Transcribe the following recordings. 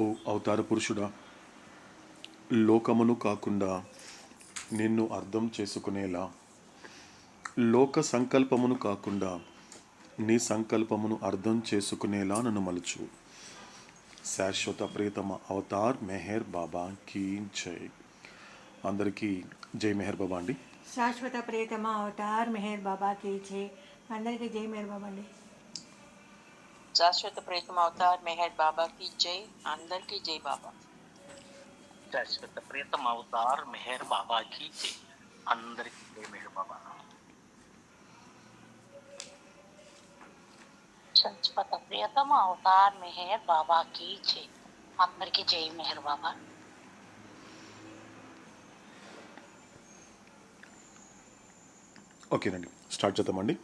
ఓ అవతార పురుషుడా, లోకమును కాకుండా నిన్ను అర్థం చేసుకునేలా, లోక సంకల్పమును కాకుండా నీ సంకల్పమును అర్థం చేసుకునేలా నన్ను మలుచు. శాశ్వత ప్రియతమ అవతార్ మెహర్ బాబా కీ జై. అందరికీ జై మెహర్ బాబా అండి. శాశ్వత ప్రియతమ అవతార్ మెహర్ బాబాకి జై. అందరికీ జై మెహర్ బాబా అండి. శాశ్వత ప్రియతమ అవతార్ మెహర్ బాబాకి జై. అందరికీ జై బాబా. శాశ్వత ప్రియతమ అవతార్ మెహర్ బాబాకి జై. అందరికీ జై మెహర్ బాబా. శాశ్వత ప్రియతమ అవతార్ మెహర్ బాబాకి జై. అందరికీ జై మెహర్ బాబా. ఓకేనండి, స్టార్ట్ చేద్దామండి.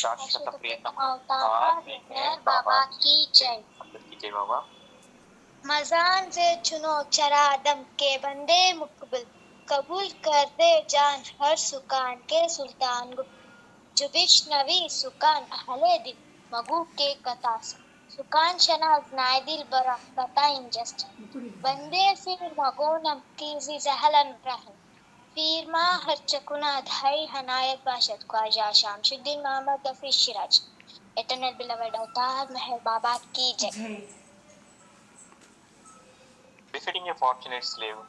శాశ్వత ప్రియతమ अवतार मेहर बाबा की जय। అందరికీ జై బాబా. मजान से चुनो चरा आदम के बंदे मुकबिल, कबूल कर दे जान हर सुकान के सुल्तान गो। जुबिश नवी सुकान अहले दिल मगू के कतास, सुकान शनाज नाय दिल बरा कता इंजस्ट, बंदे फिर मगोनम कीजी जहलन रहन, फिर माँ हर चकुना धाई हनायत बाशत ख्वाजा शामशुद्दीन मोहम्मद रफी सिराज। एटर्नल बिलवेड अवतार मेहर बाबा की जय। Befitting a fortunate slave,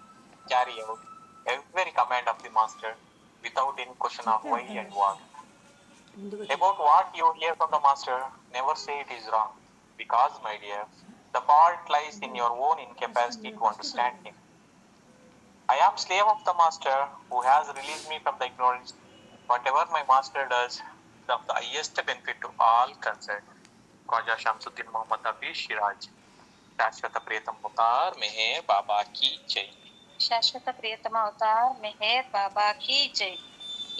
carry out every command of the master without any question of why and what. About what you hear from the master, never say it is wrong, because, my dear, the fault lies in your own incapacity to understand him. I am slave of the master who has released me from the ignorance. Whatever my master does is of the highest benefit to all concerned. Khwaja Shamsuddin Muhammad Hafiz Shiraj. శాశ్వత ప్రియతమ Avatar Meher బాబాకి జై. శాశ్వత ప్రియతమ Avatar Meher బాబాకి జై.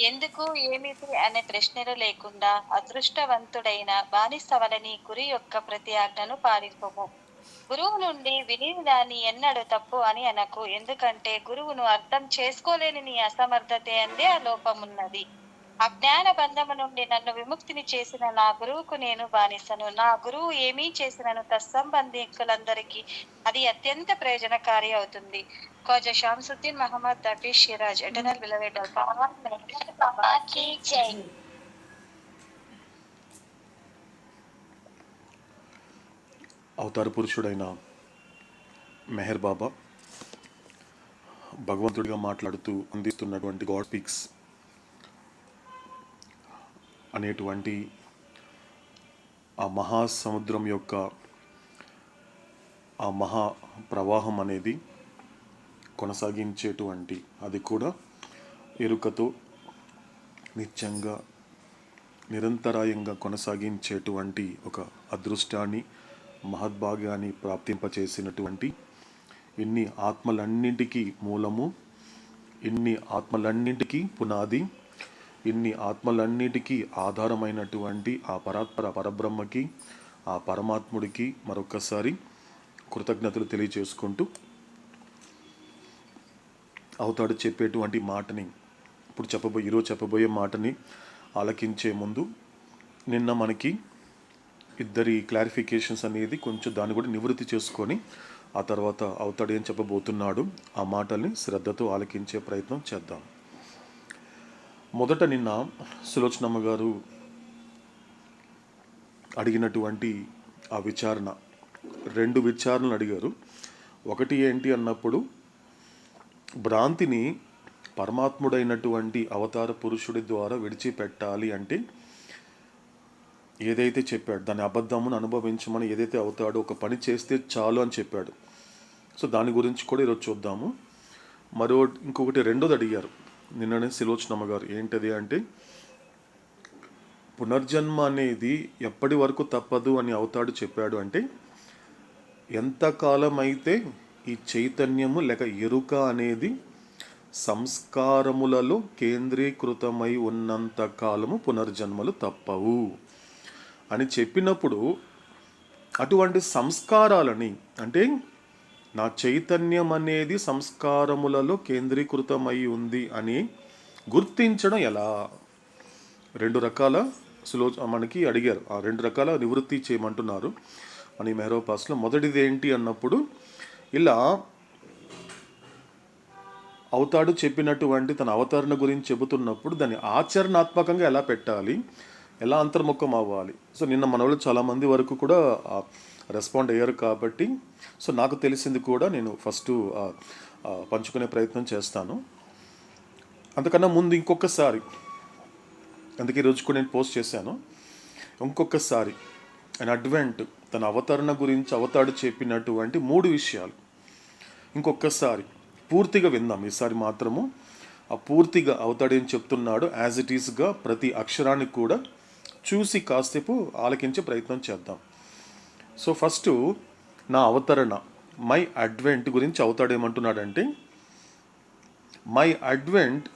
ఎందుకు ఏమిటి అనే ప్రశ్నలు లేకుండా అదృష్టవంతుడైన బానిసవలని గురి యొక్క ప్రతి ఆజ్ఞను పాలింపము. గురువు నుండి విని దాన్ని ఎన్నడూ తప్పు అని అనకు, ఎందుకంటే గురువును అర్థం చేసుకోలేని నీ అసమర్థతే అందే ఆ లోపమున్నది. అజ్ఞాన బంధము నుండి నన్ను విముక్తిని చేసిన నా గురువుకు నేను బానిసను. నా గురువు ఏమీ చేసినను తత్సంబంధికులందరికీ అది అత్యంత ప్రయోజనకారి అవుతుంది. Khwaja షామ్సుద్దీన్ Mohammed Hafeez Shiraz. Eternal beloved बाबा की जय। అవతార పురుషుడైన మెహర్ బాబా భగవంతుడిగా మాట్లాడుతూ అందిస్తున్నటువంటి గాడ్ పిక్స్ అనేటువంటి ఆ మహాసముద్రం యొక్క ఆ మహా ప్రవాహం అనేది కొనసాగించేటువంటి, అది కూడా ఎరుకతో నిత్యంగా నిరంతరాయంగా కొనసాగించేటువంటి ఒక అదృష్టాన్ని, మహద్భాగ్యాన్ని ప్రాప్తింపచేసినటువంటి, ఇన్ని ఆత్మలన్నింటికీ మూలము, ఇన్ని ఆత్మలన్నింటికీ పునాది, ఇన్ని ఆత్మలన్నిటికీ ఆధారమైనటువంటి ఆ పరబ్రహ్మకి, ఆ పరమాత్ముడికి మరొకసారి కృతజ్ఞతలు తెలియచేసుకుంటూ అవతాడు చెప్పేటువంటి మాటని, ఈరోజు చెప్పబోయే మాటని ఆలకించే ముందు నిన్న మనకి ఇద్దరి క్లారిఫికేషన్స్ అనేది కొంచెం దాన్ని కూడా నివృత్తి చేసుకొని ఆ తర్వాత అవతాడు ఏం చెప్పబోతున్నాడు ఆ మాటల్ని శ్రద్ధతో ఆలకించే ప్రయత్నం చేద్దాం. మొదట నిన్న సులోచనమ్మ గారు అడిగినటువంటి ఆ విచారణ, 2 విచారణలు అడిగారు. ఒకటి ఏంటి అన్నప్పుడు, భ్రాంతిని పరమాత్ముడైనటువంటి అవతార పురుషుడి ద్వారా విడిచిపెట్టాలి అంటే ఏదైతే చెప్పాడు, దాని అబద్ధమును అనుభవించమని ఏదైతే అవుతాడో, ఒక పని చేస్తే చాలు అని చెప్పాడు. సో దాని గురించి కూడా ఈరోజు చూద్దాము. ఇంకొకటి రెండోది అడిగారు నిన్ననే సులోచనమ్మ గారు. ఏంటది అంటే, పునర్జన్మ అనేది ఎప్పటి వరకు తప్పదు అని అవతాడు చెప్పాడు అంటే, ఎంతకాలం అయితే ఈ చైతన్యము లేక ఎరుక అనేది సంస్కారములలో కేంద్రీకృతమై ఉన్నంత కాలము పునర్జన్మలు తప్పవు అని చెప్పినప్పుడు, అటువంటి సంస్కారాలని, అంటే నా చైతన్యం అనేది సంస్కారములలో కేంద్రీకృతమై ఉంది అని గుర్తించడం ఎలా? 2 రకాల మనకి అడిగారు. ఆ 2 రకాల నివృత్తి చేయమంటున్నారు మన ఈ మెహరోపాస్లో. మొదటిది ఏంటి అన్నప్పుడు, ఇలా అవతాడు చెప్పినటువంటి తన అవతరణ గురించి చెబుతున్నప్పుడు దాన్ని ఆచరణాత్మకంగా ఎలా పెట్టాలి, ఎలా అంతర్ముఖం అవ్వాలి. సో నిన్న మన వాళ్ళు చాలామంది వరకు కూడా రెస్పాండ్ అయ్యారు కాబట్టి సో నాకు తెలిసింది కూడా నేను ఫస్ట్ పంచుకునే ప్రయత్నం చేస్తాను. అంతకన్నా ముందు ఇంకొకసారి, అందుకే ఈరోజు కూడా నేను పోస్ట్ చేశాను, ఇంకొకసారి అండ్ అడ్వెంట్ తన అవతరణ గురించి అవతాడు చెప్పినటువంటి 3 విషయాలు ఇంకొకసారి పూర్తిగా విందాం. ఈసారి మాత్రము ఆ పూర్తిగా అవతాడు ఏం చెప్తున్నాడు యాజ్ ఇట్ ఈస్గా ప్రతి అక్షరాన్ని కూడా చూసి కాసేపు ఆలకించే ప్రయత్నం చేద్దాం. సో ఫస్ట్ నా అవతరణ మై అడ్వెంట్ గురించి అవతాడు ఏమంటున్నాడంటే, my advent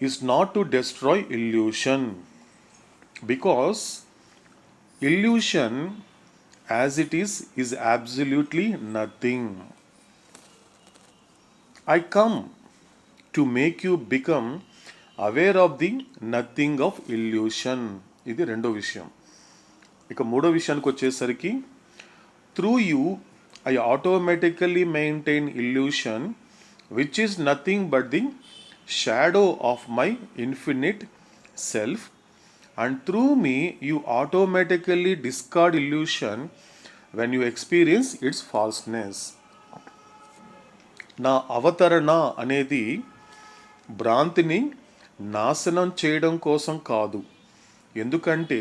is not to destroy illusion because illusion as it is absolutely nothing. I come to make you become aware of the nothing of illusion. ఇది రెండో విషయం. ఇక మూడో విషయానికి వచ్చేసరికి, through you I automatically maintain illusion which is nothing but the shadow of my infinite self, and through me you automatically discard illusion when you experience its falseness. నా అవతరణ అనేది భ్రాంతిని నాశనం చేయడం కోసం కాదు. ఎందుకంటే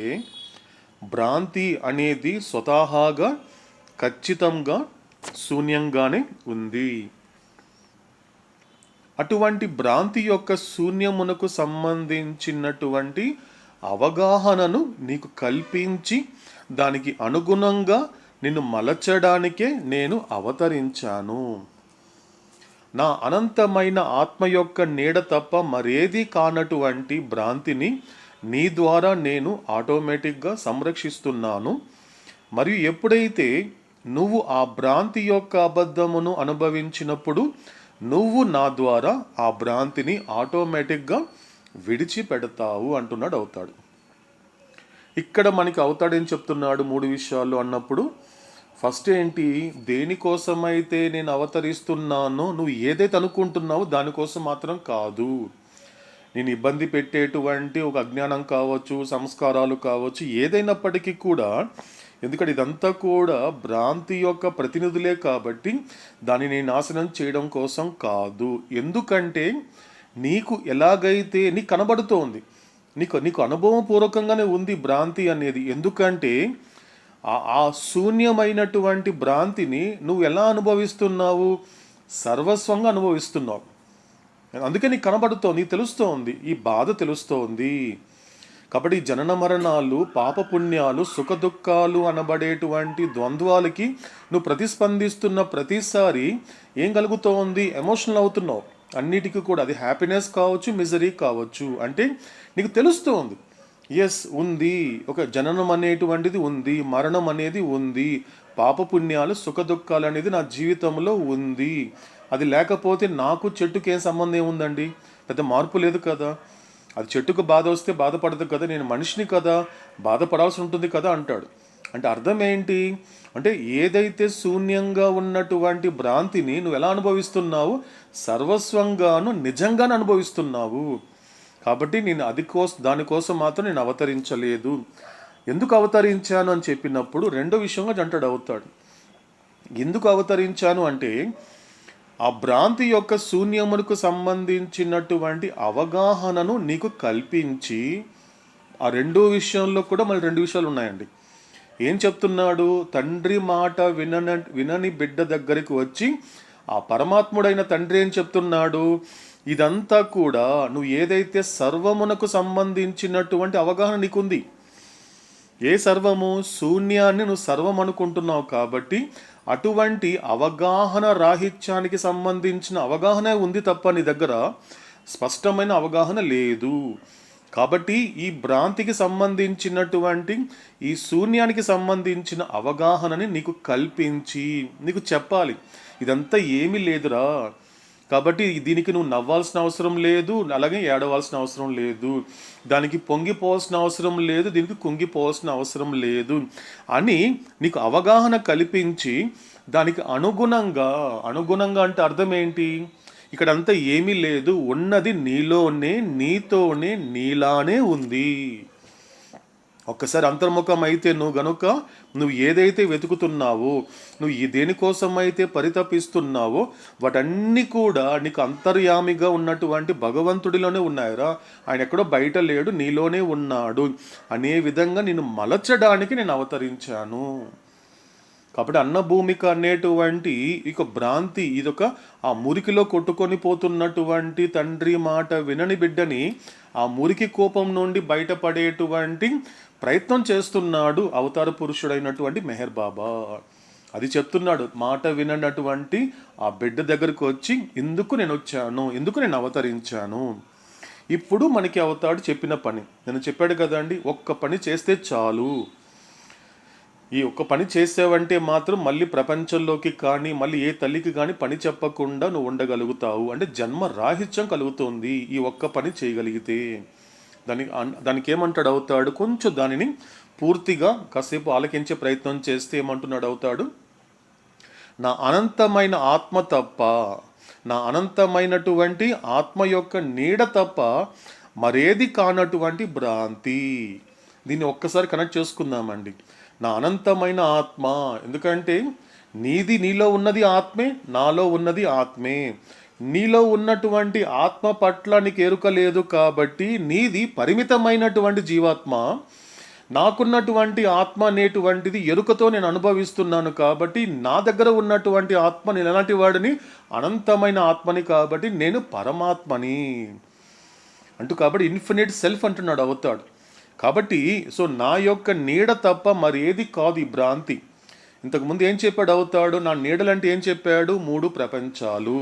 భ్రాంతి అనేది స్వతహాగా ఖచ్చితంగా శూన్యంగానే ఉంది. అటువంటి భ్రాంతి యొక్క శూన్యమునకు సంబంధించినటువంటి అవగాహనను నీకు కల్పించి దానికి అనుగుణంగా నిన్ను మలచడానికే నేను అవతరించాను. నా అనంతమైన ఆత్మ యొక్క నీడ తప్ప మరేది కానటువంటి భ్రాంతిని నీ ద్వారా నేను ఆటోమేటిక్గా సంరక్షిస్తున్నాను. మరియు ఎప్పుడైతే నువ్వు ఆ భ్రాంతి యొక్క అబద్ధమును అనుభవించినప్పుడు నువ్వు నా ద్వారా ఆ భ్రాంతిని ఆటోమేటిక్గా విడిచిపెడతావు అంటున్నాడు అవతాడు. ఇక్కడ మనకి అవతాడు ఏం చెప్తున్నాడు 3 విషయాలు అన్నప్పుడు, ఫస్ట్ ఏంటి, దేనికోసమైతే నేను అవతరిస్తున్నానో నువ్వు ఏదైతే అనుకుంటున్నావో దానికోసం మాత్రం కాదు. నేను ఇబ్బంది పెట్టేటువంటి ఒక అజ్ఞానం కావచ్చు, సంస్కారాలు కావచ్చు, ఏదైనప్పటికీ కూడా, ఎందుకంటే ఇదంతా కూడా భ్రాంతి యొక్క ప్రతినిధులే కాబట్టి దాన్ని నేను నాశనం చేయడం కోసం కాదు. ఎందుకంటే నీకు ఎలాగైతే నీకు కనబడుతోంది, నీకు అనుభవపూర్వకంగానే ఉంది భ్రాంతి అనేది. ఎందుకంటే ఆ శూన్యమైనటువంటి భ్రాంతిని నువ్వు ఎలా అనుభవిస్తున్నావు, సర్వస్వంగా అనుభవిస్తున్నావు. అందుకే నీకు కనబడుతోంది, నీకు తెలుస్తోంది, ఈ బాధ తెలుస్తోంది. కాబట్టి జనన మరణాలు, పాపపుణ్యాలు, సుఖ దుఃఖాలు అనబడేటువంటి ద్వంద్వాలకి నువ్వు ప్రతిస్పందిస్తున్న ప్రతిసారి ఏం కలుగుతోంది, ఎమోషనల్ అవుతున్నావు అన్నిటికీ కూడా. అది హ్యాపీనెస్ కావచ్చు, మిజరీ కావచ్చు. అంటే నీకు తెలుస్తోంది, ఎస్ ఉంది, ఒక జననం అనేటువంటిది ఉంది, మరణం అనేది ఉంది, పాపపుణ్యాలు, సుఖ దుఃఖాలు అనేది నా జీవితంలో ఉంది. అది లేకపోతే నాకు చెట్టుకి ఏం సంబంధం ఏముందండి, పెద్ద మార్పు లేదు కదా. అది చెట్టుకు బాధ వస్తే బాధపడదు కదా, నేను మనిషిని కదా, బాధపడాల్సి ఉంటుంది కదా అంటాడు. అంటే అర్థం ఏంటి అంటే, ఏదైతే శూన్యంగా ఉన్నటువంటి భ్రాంతిని నువ్వు ఎలా అనుభవిస్తున్నావు, సర్వస్వంగాను నిజంగానే అనుభవిస్తున్నావు. కాబట్టి నేను దానికోసం మాత్రం నేను అవతరించలేదు. ఎందుకు అవతరించాను అని చెప్పినప్పుడు రెండో విషయంగా అంటాడు అవుతాడు. ఎందుకు అవతరించాను అంటే, ఆ భ్రాంతి యొక్క శూన్యమునకు సంబంధించినటువంటి అవగాహనను నీకు కల్పించి, ఆ రెండో విషయంలో కూడా మళ్ళీ 2 విషయాలు ఉన్నాయండి. ఏం చెప్తున్నాడు, తండ్రి మాట వినని బిడ్డ దగ్గరికి వచ్చి ఆ పరమాత్ముడైన తండ్రి ఏం చెప్తున్నాడు, ఇదంతా కూడా నువ్వు ఏదైతే సర్వమునకు సంబంధించినటువంటి అవగాహన నీకుంది, ఏ సర్వము, శూన్యాన్ని నువ్వు సర్వం అనుకుంటున్నావు. కాబట్టి అటువంటి అవగాహన రాహిత్యానికి సంబంధించిన అవగాహన ఉంది తప్ప నీ దగ్గర స్పష్టమైన అవగాహన లేదు. కాబట్టి ఈ భ్రాంతికి సంబంధించినటువంటి, ఈ శూన్యానికి సంబంధించిన అవగాహనని నీకు కల్పించి నీకు చెప్పాలి, ఇదంతా ఏమీ లేదురా, కాబట్టి దీనికి నువ్వు నవ్వాల్సిన అవసరం లేదు, అలాగే ఏడవాల్సిన అవసరం లేదు, దానికి పొంగిపోవాల్సిన అవసరం లేదు, దీనికి కుంగిపోవాల్సిన అవసరం లేదు అని నీకు అవగాహన కల్పించి దానికి అనుగుణంగా అంటే అర్థం ఏంటి? ఇక్కడంతా ఏమీ లేదు, ఉన్నది నీలోనే, నీతోనే, నీలానే ఉంది. ఒక్కసారి అంతర్ముఖం అయితే నువ్వు ఏదైతే వెతుకుతున్నావో, నువ్వు దేనికోసం అయితే పరితపిస్తున్నావో వాటన్నీ కూడా నీకు అంతర్యామిగా ఉన్నటువంటి భగవంతుడిలోనే ఉన్నాయరా. ఆయన ఎక్కడో బయట లేడు, నీలోనే ఉన్నాడు అనే విధంగా నిన్ను మలచడానికి నేను అవతరించాను. కాబట్టి అన్నభూమిక అనేటువంటి ఇక భ్రాంతి, ఇదొక ఆ మురికిలో కొట్టుకొని పోతున్నటువంటి తండ్రి మాట వినని బిడ్డని ఆ మురికి కోపం నుండి బయటపడేటువంటి ప్రయత్నం చేస్తున్నాడు అవతార పురుషుడైనటువంటి మెహర్ బాబా. అది చెప్తున్నాడు, మాట విననటువంటి ఆ బిడ్డ దగ్గరకు వచ్చి ఎందుకు నేను వచ్చాను, ఎందుకు నేను అవతరించాను. ఇప్పుడు మనకి అవతాడు చెప్పిన పని నేను చెప్పాడు కదండి, ఒక్క పని చేస్తే చాలు. ఈ ఒక్క పని చేసావంటే మాత్రం మళ్ళీ ప్రపంచంలోకి కానీ మళ్ళీ ఏ తల్లికి కానీ పని చెప్పకుండా నువ్వు ఉండగలుగుతావు. అంటే జన్మ రాహిత్యం కలుగుతుంది ఈ ఒక్క పని చేయగలిగితే. దానికి ఏమంటాడు అవుతాడు, కొంచెం దానిని పూర్తిగా కాసేపు ఆలకించే ప్రయత్నం చేస్తే ఏమంటున్నాడు అవుతాడు, నా అనంతమైన ఆత్మ తప్ప, నా అనంతమైనటువంటి ఆత్మ యొక్క నీడ తప్ప మరేది కానటువంటి భ్రాంతి. దీన్ని ఒక్కసారి కనెక్ట్ చేసుకుందామండి. నా అనంతమైన ఆత్మ, ఎందుకంటే నీలో ఉన్నది ఆత్మే, నాలో ఉన్నది ఆత్మే. నీలో ఉన్నటువంటి ఆత్మ పట్ల నీకు ఎరుక లేదు కాబట్టి నీది పరిమితమైనటువంటి జీవాత్మ, నాకున్నటువంటి ఆత్మ అనేటువంటిది ఎరుకతో నేను అనుభవిస్తున్నాను కాబట్టి నా దగ్గర ఉన్నటువంటి ఆత్మ నేను ఎలాంటి వాడిని, అనంతమైన ఆత్మని కాబట్టి నేను పరమాత్మని అంటూ. కాబట్టి ఇన్ఫినిట్ సెల్ఫ్ అంటున్నాడు అవుతాడు. కాబట్టి సో నా యొక్క నీడ తప్ప మరి ఏది కాదు ఈ భ్రాంతి. ఇంతకుముందు ఏం చెప్పాడు అవుతాడు, నా నీడలంటే ఏం చెప్పాడు, 3 ప్రపంచాలు.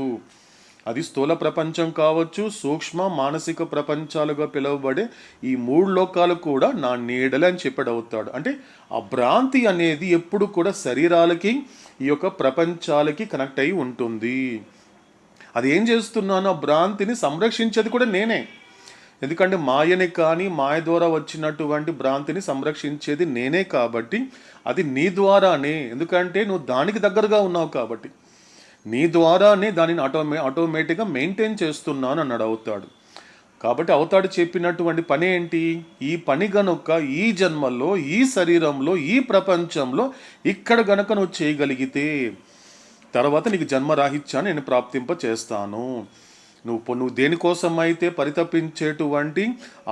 అది స్థూల ప్రపంచం కావచ్చు, సూక్ష్మ మానసిక ప్రపంచాలుగా పిలువబడే ఈ 3 లోకాలు కూడా నా నీడలే అని చెప్పాడు అవుతాడు. అంటే ఆ భ్రాంతి అనేది ఎప్పుడు కూడా శరీరాలకి ఈ యొక్క ప్రపంచాలకి కనెక్ట్ అయి ఉంటుంది. అది ఏం చేస్తున్నాను, ఆ భ్రాంతిని సంరక్షించేది కూడా నేనే. ఎందుకంటే మాయని కానీ మాయ ద్వారా వచ్చినటువంటి భ్రాంతిని సంరక్షించేది నేనే కాబట్టి అది నీ ద్వారానే, ఎందుకంటే నువ్వు దానికి దగ్గరగా ఉన్నావు కాబట్టి నీ ద్వారానే దానిని ఆటోమేటిక్గా మెయింటైన్ చేస్తున్నాను అన్నాడు అవుతాడు. కాబట్టి అవతాడు చెప్పినటువంటి పని ఏంటి, ఈ పని గనుక ఈ జన్మల్లో, ఈ శరీరంలో, ఈ ప్రపంచంలో ఇక్కడ గనక నువ్వు చేయగలిగితే తర్వాత నీకు జన్మరాహిత్యాన్ని నేను ప్రాప్తింప చేస్తాను. నువ్వు దేనికోసం అయితే పరితపించేటువంటి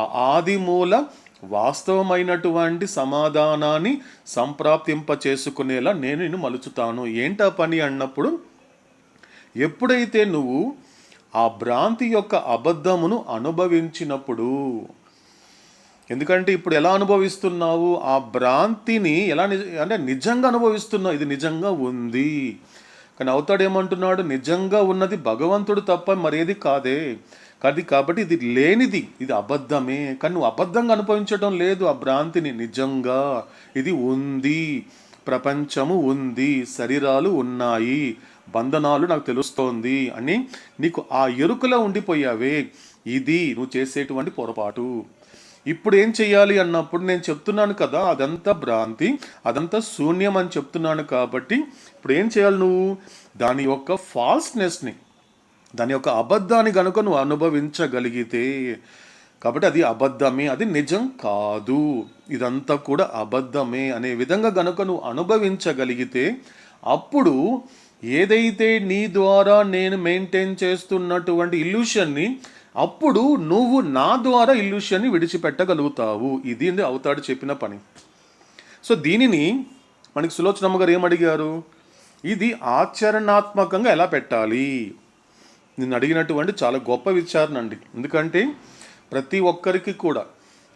ఆ ఆదిమూల వాస్తవమైనటువంటి సమాధానాన్ని సంప్రాప్తింప చేసుకునేలా నేను నిన్ను మలుచుతాను. ఏంటా పని అన్నప్పుడు, ఎప్పుడైతే నువ్వు ఆ భ్రాంతి యొక్క అబద్ధమును అనుభవించినప్పుడు, ఎందుకంటే ఇప్పుడు ఎలా అనుభవిస్తున్నావు, ఆ భ్రాంతిని ఎలా అంటే నిజంగా అనుభవిస్తున్నావు, ఇది నిజంగా ఉంది. కానీ అవతాడు ఏమంటున్నాడు, నిజంగా ఉన్నది భగవంతుడు తప్ప మరేది కాదే. కాబట్టి ఇది లేనిది, ఇది అబద్ధమే. కానీ నువ్వు అబద్ధంగా అనుభవించడం లేదు ఆ భ్రాంతిని, నిజంగా ఇది ఉంది, ప్రపంచము ఉంది, శరీరాలు ఉన్నాయి, బంధనాలు నాకు తెలుస్తోంది అని నీకు ఆ ఎరుకలో ఉండిపోయావే. ఇది నువ్వు చేసేటువంటి పొరపాటు. ఇప్పుడు ఏం చెయ్యాలి అన్నప్పుడు నేను చెప్తున్నాను కదా, అదంతా భ్రాంతి, అదంతా శూన్యం అని చెప్తున్నాను. కాబట్టి ఇప్పుడు ఏం చేయాలి, నువ్వు దాని యొక్క ఫాల్స్నెస్ని, దాని యొక్క అబద్ధాన్ని కనుక నువ్వు అనుభవించగలిగితే, కాబట్టి అది అబద్ధమే, అది నిజం కాదు, ఇదంతా కూడా అబద్ధమే అనే విధంగా గనుక నువ్వు అనుభవించగలిగితే, అప్పుడు ఏదైతే నీ ద్వారా నేను మెయింటైన్ చేస్తున్నటువంటి ఇల్యూషన్ని, అప్పుడు నువ్వు నా ద్వారా ఇల్యూషన్ని విడిచిపెట్టగలుగుతావు. ఇది అవుతాడు చెప్పిన పని. సో దీనిని మనకి సులోచనమ్మ గారు ఏమడిగారు, ఇది ఆచరణాత్మకంగా ఎలా పెట్టాలి. నిన్ను అడిగినటువంటి చాలా గొప్ప విచారణ అండి. ఎందుకంటే ప్రతి ఒక్కరికి కూడా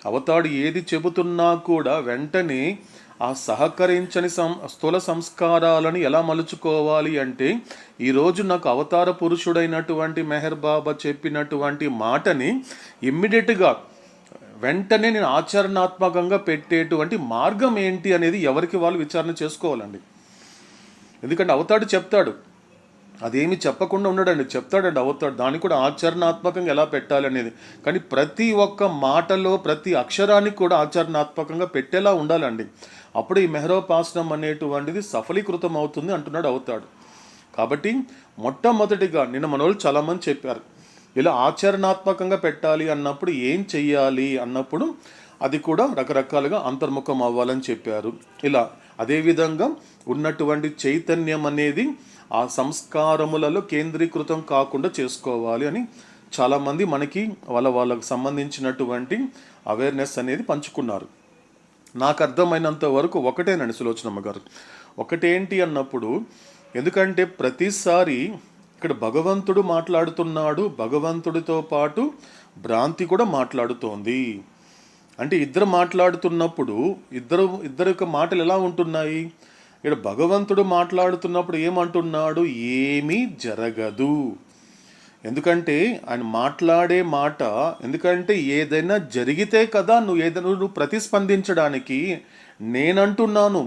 అవతాడు ఏది చెబుతున్నా కూడా వెంటనే ఆ సహకరించని స్థూల సంస్కారాలను ఎలా మలుచుకోవాలి అంటే, ఈరోజు నాకు అవతార పురుషుడైనటువంటి మెహర్ బాబా చెప్పినటువంటి మాటని ఇమ్మీడియట్గా వెంటనే నేను ఆచరణాత్మకంగా పెట్టేటువంటి మార్గం ఏంటి అనేది ఎవరికి వాళ్ళు విచారణ చేసుకోవాలండి. ఎందుకంటే అవతాడు చెప్తాడు, అదేమి చెప్పకుండా ఉన్నాడండి, చెప్తాడండి, అవుతాడు. దాన్ని కూడా ఆచరణాత్మకంగా ఎలా పెట్టాలి అనేది. కానీ ప్రతి ఒక్క మాటలో ప్రతి అక్షరానికి కూడా ఆచరణాత్మకంగా పెట్టేలా ఉండాలండి. అప్పుడు ఈ మెహరోపాసనం అనేటువంటిది సఫలీకృతం అవుతుంది అంటున్నాడు, అవుతాడు. కాబట్టి మొట్టమొదటిగా నిన్న మనోళ్ళు చాలామంది చెప్పారు, ఇలా ఆచరణాత్మకంగా పెట్టాలి అన్నప్పుడు ఏం చెయ్యాలి అన్నప్పుడు అది కూడా రకరకాలుగా అంతర్ముఖం అవ్వాలని చెప్పారు. ఇలా అదేవిధంగా ఉన్నటువంటి చైతన్యం అనేది ఆ సంస్కారములలో కేంద్రీకృతం కాకుండా చేసుకోవాలి అని చాలామంది మనకి వాళ్ళకు సంబంధించినటువంటి అవేర్నెస్ అనేది పంచుకున్నారు. నాకు అర్థమైనంత వరకు ఒకటేనండి సులోచనమ్మ గారు, ఒకటేంటి అన్నప్పుడు, ఎందుకంటే ప్రతిసారి ఇక్కడ భగవంతుడు మాట్లాడుతున్నాడు, భగవంతుడితో పాటు భ్రాంతి కూడా మాట్లాడుతోంది. అంటే ఇద్దరు మాట్లాడుతున్నప్పుడు ఇద్దరు యొక్క మాటలు ఎలా ఉంటున్నాయి? ఇక్కడ భగవంతుడు మాట్లాడుతున్నప్పుడు ఏమంటున్నాడు? ఏమీ జరగదు. ఎందుకంటే ఆయన మాట్లాడే మాట, ఎందుకంటే ఏదైనా జరిగితే కదా నువ్వు ప్రతిస్పందించడానికి. నేనంటున్నాను,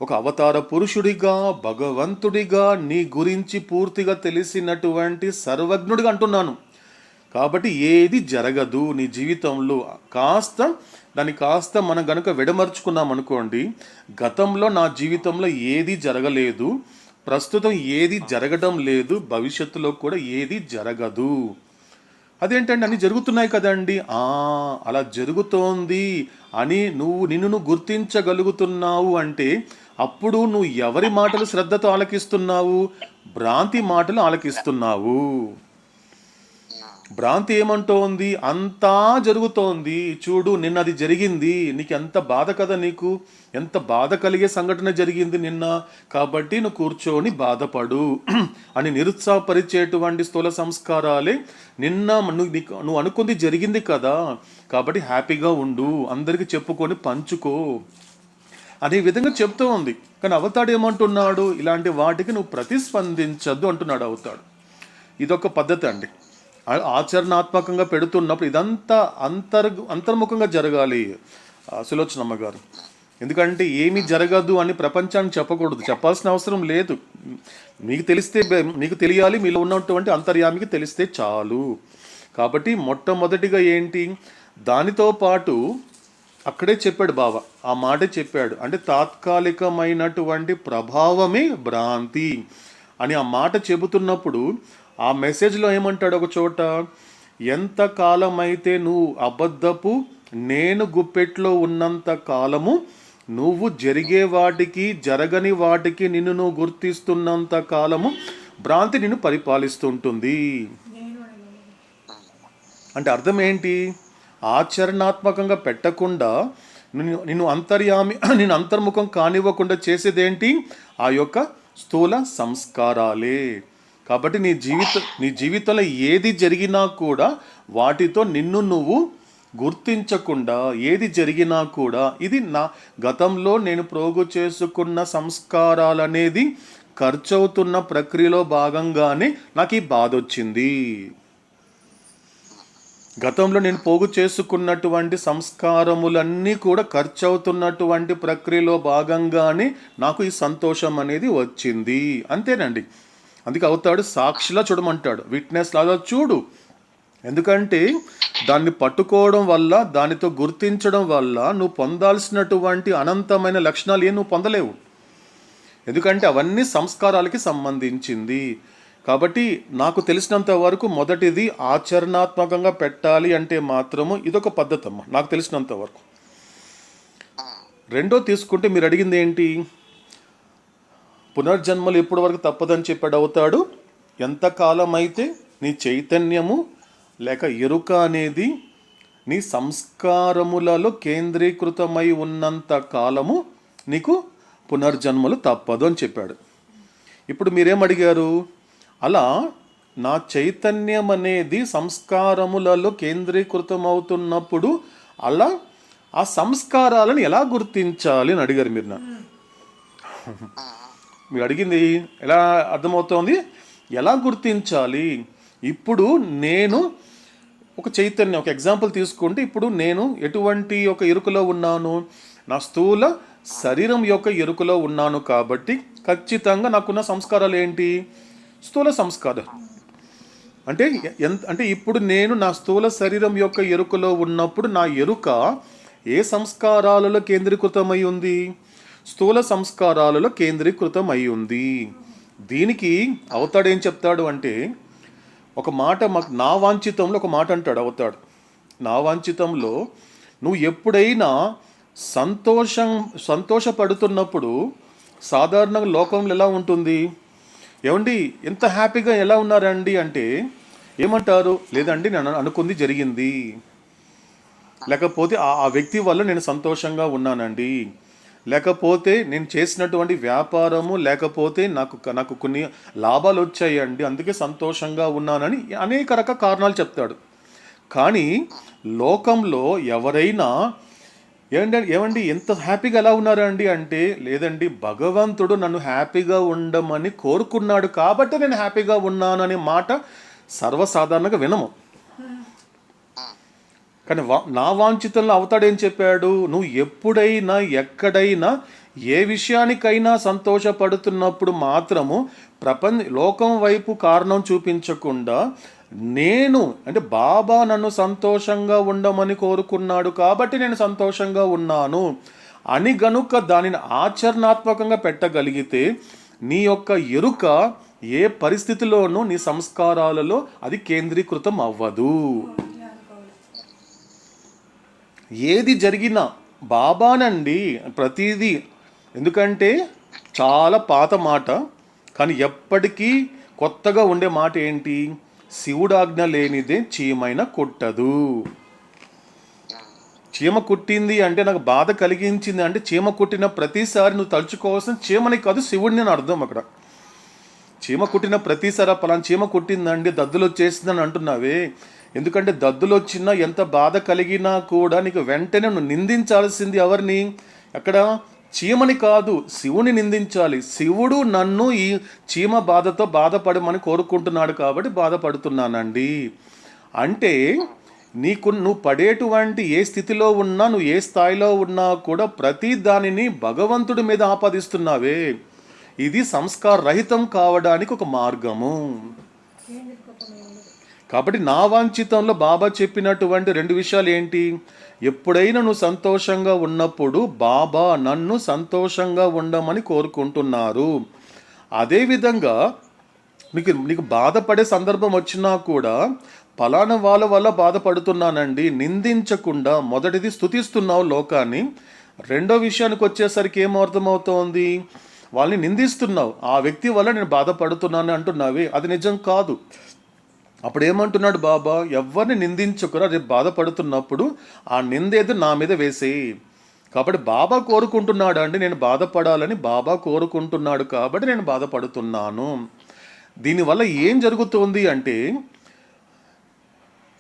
ఒక అవతార పురుషుడిగా, భగవంతుడిగా, నీ గురించి పూర్తిగా తెలిసినటువంటి సర్వజ్ఞుడిగా అంటున్నాను. కాబట్టి ఏది జరగదు నీ జీవితంలో. దాన్ని కాస్త మనం గనుక విడమర్చుకున్నాం అనుకోండి, గతంలో నా జీవితంలో ఏది జరగలేదు, ప్రస్తుతం ఏది జరగడం లేదు, భవిష్యత్తులో కూడా ఏది జరగదు. అదేంటండి, అన్నీ జరుగుతున్నాయి కదండి. అలా జరుగుతోంది అని నిన్ను గుర్తించగలుగుతున్నావు అంటే అప్పుడు నువ్వు ఎవరి మాటలు శ్రద్ధతో ఆలకిస్తున్నావు? భ్రాంతి మాటలు ఆలకిస్తున్నావు. భ్రాంతి ఏమంటోంది? అంతా జరుగుతోంది, చూడు నిన్న అది జరిగింది, నీకు ఎంత బాధ కదా, నీకు ఎంత బాధ కలిగే సంఘటన జరిగింది నిన్న, కాబట్టి నువ్వు కూర్చొని బాధపడు అని నిరుత్సాహపరిచేటువంటి స్థూల సంస్కారాలే నిన్న నువ్వు అనుకుంది జరిగింది కదా, కాబట్టి హ్యాపీగా ఉండు, అందరికీ చెప్పుకొని పంచుకో అనే విధంగా చెప్తూ ఉంది. కానీ అవతాడు ఏమంటున్నాడు? ఇలాంటి వాటికి నువ్వు ప్రతిస్పందించద్దు అంటున్నాడు అవతాడు. ఇదొక పద్ధతి అండి. ఆచరణాత్మకంగా పెడుతున్నప్పుడు ఇదంతా అంతర్ముఖంగా జరగాలి సులోచనమ్మ గారు. ఎందుకంటే ఏమీ జరగదు అని ప్రపంచానికి చెప్పకూడదు, చెప్పాల్సిన అవసరం లేదు. మీకు తెలియాలి, మీలో ఉన్నటువంటి అంతర్యామికి తెలిస్తే చాలు. కాబట్టి మొట్టమొదటిగా ఏంటి, దానితో పాటు అక్కడే చెప్పాడు బాబా, ఆ మాట చెప్పాడు. అంటే తాత్కాలికమైనటువంటి ప్రభావమే భ్రాంతి అని ఆ మాట చెబుతున్నప్పుడు ఆ మెసేజ్లో ఏమంటాడు ఒక చోట, ఎంతకాలమైతే నువ్వు అబద్ధపు నేను గుప్పెట్లో ఉన్నంత కాలము, నువ్వు జరిగే వాటికి జరగని వాటికి నిన్ను నువ్వు గుర్తిస్తున్నంత కాలము భ్రాంతి నిన్ను పరిపాలిస్తుంటుంది. అంటే అర్థం ఏంటి? ఆచరణాత్మకంగా పెట్టకుండా నిన్ను అంతర్ముఖం కానివ్వకుండా చేసేదేంటి? ఆ యొక్క స్థూల సంస్కారాలే. కాబట్టి నీ జీవితంలో ఏది జరిగినా కూడా వాటితో నిన్ను నువ్వు గుర్తించకుండా, ఏది జరిగినా కూడా ఇది నా గతంలో నేను ప్రోగు చేసుకున్న సంస్కారాలనేది ఖర్చవుతున్న ప్రక్రియలో భాగంగానే నాకు ఈ బాధ వచ్చింది. గతంలో నేను పోగు చేసుకున్నటువంటి సంస్కారములన్నీ కూడా ఖర్చు అవుతున్నటువంటి ప్రక్రియలో భాగంగానే నాకు ఈ సంతోషం అనేది వచ్చింది. అంతేనండి. అందుకే అవుతాడు సాక్షిలా చూడమంటాడు, విట్నెస్ లాగా చూడు. ఎందుకంటే దాన్ని పట్టుకోవడం వల్ల, దానితో గుర్తించడం వల్ల నువ్వు పొందాల్సినటువంటి అనంతమైన లక్షణాలు నువ్వు పొందలేవు. ఎందుకంటే అవన్నీ సంస్కారాలకి సంబంధించింది. కాబట్టి నాకు తెలిసినంత వరకు మొదటిది ఆచరణాత్మకంగా పెట్టాలి అంటే మాత్రము ఇదొక పద్ధతి అమ్మ, నాకు తెలిసినంత వరకు. రెండో తీసుకుంటే మీరు అడిగింది ఏంటి? పునర్జన్మలు ఎప్పటి వరకు తప్పదని చెప్పాడు అవుతాడు. ఎంతకాలం అయితే నీ చైతన్యము లేక ఎరుక అనేది నీ సంస్కారములలో కేంద్రీకృతమై ఉన్నంత కాలము నీకు పునర్జన్మలు తప్పదు అని చెప్పాడు. ఇప్పుడు మీరేమడిగారు? అలా నా చైతన్యం అనేది సంస్కారములలో కేంద్రీకృతమవుతున్నప్పుడు అలా ఆ సంస్కారాలను ఎలా గుర్తించాలి అని అడిగారు మీరు. మీరు అడిగింది ఎలా అర్థమవుతోంది? ఎలా గుర్తించాలి? ఇప్పుడు నేను ఒక చైతన్యం, ఒక ఎగ్జాంపుల్ తీసుకుంటే, ఇప్పుడు నేను ఎటువంటి ఒక ఎరుకలో ఉన్నాను? నా స్థూల శరీరం యొక్క ఎరుకలో ఉన్నాను. కాబట్టి ఖచ్చితంగా నాకున్న సంస్కారాలు ఏంటి? స్థూల సంస్కారం. అంటే అంటే ఇప్పుడు నేను నా స్థూల శరీరం యొక్క ఎరుకలో ఉన్నప్పుడు నా ఎరుక ఏ సంస్కారాలలో కేంద్రీకృతమై ఉంది? స్థూల సంస్కారాలలో కేంద్రీకృతమై ఉంది. దీనికి అవతాడు ఏం చెప్తాడు అంటే, ఒక మాట మాకు నా వాంఛితంలో ఒక మాట అంటాడు అవతాడు. నా వాంఛితంలో నువ్వు ఎప్పుడైనా సంతోషపడుతున్నప్పుడు సాధారణంగా లోకంలో ఎలా ఉంటుంది? ఏమండి ఎంత హ్యాపీగా ఎలా ఉన్నారండి అంటే ఏమంటారు? లేదండి నేను అనుకుంది జరిగింది, లేకపోతే ఆ వ్యక్తి వల్ల నేను సంతోషంగా ఉన్నానండి, లేకపోతే నేను చేసినటువంటి వ్యాపారము, లేకపోతే నాకు కొన్ని లాభాలు వచ్చాయండి అందుకే సంతోషంగా ఉన్నానని అనేక రకాల కారణాలు చెప్తాడు. కానీ లోకంలో ఎవరైనా ఏమండి ఎంత హ్యాపీగా ఎలా ఉన్నారండి అంటే, లేదండి భగవంతుడు నన్ను హ్యాపీగా ఉండమని కోరుకున్నాడు కాబట్టి నేను హ్యాపీగా ఉన్నాననే మాట సర్వసాధారణంగా వినము. కానీ నా వాంఛితంలో అవతాడు ఏం చెప్పాడు? నువ్వు ఎప్పుడైనా ఎక్కడైనా ఏ విషయానికైనా సంతోషపడుతున్నప్పుడు మాత్రము లోకం వైపు కారణం చూపించకుండా, నేను అంటే బాబా నన్ను సంతోషంగా ఉండమని కోరుకున్నాడు కాబట్టి నేను సంతోషంగా ఉన్నాను అని గనుక దానిని ఆచరణాత్మకంగా పెట్టగలిగితే నీ యొక్క ఎరుక ఏ పరిస్థితిలోనూ నీ సంస్కారాలలో అది కేంద్రీకృతం అవ్వదు. ఏది జరిగినా బాబానండి ప్రతిదీ. ఎందుకంటే చాలా పాత మాట, కానీ ఎప్పటికీ కొత్తగా ఉండే మాట ఏంటి? శివుడాజ్ఞ లేనిదే చీమైనా కొట్టదు. చీమ కుట్టింది అంటే నాకు బాధ కలిగించింది అంటే, చీమ కుట్టిన ప్రతిసారి నువ్వు తలుచుకోవాల్సిన చీమని కాదు శివుడిని అని అర్థం. అక్కడ చీమ కుట్టిన ప్రతిసారి పలానా చీమ కుట్టిందండి దద్దులు వచ్చేసిందని అంటున్నావే. ఎందుకంటే దద్దులు వచ్చినా ఎంత బాధ కలిగినా కూడా నీకు వెంటనే నువ్వు నిందించాల్సింది ఎవరిని? అక్కడ చీమని కాదు, శివుని నిందించాలి. శివుడు నన్ను ఈ చీమ బాధతో బాధపడమని కోరుకుంటున్నాడు కాబట్టి బాధపడుతున్నానండి అంటే, నువ్వు పడేటువంటి ఏ స్థితిలో ఉన్నా, నువ్వు ఏ స్థాయిలో ఉన్నా కూడా ప్రతి దానిని భగవంతుడి మీద ఆపాదిస్తున్నావే. ఇది సంస్కార రహితం కావడానికి ఒక మార్గము. కాబట్టి నా వాంఛితంలో బాబా చెప్పినటువంటి 2 విషయాలు ఏంటి? ఎప్పుడైనా నువ్వు సంతోషంగా ఉన్నప్పుడు బాబా నన్ను సంతోషంగా ఉండమని కోరుకుంటున్నారు. అదేవిధంగా నీకు బాధపడే సందర్భం వచ్చినా కూడా పలానా వాళ్ళ వల్ల బాధపడుతున్నానండి నిందించకుండా మొదటిది స్తుతిస్తున్నావు లోకాన్ని. రెండో విషయానికి వచ్చేసరికి ఏం అర్థమవుతోంది? వాళ్ళని నిందిస్తున్నావు, ఆ వ్యక్తి వల్ల నేను బాధపడుతున్నాను అంటున్నావే, అది నిజం కాదు. అప్పుడు ఏమంటున్నాడు బాబా? ఎవరిని నిందించుకురా, రేపు బాధపడుతున్నప్పుడు ఆ నిందేది నా మీద వేసేయి. కాబట్టి బాబా కోరుకుంటున్నాడు అండి నేను బాధపడాలని, బాబా కోరుకుంటున్నాడు కాబట్టి నేను బాధపడుతున్నాను. దీనివల్ల ఏం జరుగుతుంది అంటే,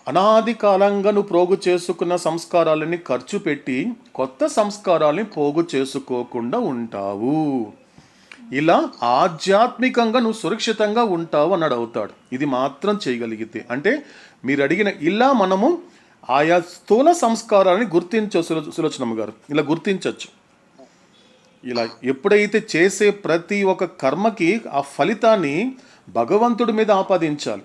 అనాది కాలంగా నువ్వు పోగు చేసుకున్న సంస్కారాలని ఖర్చు పెట్టి కొత్త సంస్కారాలని పోగు చేసుకోకుండా ఉంటావు. ఇలా ఆధ్యాత్మికంగా నువ్వు సురక్షితంగా ఉంటావు అన్నాడు అవుతాడు. ఇది మాత్రం చేయగలిగితే, అంటే మీరు అడిగిన ఇలా మనము ఆయా స్థూల సంస్కారాలని గుర్తించవచ్చు. సులోచనమ్మ గారు ఇలా గుర్తించవచ్చు. ఇలా ఎప్పుడైతే చేసే ప్రతి ఒక్క కర్మకి ఆ ఫలితాన్ని భగవంతుడి మీద ఆపాదించాలి.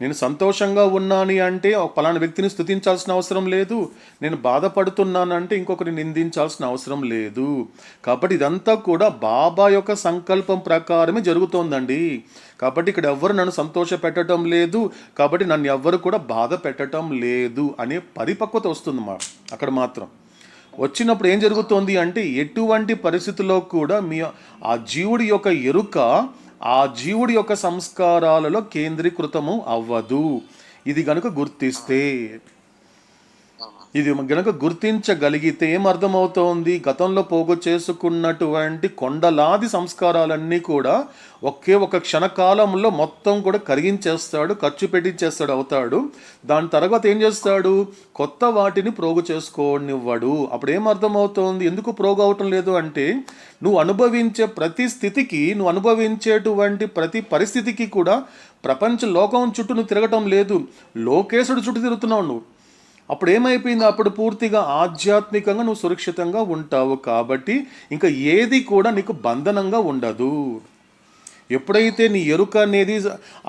నేను సంతోషంగా ఉన్నాను అంటే పలానా వ్యక్తిని స్తుతించాల్సిన అవసరం లేదు, నేను బాధపడుతున్నానంటే ఇంకొకరిని నిందించాల్సిన అవసరం లేదు. కాబట్టి ఇదంతా కూడా బాబా యొక్క సంకల్పం ప్రకారమే జరుగుతోందండి. కాబట్టి ఇక్కడ ఎవ్వరు నన్ను సంతోష పెట్టడం లేదు, కాబట్టి నన్ను ఎవ్వరు కూడా బాధ పెట్టడం లేదు అనే పరిపక్వత వస్తుంది అక్కడ మాత్రం. వచ్చినప్పుడు ఏం జరుగుతోంది అంటే, ఎటువంటి పరిస్థితుల్లో కూడా ఆ జీవుడి యొక్క ఎరుక ఆ జీవుడి యొక్క సంస్కారాలలో కేంద్రీకృతము అవ్వదు. ఇది గనుక గుర్తించగలిగితే ఏమర్థమవుతోంది? గతంలో పోగు చేసుకున్నటువంటి కొండలాది సంస్కారాలన్నీ కూడా ఒక క్షణకాలంలో మొత్తం కూడా కరిగించేస్తాడు, ఖర్చు పెట్టించేస్తాడు అవుతాడు. దాని తర్వాత ఏం చేస్తాడు? కొత్త వాటిని ప్రోగు చేసుకోనివ్వడు. అప్పుడు ఏమర్థమవుతోంది? ఎందుకు ప్రోగు అవటం లేదు అంటే, నువ్వు అనుభవించే ప్రతి స్థితికి, నువ్వు అనుభవించేటువంటి ప్రతి పరిస్థితికి కూడా ప్రపంచ లోకం చుట్టూ నువ్వు తిరగటం లేదు, లోకేశుడు చుట్టూ తిరుగుతున్నావు నువ్వు. అప్పుడు ఏమైపోయింది? అప్పుడు పూర్తిగా ఆధ్యాత్మికంగా నువ్వు సురక్షితంగా ఉంటావు. కాబట్టి ఇంకా ఏది కూడా నీకు బంధనంగా ఉండదు. ఎప్పుడైతే నీ ఎరుక అనేది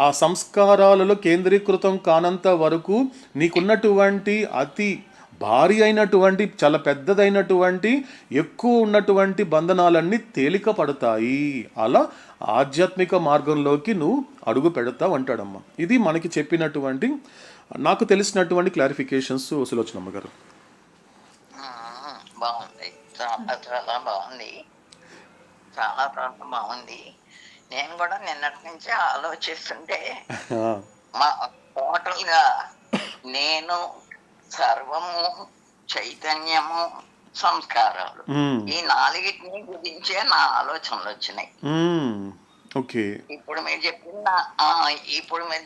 ఆ సంస్కారాలలో కేంద్రీకృతం కానంత వరకు నీకున్నటువంటి అతి భారీ అయినటువంటి చాలా పెద్దదైనటువంటి ఎక్కువ ఉన్నటువంటి బంధనాలన్నీ తేలిక పడతాయి. అలా ఆధ్యాత్మిక మార్గంలోకి నువ్వు అడుగు పెడతావు అంటాడమ్మా. ఇది మనకి చెప్పినటువంటి నాకు తెలిసినటువంటి క్లారిఫికేషన్స్ సులోచనమ్మ గారు. బాగుంది, చాలా చాలా బాగుంది, చాలా చాలా బాగుంది. నేను కూడా నిన్నటి నుంచి ఆలోచిస్తుంటే మా టోటల్గా నేను సర్వము చైతన్యము సంస్కారాలు ఈ నాలుగిటిని గురించే నా ఆలోచనలు వచ్చినాయి. ఓకే, ఇప్పుడు మీరు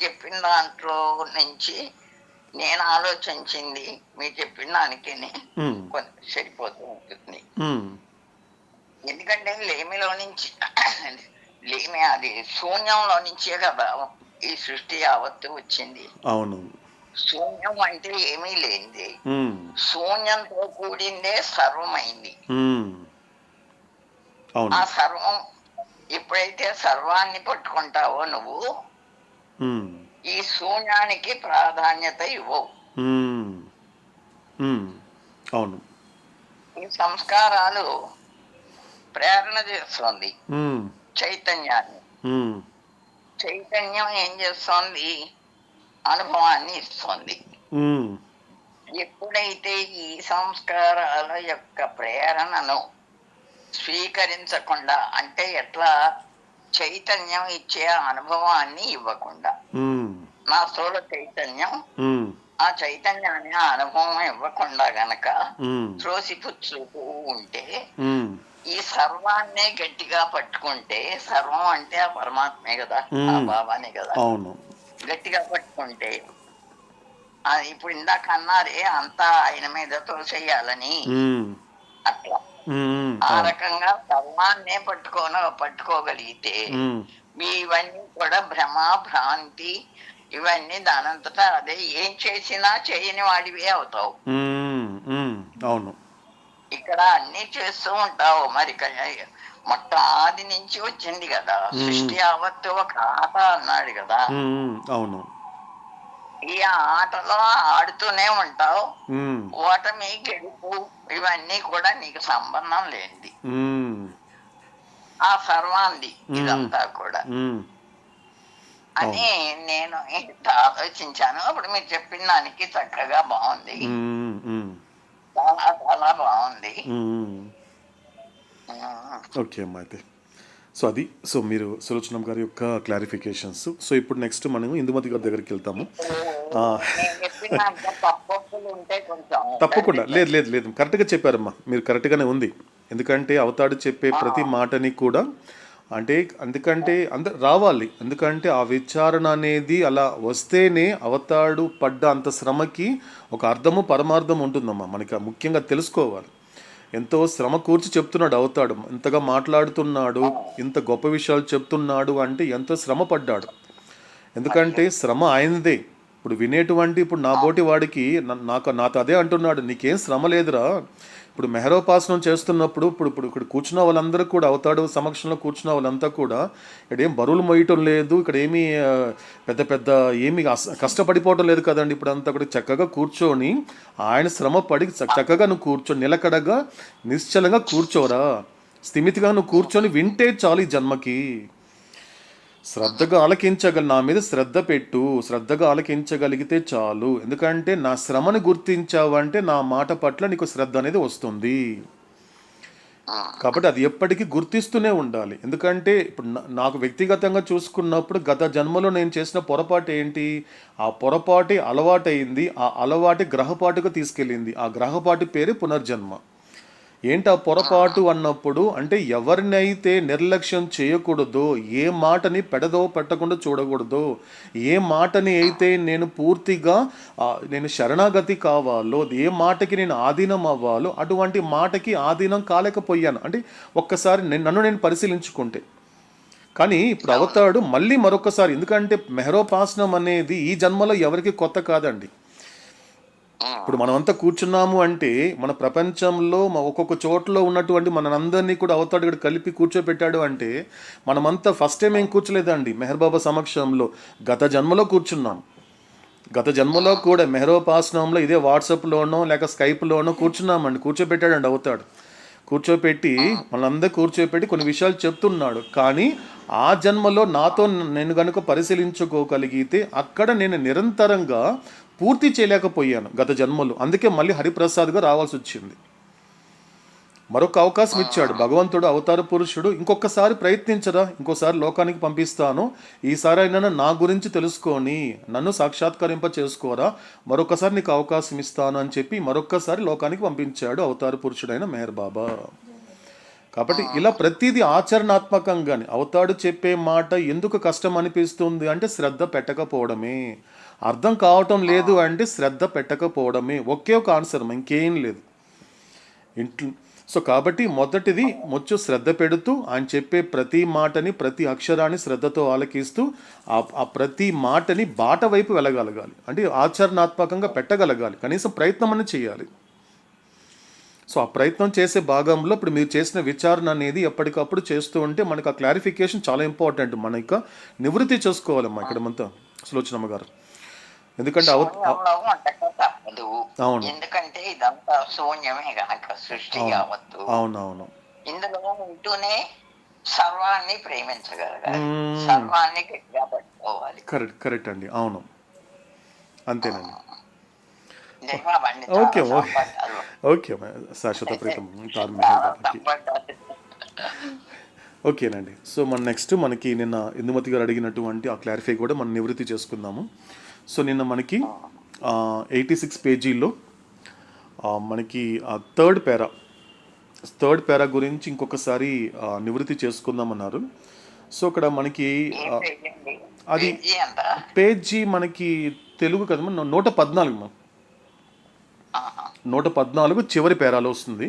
చెప్పిన దాంట్లో నుంచి నేను ఆలోచించింది మీరు చెప్పిన దానికి సరిపోతూ ఉంటుంది. ఎందుకంటే లేమిలో నుంచి అది శూన్యంలో నుంచే కదా ఈ సృష్టి యావత్తు వచ్చింది. అవును, శూన్యం అంటే ఏమీ లేనిది, శూన్యంతో కూడిందే సర్వమైంది. ఆ సర్వం ఎప్పుడైతే సర్వాన్ని పట్టుకుంటావో నువ్వు ఈ శూన్యానికి ప్రాధాన్యత ఇవ్వవు. అవును, ఈ సంస్కారాలు ప్రేరణ చేస్తుంది చైతన్యాన్ని. చైతన్యం ఏం చేస్తుంది? అనుభవాన్ని ఇస్తుంది. ఎప్పుడైతే ఈ సంస్కారాల యొక్క ప్రేరణను స్వీకరించకుండా, అంటే ఎట్లా చైతన్యం ఇచ్చే అనుభవాన్ని ఇవ్వకుండా, నా స్థూల చైతన్యం ఆ చైతన్యాన్ని ఆ అనుభవం ఇవ్వకుండా గనక త్రోసిపుచ్చుతూ ఉంటే, ఈ సర్వాన్నే గట్టిగా పట్టుకుంటే, సర్వం అంటే ఆ పరమాత్మే కదా, ఆ బాబానే కదా, గట్టిగా పట్టుకుంటే ఇప్పుడు ఇందాక అన్నారే అంతా ఆయన మీద తోసేయాలని, అట్లా ఆ రకంగా సర్వాన్నే పట్టుకోగలిగితే ఇవన్నీ కూడా భ్రమ భ్రాంతి ఇవన్నీ దానంతటా అదే ఏం చేసినా చేయని వాడివే అవుతావు. అవును, ఇక్కడ అన్ని చేస్తూ ఉంటావు. మరి మొట్టాది నుంచి వచ్చింది కదా సృష్టి యావత్తు ఒక ఆట అన్నాడు కదా. అవును, ఈ ఆటలో ఆడుతూనే ఉంటావు. ఓటమి గెలుపు ఇవన్నీ కూడా నీకు సంబంధం లేనిది, ఆ సర్వాంది ఇదంతా కూడా అని నేను ఆలోచించాను. అప్పుడు మీరు చెప్పిన దానికి చక్కగా బాగుంది, చాలా చాలా బాగుంది. ఓకే అమ్మా, అయితే సో మీరు సులోచనం గారి యొక్క క్లారిఫికేషన్స్. సో ఇప్పుడు నెక్స్ట్ మనం ఇందుమతి గారి దగ్గరికి వెళ్తాము. తప్పకుండా, లేదు కరెక్ట్గా చెప్పారమ్మా మీరు, కరెక్ట్గానే ఉంది. ఎందుకంటే అవతాడు చెప్పే ప్రతి మాటని కూడా ఎందుకంటే రావాలి. ఎందుకంటే ఆ విచారణ అనేది అలా వస్తేనే అవతాడు పడ్డ అంత శ్రమకి ఒక అర్థము పరమార్థం ఉంటుందమ్మా. మనకి ముఖ్యంగా తెలుసుకోవాలి. ఎంతో శ్రమ కూర్చి చెప్తున్నాడు అవతాడు, ఇంతగా మాట్లాడుతున్నాడు, ఇంత గొప్ప విషయాలు చెప్తున్నాడు అంటే ఎంతో శ్రమ పడ్డాడు. ఎందుకంటే శ్రమ ఆయనదే. ఇప్పుడు వినేటువంటి ఇప్పుడు నా బోటి వాడికి నాతో అదే అంటున్నాడు, నీకేం శ్రమ లేదురా. ఇప్పుడు మెహరోపాసనం చేస్తున్నప్పుడు ఇక్కడ కూర్చున్న వాళ్ళందరూ కూడా అవతాడు సమక్షంలో కూర్చున్న వాళ్ళంతా కూడా ఇక్కడ ఏం బరువులు మోయటం లేదు, ఇక్కడ ఏమీ పెద్ద ఏమీ కష్టపడిపోవటం లేదు కదండి. ఇప్పుడు అంతా కూడా చక్కగా కూర్చొని ఆయన శ్రమ పడి చక్కగా నువ్వు కూర్చొని నిలకడగా నిశ్చలంగా కూర్చోరా, స్థిమితిగా నువ్వు కూర్చొని వింటే చాలు ఈ జన్మకి. శ్రద్ధగా నా మీద శ్రద్ధగా ఆలకించగలిగితే చాలు. ఎందుకంటే నా శ్రమను గుర్తించావంటే నా మాట పట్ల నీకు శ్రద్ధ అనేది వస్తుంది. కాబట్టి అది ఎప్పటికీ గుర్తిస్తూనే ఉండాలి. ఎందుకంటే ఇప్పుడు నాకు వ్యక్తిగతంగా చూసుకున్నప్పుడు గత జన్మలో నేను చేసిన పొరపాటు ఏంటి, ఆ పొరపాటు అలవాటైంది, ఆ అలవాటు గ్రహపాటుగా తీసుకెళ్ళింది. ఆ గ్రహపాటు పేరే పునర్జన్మ. ఏంటి ఆ పొరపాటు అన్నప్పుడు అంటే ఎవరినైతే నిర్లక్ష్యం చేయకూడదో, ఏ మాటని పెట్టకుండా చూడకూడదో, ఏ మాటని అయితే నేను పూర్తిగా నేను శరణాగతి కావాలో, ఏ మాటకి నేను ఆధీనం అవ్వాలో అటువంటి మాటకి ఆధీనం కాలేకపోయాను. అంటే ఒక్కసారి నన్ను నేను పరిశీలించుకుంటే. కానీ ఇప్పుడు అవతాడు మళ్ళీ మరొకసారి, ఎందుకంటే మెహరోపాసనం అనేది ఈ జన్మలో ఎవరికి కొత్త కాదండి. ఇప్పుడు మనమంతా కూర్చున్నాము అంటే మన ప్రపంచంలో ఒక్కొక్క చోట్ల ఉన్నటువంటి మనందరినీ కూడా అవతాడు ఇక్కడ కలిపి కూర్చోబెట్టాడు అంటే మనమంతా ఫస్ట్ టైం ఏం కూర్చోలేదండి మెహర్ బాబా సమక్షంలో. గత జన్మలో కూర్చున్నాం. గత జన్మలో కూడా మెహరోపాసనంలో ఇదే వాట్సాప్లోనో లేక స్కైప్లోనో కూర్చున్నామండి. కూర్చోబెట్టాడండి అవుతాడు. కూర్చోపెట్టి మనందరూ కూర్చోపెట్టి కొన్ని విషయాలు చెప్తున్నాడు. కానీ ఆ జన్మలో నాతో నేను కనుక పరిశీలించుకోగలిగితే అక్కడ నేను నిరంతరంగా పూర్తి చేయలేకపోయాను గత జన్మలో. అందుకే మళ్ళీ హరిప్రసాద్గా రావాల్సి వచ్చింది. మరొక అవకాశం ఇచ్చాడు భగవంతుడు, అవతార పురుషుడు. ఇంకొకసారి ప్రయత్నించరా, ఇంకోసారి లోకానికి పంపిస్తాను, ఈసారి అయినా నా గురించి తెలుసుకొని నన్ను సాక్షాత్కరింప చేసుకోరా, మరొకసారి నీకు అవకాశం ఇస్తాను అని చెప్పి మరొక్కసారి లోకానికి పంపించాడు అవతార పురుషుడైన మెహర్ బాబా. కాబట్టి ఇలా ప్రతిదీ ఆచరణాత్మకంగానే అవతాడు చెప్పే మాట ఎందుకు కష్టం అనిపిస్తుంది అంటే శ్రద్ధ పెట్టకపోవడమే. అర్థం కావటం లేదు అంటే శ్రద్ధ పెట్టకపోవడమే. ఒకే ఒక ఆన్సర్, ఇంకేం లేదు ఇంట్లో. సో కాబట్టి మొదటిది శ్రద్ధ పెడుతూ ఆయన చెప్పే ప్రతి మాటని ప్రతి అక్షరాన్ని శ్రద్ధతో ఆలకిస్తూ ఆ ప్రతి మాటని బాట వైపు వెళ్ళగలగాలి. అంటే ఆచరణాత్మకంగా పెట్టగలగాలి, కనీసం ప్రయత్నం అని చేయాలి. సో ఆ ప్రయత్నం చేసే భాగంలో ఇప్పుడు మీరు చేసిన విచారణ అనేది ఎప్పటికప్పుడు చేస్తూ ఉంటే మనకు ఆ క్లారిఫికేషన్ చాలా ఇంపార్టెంట్. మన ఇక నివృత్తి చేసుకోవాలమ్మా ఇక్కడ మనతో సులోచనమ్మ గారు. ఎందుకంటే అవును, ఎందుకంటే ఇదంతా శూన్యమే గనక సృష్టి యావత్తు. అవునవును, ఇందులో ఉంటూనే సర్వాన్ని ప్రేమించగలగాలి, సర్వాన్ని గట్టిగా పట్టుకోవాలి. కరెక్ట్ కరెక్ట్ అండి, అవును అంతేనండి. ఓకే ఓకే శాశ్వత ప్రీతం. ఓకేనండి. సో మన నెక్స్ట్ మనకి నిన్న ఇందుమతి గారు అడిగినటువంటి ఆ క్లారిఫై కూడా మనం నివృత్తి చేసుకుందాము. సో నిన్న మనకి 86 పేజీలో మనకి థర్డ్ పేరా గురించి ఇంకొకసారి నివృత్తి చేసుకుందామన్నారు. సో అక్కడ మనకి అది పేజీ మనకి తెలుగు కదమ్మా 114 114 చివరి పేరాలో వస్తుంది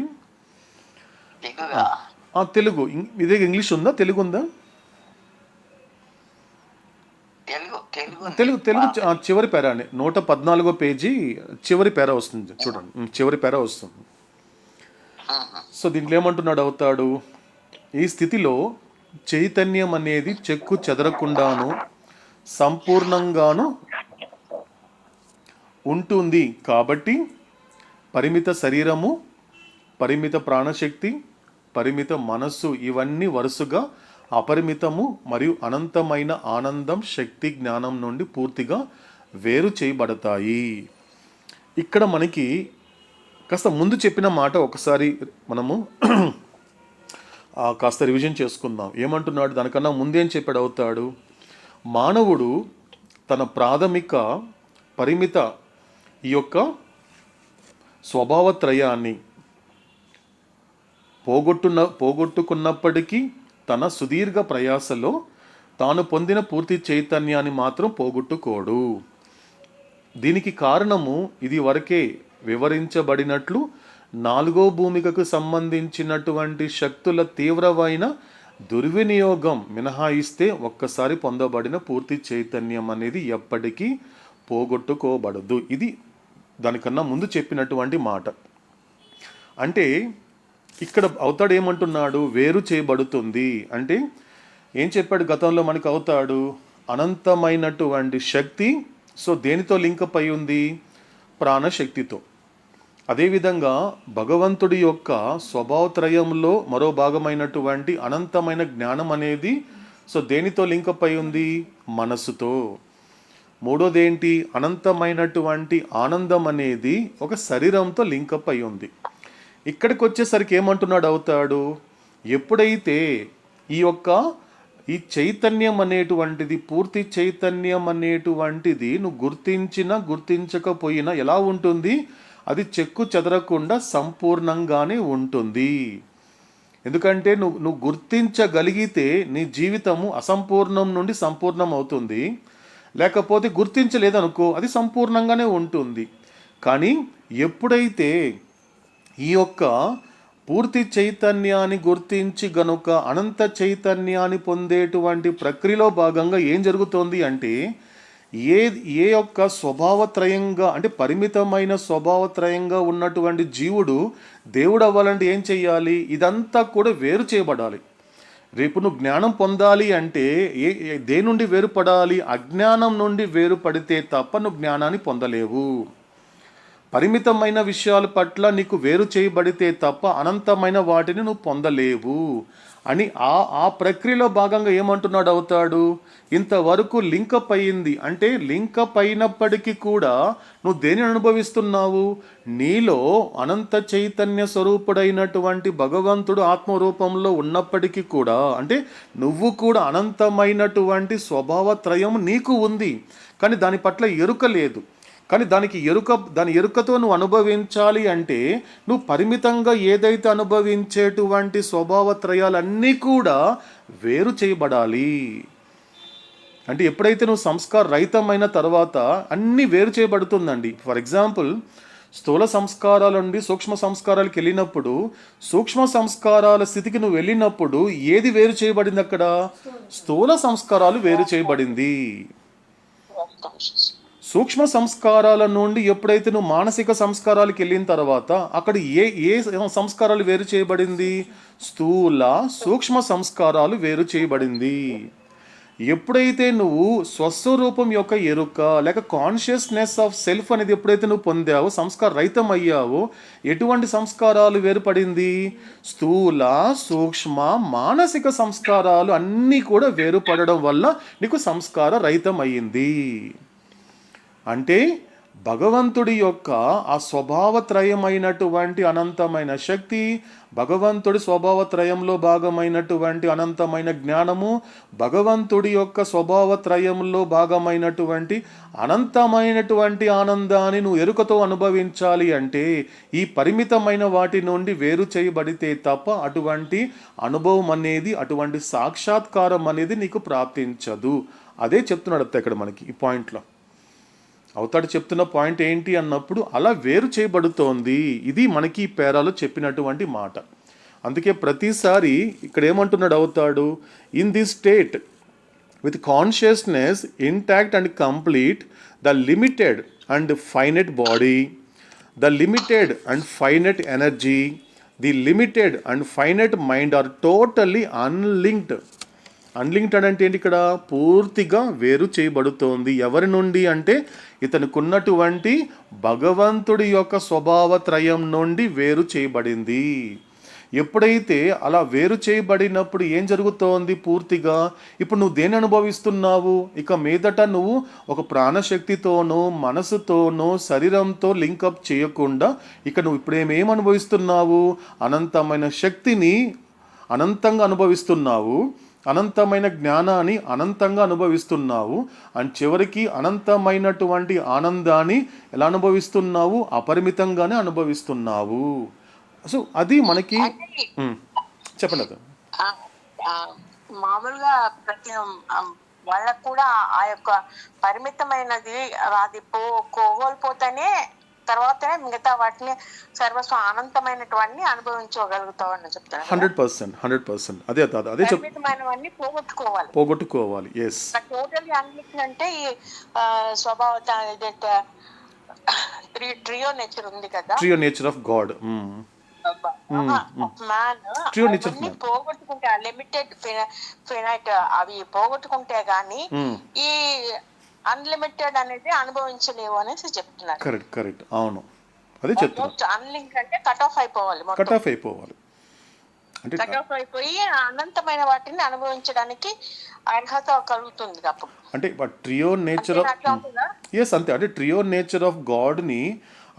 తెలుగు. ఇదే ఇంగ్లీష్ ఉందా, తెలుగు ఉందా? తెలుగు చివరి పేరా అండి, 114 పేజీ చివరి పేరా వస్తుంది చూడండి, చివరి పేరా వస్తుంది. సో దీంట్లో ఏమంటున్నాడు అవుతాడు, ఈ స్థితిలో చైతన్యం అనేది చెక్కు చెదరకుండాను సంపూర్ణంగాను ఉంటుంది. కాబట్టి పరిమిత శరీరము, పరిమిత ప్రాణశక్తి, పరిమిత మనస్సు ఇవన్నీ వరుసగా అపరిమితము మరియు అనంతమైన ఆనందం, శక్తి, జ్ఞానం నుండి పూర్తిగా వేరు చేయబడతాయి. ఇక్కడ మనకి కాస్త ముందు చెప్పిన మాట ఒకసారి మనము కాస్త రివిజన్ చేసుకుందాం. ఏమంటున్నాడు, దానికన్నా ముందేం చెప్పాడు అవుతాడు, మానవుడు తన ప్రాథమిక పరిమిత ఈ యొక్క స్వభావత్రయాన్ని పోగొట్టుకున్నప్పటికీ తన సుదీర్ఘ ప్రయాసలో తాను పొందిన పూర్తి చైతన్యాన్ని మాత్రం పోగొట్టుకోడు. దీనికి కారణము ఇది వరకే వివరించబడినట్లు 4వ భూమికకు సంబంధించినటువంటి శక్తుల తీవ్రమైన దుర్వినియోగం మినహాయిస్తే ఒక్కసారి పొందబడిన పూర్తి చైతన్యం అనేది ఎప్పటికీ పోగొట్టుకోబడదు. ఇది దానికన్నా ముందు చెప్పినటువంటి మాట. అంటే ఇక్కడ అవుతాడు ఏమంటున్నాడు, వేరు చేయబడుతుంది అంటే ఏం చెప్పాడు గతంలో మనకు అవుతాడు, అనంతమైనటువంటి శక్తి. సో దేనితో లింకప్ అయి ఉంది, ప్రాణశక్తితో. అదేవిధంగా భగవంతుడి యొక్క స్వభావత్రయంలో మరో భాగమైనటువంటి అనంతమైన జ్ఞానం అనేది సో దేనితో లింకప్ అయి ఉంది, మనస్సుతో. మూడోది ఏంటి, అనంతమైనటువంటి ఆనందం అనేది ఒక శరీరంతో లింకప్ అయి ఉంది. ఇక్కడికి వచ్చేసరికి ఏమంటున్నాడు అవుతాడు, ఎప్పుడైతే ఈ చైతన్యం అనేటువంటిది, పూర్తి చైతన్యం అనేటువంటిది నువ్వు గుర్తించకపోయినా ఎలా ఉంటుంది, అది చెక్కు చెదరకుండా సంపూర్ణంగానే ఉంటుంది. ఎందుకంటే నువ్వు గుర్తించగలిగితే నీ జీవితము అసంపూర్ణం నుండి సంపూర్ణం అవుతుంది. లేకపోతే గుర్తించలేదనుకో అది సంపూర్ణంగానే ఉంటుంది. కానీ ఎప్పుడైతే ఈ యొక్క పూర్తి చైతన్యాన్ని గుర్తించి గనుక అనంత చైతన్యాన్ని పొందేటువంటి ప్రక్రియలో భాగంగా ఏం జరుగుతోంది అంటే ఏ ఏ యొక్క స్వభావత్రయంగా అంటే పరిమితమైన స్వభావత్రయంగా ఉన్నటువంటి జీవుడు దేవుడు అవ్వాలంటే ఏం చెయ్యాలి? ఇదంతా కూడా వేరు చేయబడాలి. రేపు నువ్వు జ్ఞానం పొందాలి అంటే దేని నుండి వేరుపడాలి? అజ్ఞానం నుండి వేరుపడితే తప్ప నువ్వు జ్ఞానాన్ని పొందలేవు. పరిమితమైన విషయాల పట్ల నీకు వేరు చేయబడితే తప్ప అనంతమైన వాటిని నువ్వు పొందలేవు అని ఆ ప్రక్రియలో భాగంగా ఏమంటున్నాడు అవుతాడు? ఇంతవరకు లింకప్ అయింది అంటే లింకప్ అయినప్పటికీ కూడా నువ్వు దేనిని అనుభవిస్తున్నావు? నీలో అనంత చైతన్య స్వరూపుడైనటువంటి భగవంతుడు ఆత్మరూపంలో ఉన్నప్పటికీ కూడా అంటే నువ్వు కూడా అనంతమైనటువంటి స్వభావత్రయం నీకు ఉంది, కానీ దాని పట్ల ఎరుక లేదు. కానీ దాని ఎరుకతో నువ్వు అనుభవించాలి అంటే నువ్వు పరిమితంగా ఏదైతే అనుభవించేటువంటి స్వభావత్రయాలన్నీ కూడా వేరు చేయబడాలి. అంటే ఎప్పుడైతే నువ్వు సంస్కార రహితమైన తర్వాత అన్నీ వేరు చేయబడుతుందండి. ఫర్ ఎగ్జాంపుల్, స్థూల సంస్కారాల నుండి సూక్ష్మ సంస్కారాలకు వెళ్ళినప్పుడు సూక్ష్మ సంస్కారాల స్థితికి నువ్వు వెళ్ళినప్పుడు ఏది వేరు చేయబడింది? అక్కడ స్థూల సంస్కారాలు వేరు చేయబడింది. సూక్ష్మ సంస్కారాల నుండి ఎప్పుడైతే నువ్వు మానసిక సంస్కారాలకు వెళ్ళిన తర్వాత అక్కడ ఏ సంస్కారాలు వేరు చేయబడింది? స్థూల సూక్ష్మ సంస్కారాలు వేరు చేయబడింది. ఎప్పుడైతే నువ్వు స్వస్వరూపం యొక్క ఎరుక లేక కాన్షియస్నెస్ ఆఫ్ సెల్ఫ్ అనేది ఎప్పుడైతే నువ్వు పొందావో, సంస్కార రహితం అయ్యావో, ఎటువంటి సంస్కారాలు వేరుపడింది? స్థూల సూక్ష్మ మానసిక సంస్కారాలు అన్నీ కూడా వేరుపడడం వల్ల నీకు సంస్కార రహితం అయ్యింది. అంటే భగవంతుడి యొక్క ఆ స్వభావత్రయమైనటువంటి అనంతమైన శక్తి, భగవంతుడి స్వభావత్రయంలో భాగమైనటువంటి అనంతమైన జ్ఞానము, భగవంతుడి యొక్క స్వభావత్రయంలో భాగమైనటువంటి అనంతమైనటువంటి ఆనందాన్ని నువ్వు ఎరుకతో అనుభవించాలి అంటే ఈ పరిమితమైన వాటి నుండి వేరు చేయబడితే తప్ప అటువంటి అనుభవం అనేది, అటువంటి సాక్షాత్కారం అనేది నీకు ప్రాప్తించదు. అదే చెప్తున్నాడు ఇక్కడ మనకి ఈ పాయింట్లో. అవుతాడు చెప్తున్న పాయింట్ ఏంటి అన్నప్పుడు అలా వేరు చేయబడుతోంది. ఇది మనకి ఈ పేరాలో చెప్పినటువంటి మాట. అందుకే ప్రతిసారి ఇక్కడ ఏమంటున్నాడు అవుతాడు? In this state with consciousness intact and complete the limited and finite body, the limited and finite energy, the limited and finite mind are totally unlinked. Unlinked అంటే ఏంటి? ఇక్కడ పూర్తిగా వేరు చేయబడుతోంది. ఎవరి నుండి అంటే ఇతనికి ఉన్నటువంటి భగవంతుడి యొక్క స్వభావత్రయం నుండి వేరు చేయబడింది. ఎప్పుడైతే అలా వేరు చేయబడినప్పుడు ఏం జరుగుతోంది? పూర్తిగా ఇప్పుడు నువ్వు దేని అనుభవిస్తున్నావు? ఇక మీదట నువ్వు ఒక ప్రాణశక్తితోనో మనసుతోనో శరీరంతో లింకప్ చేయకుండా ఇక నువ్వు ఇప్పుడేమేం అనుభవిస్తున్నావు? అనంతమైన శక్తిని అనంతంగా అనుభవిస్తున్నావు, అనంతమైన జ్ఞానాన్ని అనంతంగా అనుభవిస్తున్నావు, అండ్ చివరికి అనంతమైనటువంటి ఆనందాన్ని ఎలా అనుభవిస్తున్నావు? అపరిమితంగానే అనుభవిస్తున్నావు. సో అది మనకి చెప్పండి. అది మామూలుగా ప్రతి వాళ్ళకు కూడా ఆ యొక్క పరిమితమైనది అది కోల్పోతేనే తర్వాతనే మిగతా వాటిని సర్వస్వం అనంతమైనటువంటి అనుభవించగలుగుతామని చెప్తాను. 100%. అదే పరిమితమైనవన్నీ పోగొట్టుకోవాలి. ఎస్, టోటల్లీ అన్లింక్డ్ అంటే ఈ స్వభావత ట్రియో నేచర్ ఉంది కదా, trio nature of God, man పోగొట్టుకుంటే లిమిటెడ్ ఫినైట్ అవి పోగొట్టుకుంటే గానీ ఈ అన్లిమిటెడ్ అనేది అనుభవించలేవు అనేసి చెప్తున్నారు. కరెక్ట్. అవును, అదే చెప్తున్నా. అన్లింక్ అంటే కట్ ఆఫ్ అయిపోవాలి అంటే కట్ ఆఫ్ అయిపోయి అనంతమైన వాటిని అనుభవించడానికి అర్హత కలుగుతుంది అప్పుడు. అంటే ట్రియో నేచర్ అంతే. అంటే ట్రియో నేచర్ ఆఫ్ గాడ్ని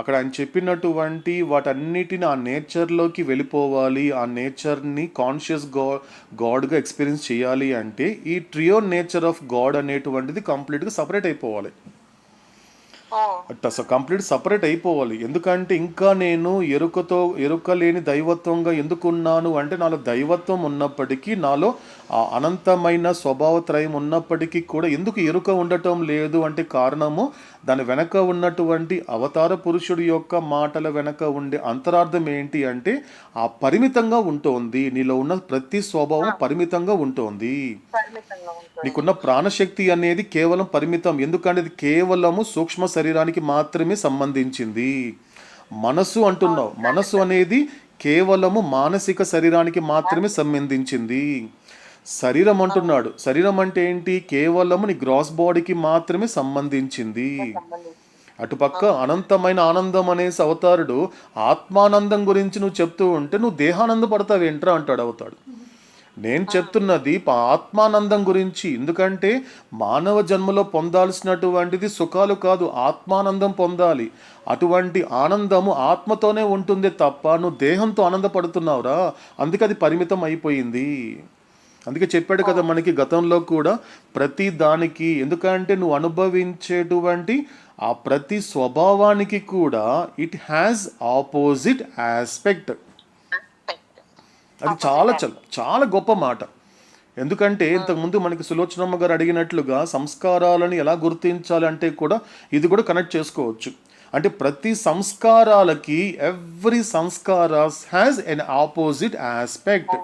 అక్కడ ఆయన చెప్పినటువంటి వాటన్నిటిని ఆ నేచర్లోకి వెళ్ళిపోవాలి, ఆ నేచర్ని కాన్షియస్ గాడ్గా ఎక్స్పీరియన్స్ చేయాలి అంటే ఈ ట్రియో నేచర్ ఆఫ్ గాడ్ అనేటువంటిది కంప్లీట్గా సపరేట్ అయిపోవాలి. కంప్లీట్ సపరేట్ అయిపోవాలి. ఎందుకంటే ఇంకా నేను ఎరుక లేని దైవత్వంగా ఎందుకున్నాను అంటే నాలో దైవత్వం ఉన్నప్పటికీ, నాలో ఆ అనంతమైన స్వభావత్రయం ఉన్నప్పటికీ కూడా ఎందుకు ఎరుక ఉండటం లేదు అంటే కారణము దాని వెనక ఉన్నటువంటి అవతార పురుషుడి యొక్క మాటల వెనక ఉండే అంతరార్థం ఏంటి అంటే ఆ పరిమితంగా ఉంటోంది, నీలో ఉన్న ప్రతి స్వభావం పరిమితంగా ఉంటోంది. పరిమితంగా ఉంటుంది. నీకున్న ప్రాణశక్తి అనేది కేవలం పరిమితం, ఎందుకంటే ఇది కేవలము సూక్ష్మ శరీరానికి మాత్రమే సంబంధించింది. మనసు అంటున్నావు, మనసు అనేది కేవలము మానసిక శరీరానికి మాత్రమే సంబంధించింది. శరీరం అంటున్నాడు, శరీరం అంటే ఏంటి, కేవలము నీ గ్రాస్ బాడీకి మాత్రమే సంబంధించింది. అటుపక్క అనంతమైన ఆనందం అనేసి అవతారుడు ఆత్మానందం గురించి నువ్వు చెప్తూ ఉంటే నువ్వు దేహానంద పడతావు ఏంట్రా అంటాడు అవుతాడు. నేను చెప్తున్నది ఆత్మానందం గురించి, ఎందుకంటే మానవ జన్మలో పొందాల్సినటువంటిది సుఖాలు కాదు, ఆత్మానందం పొందాలి. అటువంటి ఆనందము ఆత్మతోనే ఉంటుంది తప్ప నువ్వు దేహంతో ఆనందపడుతున్నావురా, అందుకే అది పరిమితం అయిపోయింది. అందుకే చెప్పాడు కదా మనకి గతంలో కూడా, ప్రతి దానికి, ఎందుకంటే నువ్వు అనుభవించేటువంటి ఆ ప్రతి స్వభావానికి కూడా ఇట్ హ్యాస్ ఆపోజిట్ ఆస్పెక్ట్. అది చాలా చాలా గొప్ప మాట. ఎందుకంటే ఇంతకుముందు మనకి సులోచనమ్మ గారు అడిగినట్లుగా సంస్కారాలను ఎలా గుర్తించాలంటే కూడా ఇది కూడా కనెక్ట్ చేసుకోవచ్చు. అంటే ప్రతి సంస్కారాలకి every samskaras has an opposite aspect.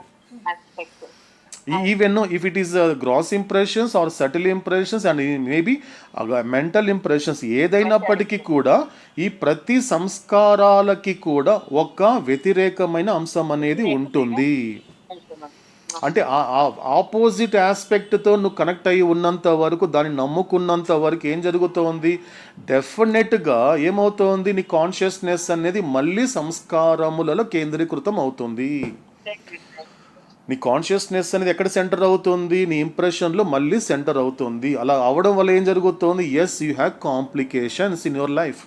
Even if it is gross impressions or subtle impressions and maybe mental impressions, ఏదైనప్పటికీ కూడా ఈ ప్రతి సంస్కారాలకి కూడా ఒక వ్యతిరేకమైన అంశం అనేది ఉంటుంది. అంటే ఆపోజిట్ ఆస్పెక్ట్తో నువ్వు కనెక్ట్ అయ్యి ఉన్నంత వరకు, దాన్ని నమ్ముకున్నంత వరకు ఏం జరుగుతోంది, డెఫినెట్గా ఏమవుతోంది, నీ కాన్షియస్నెస్ అనేది మళ్ళీ సంస్కారములలో కేంద్రీకృతం అవుతుంది. నీ కాన్షియస్నెస్ అనేది ఎక్కడ సెంటర్ అవుతుంది, నీ ఇంప్రెషన్లో మళ్ళీ సెంటర్ అవుతుంది. అలా అవడం వల్ల ఏం జరుగుతుంది, as you have complications in your life.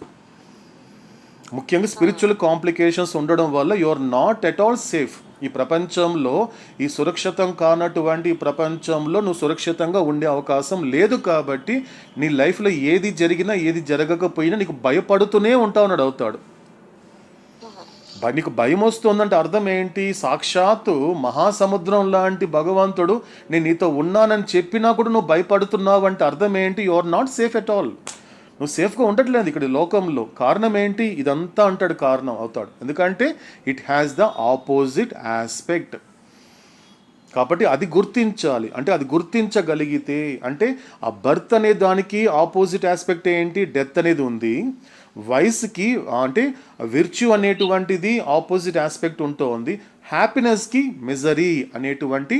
ముఖ్యంగా స్పిరిచువల్ కాంప్లికేషన్స్ ఉండడం వల్ల you are not at all safe. ఈ ప్రపంచంలో, ఈ సురక్షితం కానటువంటి ఈ ప్రపంచంలో నువ్వు సురక్షితంగా ఉండే అవకాశం లేదు. కాబట్టి నీ లైఫ్లో ఏది జరిగినా ఏది జరగకపోయినా నీకు భయపడుతూనే ఉంటావు అని అవుతాడు. నీకు భయం వస్తుందంటే అర్థం ఏంటి, సాక్షాత్తు మహాసముద్రం లాంటి భగవంతుడు నేను నీతో ఉన్నానని చెప్పినా కూడా నువ్వు భయపడుతున్నావు అంటే అర్థం ఏంటి, you are not safe at all. నువ్వు సేఫ్గా ఉండట్లేదు ఇక్కడ లోకంలో. కారణం ఏంటి, ఇదంతా అంటాడు కారణం అవుతాడు, ఎందుకంటే it has the opposite aspect. కాబట్టి అది గుర్తించాలి. అంటే అది గుర్తించగలిగితే, అంటే ఆ బర్త్ అనే దానికి ఆపోజిట్ ఆస్పెక్ట్ ఏంటి, డెత్ అనేది ఉంది. వయసుకి అంటే విర్చ్యూ అనేటువంటిది ఆపోజిట్ ఆస్పెక్ట్ ఉంటుంది. హ్యాపీనెస్కి మిజరీ అనేటువంటి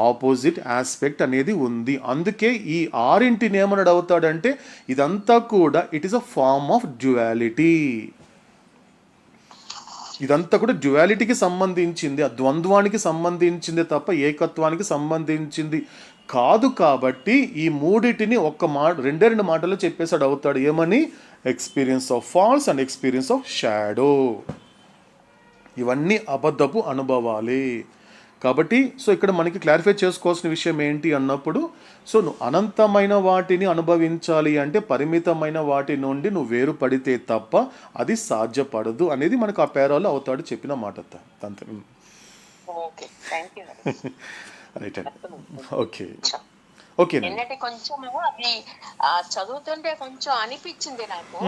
ఆపోజిట్ ఆస్పెక్ట్ అనేది ఉంది. అందుకే ఈ ఆరింటిని ఏమన్నాడు అవుతాడంటే ఇదంతా కూడా it is a form of duality. ఇదంతా కూడా డ్యుయాలిటీకి సంబంధించింది, ఆ ద్వంద్వానికి సంబంధించింది తప్ప ఏకత్వానికి సంబంధించింది కాదు. కాబట్టి ఈ మూడిటిని రెండే రెండు మాటలు చెప్పేశాడు అవుతాడు. ఏమని, experience of false and experience of shadow. ఇవన్నీ అబద్ధపు అనుభవాలే. కాబట్టి సో ఇక్కడ మనకి క్లారిఫై చేసుకోవాల్సిన విషయం ఏంటి అన్నప్పుడు, సో నువ్వు అనంతమైన వాటిని అనుభవించాలి అంటే పరిమితమైన వాటి నుండి నువ్వు వేరుపడితే తప్ప అది సాధ్యపడదు అనేది మనకు ఆ పేరాలో అవుతాడు చెప్పిన మాట. అంతే. రైట్ అండి. Okay okay. నిన్నటి కొంచెము అది చదువుతుంటే కొంచెం అనిపించింది నాకు,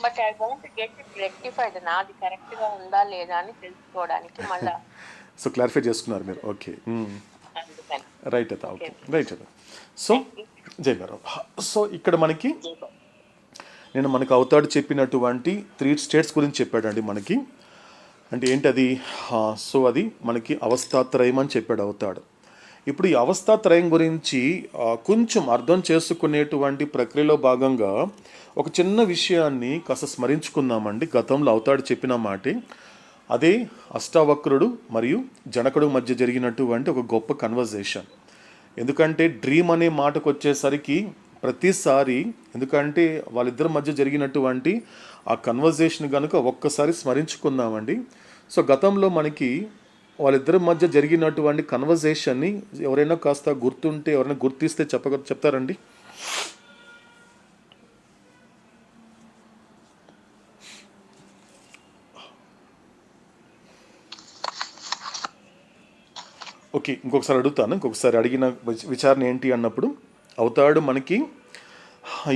but I want get it rectified. నాది కరెక్ట్ గా ఉందా లేదా అని తెలుసుకోవడానికి మళ్ళా సో క్లారిఫై చేసుకున్నారు మీరు. ఓకే రైట్ అత. ఓకే రైట్ అత. సో జై గారు. సో ఇక్కడ మనకి మనకు అవుతాడు చెప్పినటువంటి 3 స్టేట్స్ గురించి చెప్పాడండి మనకి. అంటే ఏంటది, సో అది మనకి అవస్థాత్రయం అని చెప్పాడు అవుతాడు. ఇప్పుడు ఈ అవస్థాత్రయం గురించి కొంచెం అర్థం చేసుకునేటువంటి ప్రక్రియలో భాగంగా ఒక చిన్న విషయాన్ని కాస్త స్మరించుకుందామండి. గతంలో అవుతాడు చెప్పిన మాటే, అదే అష్టావక్రుడు మరియు జనకుడు మధ్య జరిగినటువంటి ఒక గొప్ప కన్వర్జేషన్. ఎందుకంటే డ్రీమ్ అనే మాటకు వచ్చేసరికి ప్రతిసారి, ఎందుకంటే వాళ్ళిద్దరి మధ్య జరిగినటువంటి ఆ కన్వర్జేషన్ కనుక ఒక్కసారి స్మరించుకుందామండి. సో గతంలో మనకి వాళ్ళిద్దరి మధ్య జరిగినటువంటి కన్వర్జేషన్ని ఎవరైనా కాస్త గుర్తుంటే, ఎవరైనా గుర్తిస్తే చెప్తారండి. ఓకే ఇంకొకసారి అడుగుతాను. ఇంకొకసారి అడిగిన విచారణ ఏంటి అన్నప్పుడు అవుతాడు మనకి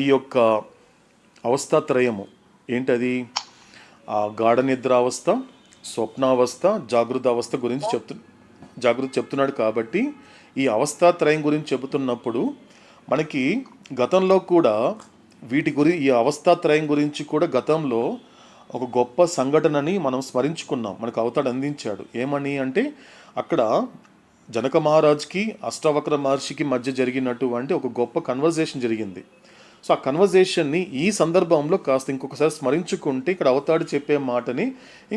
ఈ యొక్క అవస్థాత్రయము ఏంటది? ఆ గాఢ నిద్ర అవస్థ, స్వప్నావస్థ, జాగృత అవస్థ గురించి చెప్తున్నాడు. కాబట్టి ఈ అవస్థాత్రయం గురించి చెబుతున్నప్పుడు మనకి గతంలో కూడా ఈ అవస్థాత్రయం గురించి కూడా గతంలో ఒక గొప్ప సంఘటనని మనం స్మరించుకున్నాం. మనకు అవతాడు అందించాడు. ఏమని అంటే అక్కడ జనక మహారాజ్కి అష్టావక్ర మహర్షికి మధ్య జరిగినటువంటి ఒక గొప్ప కన్వర్జేషన్ జరిగింది. సో ఆ కన్వర్జేషన్ని ఈ సందర్భంలో కాస్త ఇంకొకసారి స్మరించుకుంటే ఇక్కడ అవతాడు చెప్పే మాటని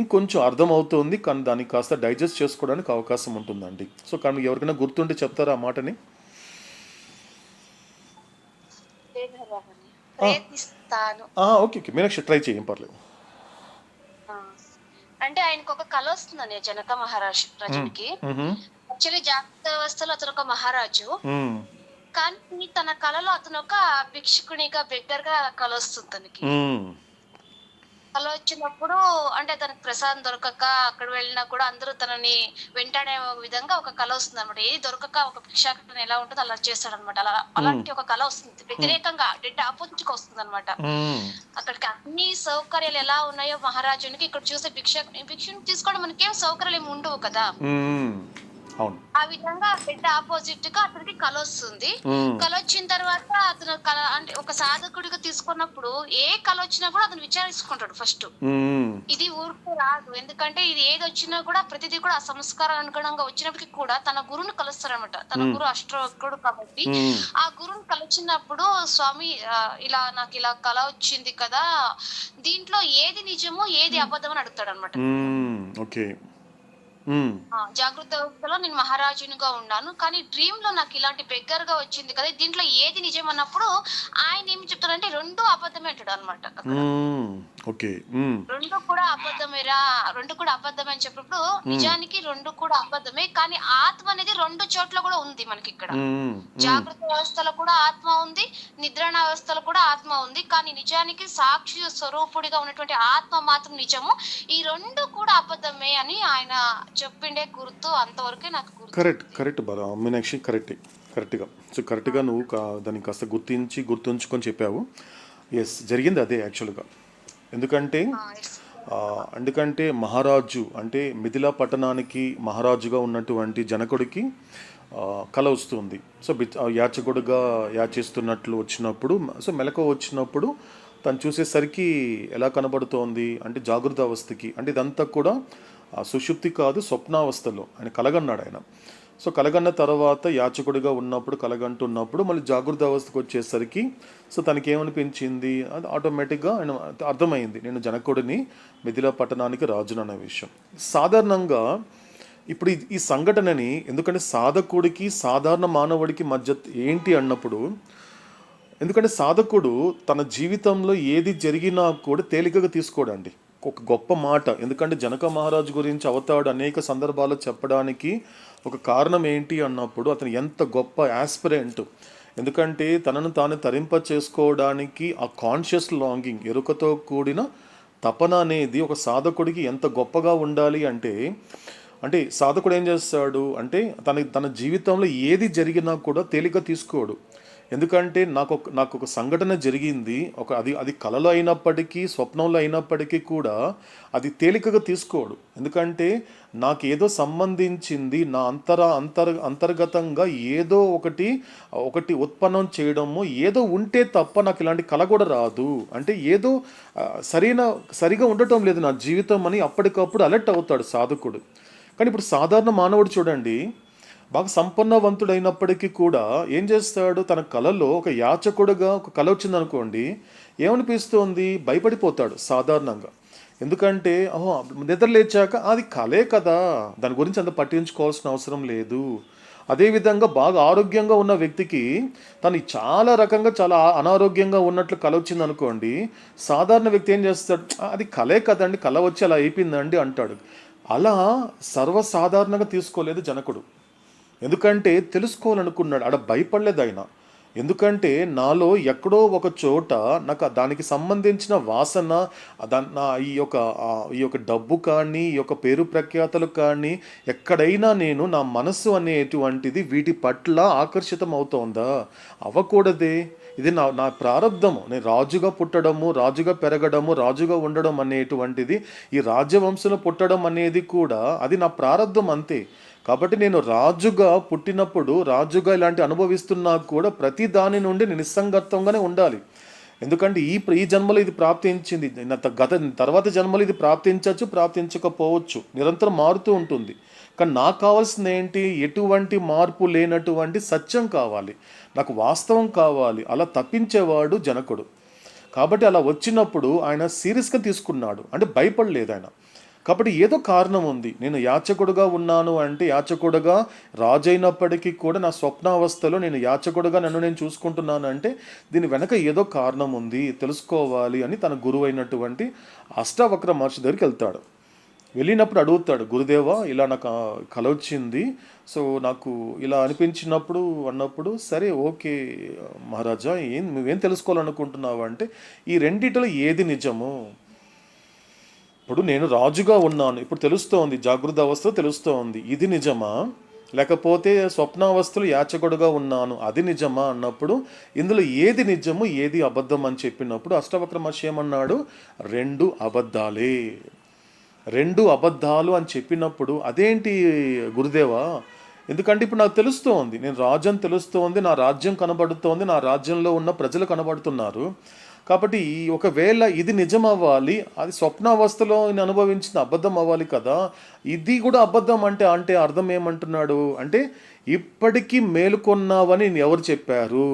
ఇంకొంచెం అర్థమవుతుంది, కానీ దాన్ని కాస్త డైజెస్ట్ చేసుకోవడానికి అవకాశం ఉంటుందండి. సో కానీ ఎవరికైనా గుర్తుంటే చెప్తారా ఆ మాటని? ప్రయత్నిస్తాను. ఓకే ఓకే, మీనాక్షి ట్రై చేయం పర్లేదు. అంటే ఆయనకు ఒక కళ వస్తుందని జనక మహారాజుకి. యాక్చువల్లీ జాగ్రత్త వ్యవస్థలో అతను ఒక మహారాజు, కానీ తన కళలో అతను ఒక భిక్షుకునిగా బెగ్గరగా కళ వస్తుంది తనకి. కళ వచ్చినప్పుడు అంటే తనకి ప్రసాదం దొరకక అక్కడ వెళ్ళినా కూడా అందరూ తనని వెంటాడే విధంగా ఒక కళ వస్తుంది అనమాట. ఏది దొరకక ఒక భిక్షాటన ఎలా ఉంటుందో అలా చేస్తాడు అనమాట. అలాంటి ఒక కళ వస్తుంది, వ్యతిరేకంగా డెడ్ ఆపోజిట్ గా వస్తుంది అనమాట. అక్కడికి అన్ని సౌకర్యాలు ఎలా ఉన్నాయో మహారాజునికి ఇక్కడ చూసే భిక్షను తీసుకోవడం మనకేం సౌకర్యాలు ఏమి ఉండవు కదా. ఆ విధంగా పెద్ద ఆపోజిట్ గా అతనికి కళ వస్తుంది. కళ వచ్చిన తర్వాత అతను అంటే ఒక సాధకుడిగా తీసుకున్నప్పుడు ఏ కళ వచ్చినా కూడా అతను విచారించుకుంటాడు ఫస్ట్. ఇది ఊరుకు రాదు, ఎందుకంటే ఇది ఏది వచ్చినా కూడా ప్రతిదీ కూడా ఆ సంస్కారం అనుగుణంగా వచ్చినప్పటికీ కూడా తన గురువుని కలుస్తారనమాట. తన గురువు అష్టవక్రుడు కాబట్టి ఆ గురువుని కలిసినప్పుడు స్వామి ఇలా నాకు ఇలా కళ వచ్చింది కదా, దీంట్లో ఏది నిజమో ఏది అబద్ధం అని అడుగుతాడు అనమాట. జాగృత వ్యవస్థలో నేను మహారాజునిగా ఉన్నాను, కానీ డ్రీమ్ లో నాకు ఇలాంటి బెగ్గర్ గా వచ్చింది కదా, దీంట్లో ఏది నిజం అన్నప్పుడు ఆయన ఏమి చెప్తాడంటే రెండు అబద్ధమే అంటాడు అనమాట. రెండు కూడా అబద్ధమేరా, రెండు కూడా అబద్ధమే అని చెప్పినప్పుడు నిజానికి రెండు కూడా అబద్ధమే, కానీ ఆత్మ అనేది రెండు చోట్ల కూడా ఉంది మనకి. ఇక్కడ జాగ్రత్త వ్యవస్థలో కూడా ఆత్మ ఉంది, నిద్రణ వ్యవస్థలో కూడా ఆత్మ ఉంది, కానీ నిజానికి సాక్షి స్వరూపుడిగా ఉన్నటువంటి ఆత్మ మాత్రం నిజము. ఈ రెండు కూడా అబద్ధమే అని ఆయన చెప్పిండే గుర్తు, అంతవరకే నాకు గుర్తు. కరెక్ట్ మీనాక్షి, కరెక్ట్గా. సో కరెక్ట్గా నువ్వు దాన్ని కాస్త గుర్తుంచుకొని చెప్పావు. ఎస్, జరిగింది అదే యాక్చువల్గా. ఎందుకంటే మహారాజు అంటే మిథిలా పట్టణానికి మహారాజుగా ఉన్నటువంటి జనకుడికి కళ వస్తుంది. సో యాచకుడుగా యాచిస్తున్నట్లు వచ్చినప్పుడు, సో మెలకువ వచ్చినప్పుడు తను చూసేసరికి ఎలా కనబడుతోంది అంటే జాగృత అవస్థకి, అంటే ఇదంతా కూడా సుషుప్తి కాదు స్వప్నావస్థలో ఆయన కలగన్నాడు ఆయన. సో కలగన్న తర్వాత యాచకుడిగా ఉన్నప్పుడు కలగంటున్నప్పుడు మళ్ళీ జాగృత అవస్థకు వచ్చేసరికి సో తనకి ఏమనిపించింది, అది ఆటోమేటిక్గా ఆయన అర్థమైంది, నేను జనకుడిని, మిథిలా పట్టణానికి రాజునన్న విషయం. సాధారణంగా ఇప్పుడు ఈ సంఘటనని, ఎందుకంటే సాధకుడికి సాధారణ మానవుడికి మధ్య ఏంటి అన్నప్పుడు, ఎందుకంటే సాధకుడు తన జీవితంలో ఏది జరిగినా కూడా తేలికగా తీసుకోడండి. ఒక గొప్ప మాట, ఎందుకంటే జనక మహారాజు గురించి అవతాడు అనేక సందర్భాల్లో చెప్పడానికి ఒక కారణం ఏంటి అన్నప్పుడు అతను ఎంత గొప్ప యాస్పిరెంట్. ఎందుకంటే తనను తాను తరింప చేసుకోవడానికి ఆ కాన్షియస్ లాంగింగ్, ఎరుకతో కూడిన తపన అనేది ఒక సాధకుడికి ఎంత గొప్పగా ఉండాలి అంటే సాధకుడు ఏం చేస్తాడు అంటే తన జీవితంలో ఏది జరిగినా కూడా తేలిక తీసుకోడు. ఎందుకంటే నాకు ఒక సంఘటన జరిగింది, అది కలలో అయినప్పటికీ స్వప్నంలో అయినప్పటికీ కూడా అది తేలికగా తీసుకోడు. ఎందుకంటే నాకు ఏదో సంబంధించింది, నా అంతర్గతంగా ఏదో ఒకటి ఉత్పన్నం చేయడము ఏదో ఉంటే తప్ప నాకు ఇలాంటి కళ కూడా రాదు. అంటే ఏదో సరిగా ఉండటం లేదు నా జీవితం అని అప్పటికప్పుడు అలర్ట్ అవుతాడు సాధకుడు. కానీ ఇప్పుడు సాధారణ మానవుడు చూడండి, బాగా సంపన్నవంతుడైనప్పటికీ కూడా ఏం చేస్తాడు, తన కళలో ఒక యాచకుడుగా ఒక కళ వచ్చిందనుకోండి, ఏమనిపిస్తోంది, భయపడిపోతాడు సాధారణంగా. ఎందుకంటే నిద్రలేచాక అది కళే కదా, దాని గురించి అంత పట్టించుకోవాల్సిన అవసరం లేదు. అదేవిధంగా బాగా ఆరోగ్యంగా ఉన్న వ్యక్తికి తను చాలా రకంగా చాలా అనారోగ్యంగా ఉన్నట్లు కళ వచ్చింది అనుకోండి, సాధారణ వ్యక్తి ఏం చేస్తాడు, అది కళే కదండి, కళ వచ్చి అలా అయిపోయిందండి అంటాడు. అలా సర్వసాధారణంగా తీసుకోలేదు జనకుడు. ఎందుకంటే తెలుసుకోవాలనుకున్నాడు, ఆడ భయపడలేదు ఆయన. ఎందుకంటే నాలో ఎక్కడో ఒక చోట నాకు దానికి సంబంధించిన వాసన, ఈ యొక్క డబ్బు కానీ, ఈ యొక్క పేరు ప్రఖ్యాతలు కానీ, ఎక్కడైనా నేను నా మనస్సు అనేటువంటిది వీటి పట్ల ఆకర్షితం అవుతోందా, అవ్వకూడదే. ఇది నా ప్రారంధము. నేను రాజుగా పుట్టడము, రాజుగా పెరగడము, రాజుగా ఉండడం అనేటువంటిది, ఈ రాజ్యవంశంలో పుట్టడం అనేది కూడా అది నా ప్రారంధం అంతే. కాబట్టి నేను రాజుగా పుట్టినప్పుడు, రాజుగా ఇలాంటి అనుభవిస్తున్నా కూడా ప్రతి దాని నుండి నేను నిస్సంగత్వంగానే ఉండాలి. ఎందుకంటే ఈ జన్మలో ఇది ప్రాప్తించింది, తర్వాత జన్మలో ఇది ప్రాప్తించవచ్చు, ప్రాప్తించకపోవచ్చు, నిరంతరం మారుతూ ఉంటుంది. కానీ నాకు కావాల్సింది ఏంటి? ఎటువంటి మార్పు లేనటువంటి సత్యం కావాలి, నాకు వాస్తవం కావాలి. అలా తప్పించేవాడు జనకుడు. కాబట్టి అలా వచ్చినప్పుడు ఆయన సీరియస్గా తీసుకున్నాడు, అంటే భయపడలేదు ఆయన. కాబట్టి ఏదో కారణం ఉంది. నేను యాచకుడుగా ఉన్నాను అంటే, యాచకుడుగా రాజైనప్పటికీ కూడా నా స్వప్నావస్థలో నేను యాచకుడుగా నన్ను నేను చూసుకుంటున్నాను అంటే దీని వెనక ఏదో కారణం ఉంది, తెలుసుకోవాలి అని తన గురువు అయినటువంటి అష్టావక్ర మహర్షి దగ్గరికి వెళ్తాడు. వెళ్ళినప్పుడు అడుగుతాడు, గురుదేవా ఇలా నాకు కల వచ్చింది, సో నాకు ఇలా అనిపించినప్పుడు అన్నప్పుడు, సరే ఓకే మహారాజా, నువ్వేం తెలుసుకోవాలనుకుంటున్నావు అంటే, ఈ రెండిటిలో ఏది నిజము? ఇప్పుడు నేను రాజుగా ఉన్నాను, ఇప్పుడు తెలుస్తోంది, జాగృత అవస్థలో తెలుస్తోంది, ఇది నిజమా? లేకపోతే స్వప్నావస్థలు యాచకుడుగా ఉన్నాను, అది నిజమా అన్నప్పుడు ఇందులో ఏది నిజము, ఏది అబద్ధం అని చెప్పినప్పుడు అష్టావక్ర మహర్షి ఏమన్నాడు? రెండు అబద్ధాలే, రెండు అబద్ధాలు అని చెప్పినప్పుడు, అదేంటి గురుదేవా? ఎందుకంటే ఇప్పుడు నాకు తెలుస్తోంది, నేను రాజు అని తెలుస్తోంది, నా రాజ్యం కనబడుతోంది, నా రాజ్యంలో ఉన్న ప్రజలు కనబడుతున్నారు. కాబట్టి ఒకవేళ ఇది నిజం అవ్వాలి, అది స్వప్నావస్థలో నేను అనుభవించిన అబద్ధం అవ్వాలి కదా. ఇది కూడా అబద్ధం అంటే అర్థం ఏమంటున్నాడు అంటే, ఇప్పటికీ మేలుకొన్నావని ఎవరు చెప్పారు?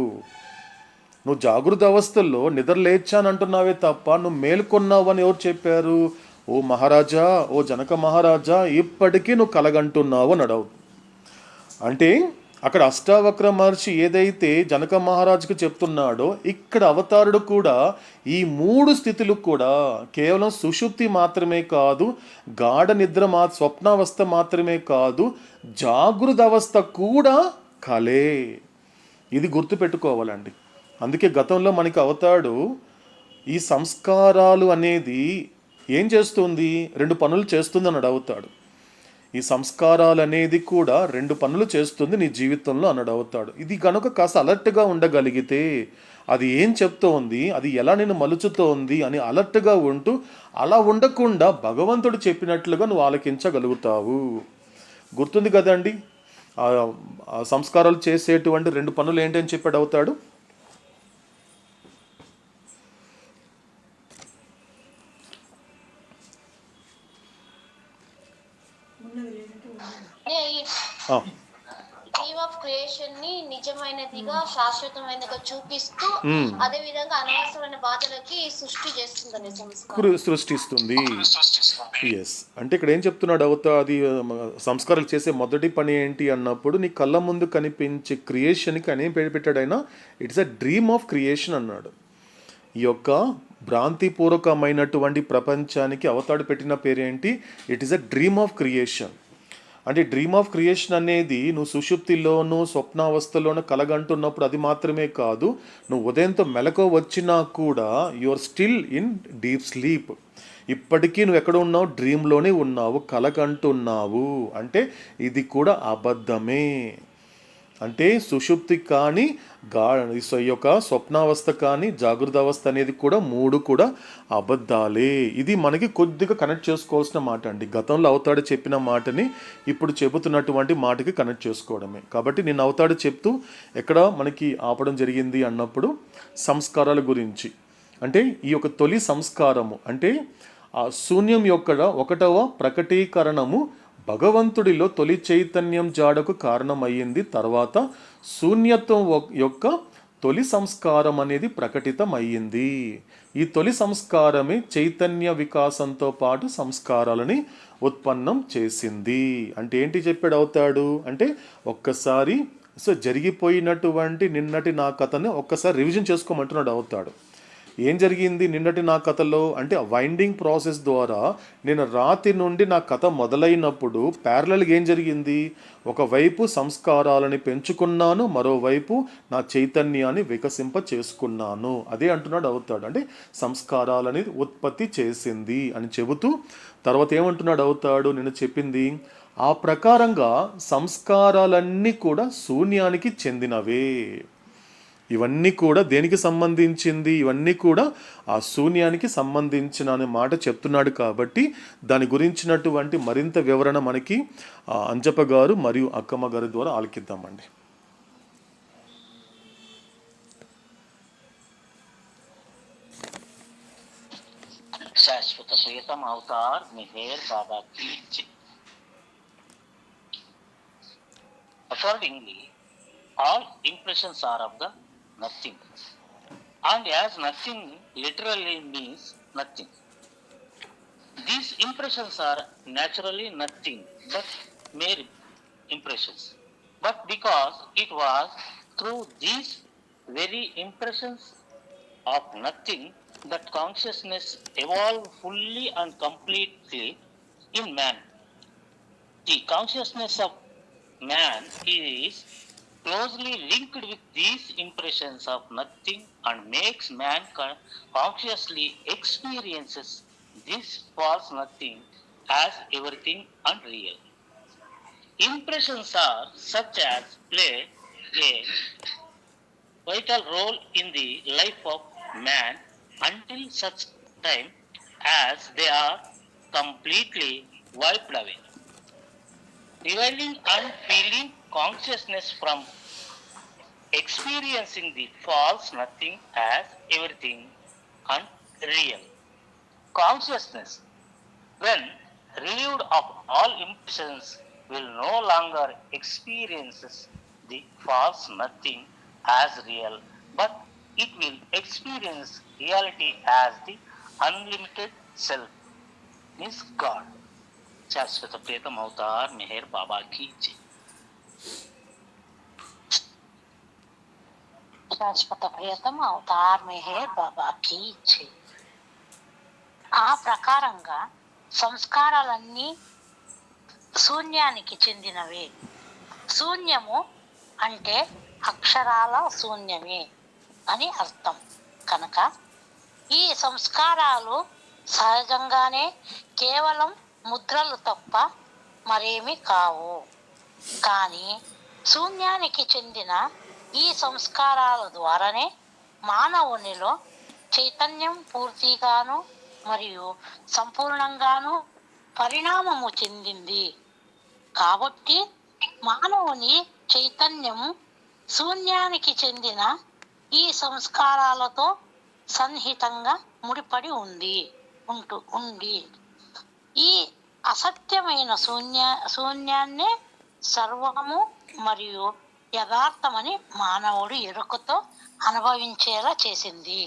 నువ్వు జాగృత అవస్థల్లో నిద్ర లేచానంటున్నావే తప్ప నువ్వు మేలుకొన్నావని ఎవరు చెప్పారు? ఓ మహారాజా, ఓ జనక మహారాజా, ఇప్పటికీ నువ్వు కలగంటున్నావు అని అడవు. అంటే అక్కడ అష్టావక్ర మహర్షి ఏదైతే జనక మహారాజుకు చెప్తున్నాడో, ఇక్కడ అవతారుడు కూడా ఈ మూడు స్థితులు కూడా కేవలం సుషుప్తి మాత్రమే కాదు, గాఢ నిద్ర స్వప్నావస్థ మాత్రమే కాదు, జాగృత అవస్థ కూడా కలే. ఇది గుర్తుపెట్టుకోవాలండి. అందుకే గతంలో మనకి అవతాడు ఈ సంస్కారాలు అనేది ఏం చేస్తుంది? రెండు పనులు చేస్తుంది అన్నాడు అవుతాడు. ఈ సంస్కారాలు అనేది కూడా రెండు పనులు చేస్తుంది నీ జీవితంలో అన్నాడు అవుతాడు. ఇది కనుక కాస్త అలర్ట్గా ఉండగలిగితే, అది ఏం చెప్తోంది, అది ఎలా నేను మలుచుతోంది అని అలర్ట్గా ఉంటూ, అలా ఉండకుండా భగవంతుడు చెప్పినట్లుగా నువ్వు ఆలకించగలుగుతావు. గుర్తుంది కదండి, ఆ సంస్కారాలు చేసేటువంటి రెండు పనులు ఏంటని చెప్పాడు అవుతాడు? డ్రీమ్ ఆఫ్ క్రియేషన్ ని నిజమైనదిగా, శాశ్వతమైనదిగా చూపిస్తూ, అదే విధంగా అనవసరమైన బాధలకి సృష్టిస్తుంది. ఎస్, అంటే ఇక్కడ ఏం చెప్తున్నాడు అవుతా, అది సంస్కారాలు చేసే మొదటి పని ఏంటి అన్నప్పుడు, నీ కళ్ళ ముందు కనిపించే క్రియేషన్కి అనేం పేరు పెట్టాడు ఆయన? It's a dream of creation అన్నాడు. ఈ యొక్క భ్రాంతిపూర్వకమైనటువంటి ప్రపంచానికి అవతాడు పెట్టిన పేరేంటి? It is a dream of creation. అంటే డ్రీమ్ ఆఫ్ క్రియేషన్ అనేది నువ్వు సుషుప్తిలోనూ స్వప్నావస్థలోనూ కలగంటున్నప్పుడు అది మాత్రమే కాదు, నువ్వు ఉదయంతో మెలకు వచ్చినా కూడా you are still in deep sleep. ఇప్పటికీ నువ్వు ఎక్కడ ఉన్నావు? డ్రీమ్లోనే ఉన్నావు, కలగంటున్నావు. అంటే ఇది కూడా అబద్ధమే. అంటే సుషుప్తి కానీ యొక్క స్వప్నావస్థ కానీ జాగృత అవస్థ అనేది కూడా మూడు కూడా అబద్ధాలే. ఇది మనకి కొద్దిగా కనెక్ట్ చేసుకోవాల్సిన మాట అండి. గతంలో అవతాడు చెప్పిన మాటని ఇప్పుడు చెబుతున్నటువంటి మాటకి కనెక్ట్ చేసుకోవడమే. కాబట్టి నేను అవతాడు చెప్తూ ఎక్కడ మనకి ఆపడం జరిగింది అన్నప్పుడు సంస్కారాల గురించి, అంటే ఈ యొక్క తొలి సంస్కారము అంటే ఆ శూన్యం యొక్క ఒకటవ ప్రకటీకరణము భగవంతుడిలో తొలి చైతన్యం జాడకు కారణమయ్యింది. తర్వాత శూన్యత్వం యొక్క తొలి సంస్కారం అనేది ప్రకటితం అయ్యింది. ఈ తొలి సంస్కారమే చైతన్య వికాసంతో పాటు సంస్కారాలని ఉత్పన్నం చేసింది. అంటే ఏంటి చెప్పాడు అవుతాడు అంటే, ఒక్కసారి జరిగిపోయినటువంటి నిన్నటి నా కథని ఒక్కసారి రివిజన్ చేసుకోమంటున్నాడు అవుతాడు. ఏం జరిగింది నిన్నటి నా కథలో అంటే, వైండింగ్ ప్రాసెస్ ద్వారా నేను రాత్రి నుండి నా కథ మొదలైనప్పుడు ప్యారలల్గా ఏం జరిగింది? ఒకవైపు సంస్కారాలని పెంచుకున్నాను, మరోవైపు నా చైతన్యాన్ని వికసింప చేసుకున్నాను. అదే అంటున్నాడు అవుతాడు. అంటే సంస్కారాలని ఉత్పత్తి చేసింది అని చెబుతూ తర్వాత ఏమంటున్నాడు అవుతాడు? నేను చెప్పింది ఆ ప్రకారంగా సంస్కారాలన్నీ కూడా శూన్యానికి చెందినవే. ఇవన్నీ కూడా దేనికి సంబంధించింది, ఇవన్నీ కూడా ఆ శూన్యానికి సంబంధించిన అనే మాట చెప్తున్నాడు. కాబట్టి దాని గురించినటువంటి మరింత వివరణ మనకి అంజప్ప గారు మరియు అక్కమ్మ గారి ద్వారా ఆలకిద్దామండి. शाश्वत प्रियतम अवतार मेहर बाबा की जय. Accordingly, all impressions are of the nothing, and as nothing literally means nothing, these impressions are naturally nothing but mere impressions. But because it was through these very impressions of nothing that consciousness evolved fully and completely in man. The consciousness of man is closely linked with these impressions of nothing and makes man consciously experiences this false nothing as everything unreal. Impressions are such as play a vital role in the life of man until such time as they are completely wiped away, revealing and feeling consciousness from experiencing the false nothing as everything unreal. Consciousness, when relieved of all impressions, will no longer experience the false nothing as real, but it will experience reality as the unlimited self, means God. शाश्वत प्रियतम अवतार मेहर बाबा की जय. శాశ్వత ప్రియతమ Avatar Meher బాబాకి జై. ఆ ప్రకారంగా సంస్కారాలన్నీ శూన్యానికి చెందినవే. శూన్యము అంటే అక్షరాల శూన్యమే అని అర్థం కనుక ఈ సంస్కారాలు సహజంగానే కేవలం ముద్రలు తప్ప మరేమి కావు. కానీ శూన్యానికి చెందిన ఈ సంస్కారాల ద్వారానే మానవునిలో చైతన్యం పూర్తిగాను మరియు సంపూర్ణంగాను పరిణామము చెందింది. కాబట్టి మానవుని చైతన్యం శూన్యానికి చెందిన ఈ సంస్కారాలతో సన్నిహితంగా ముడిపడి ఉండి ఈ అసత్యమైన శూన్యాన్నే సర్వము మరియు యథార్థమని మానవుడు ఎరుకతో అనుభవించేలా చేసింది.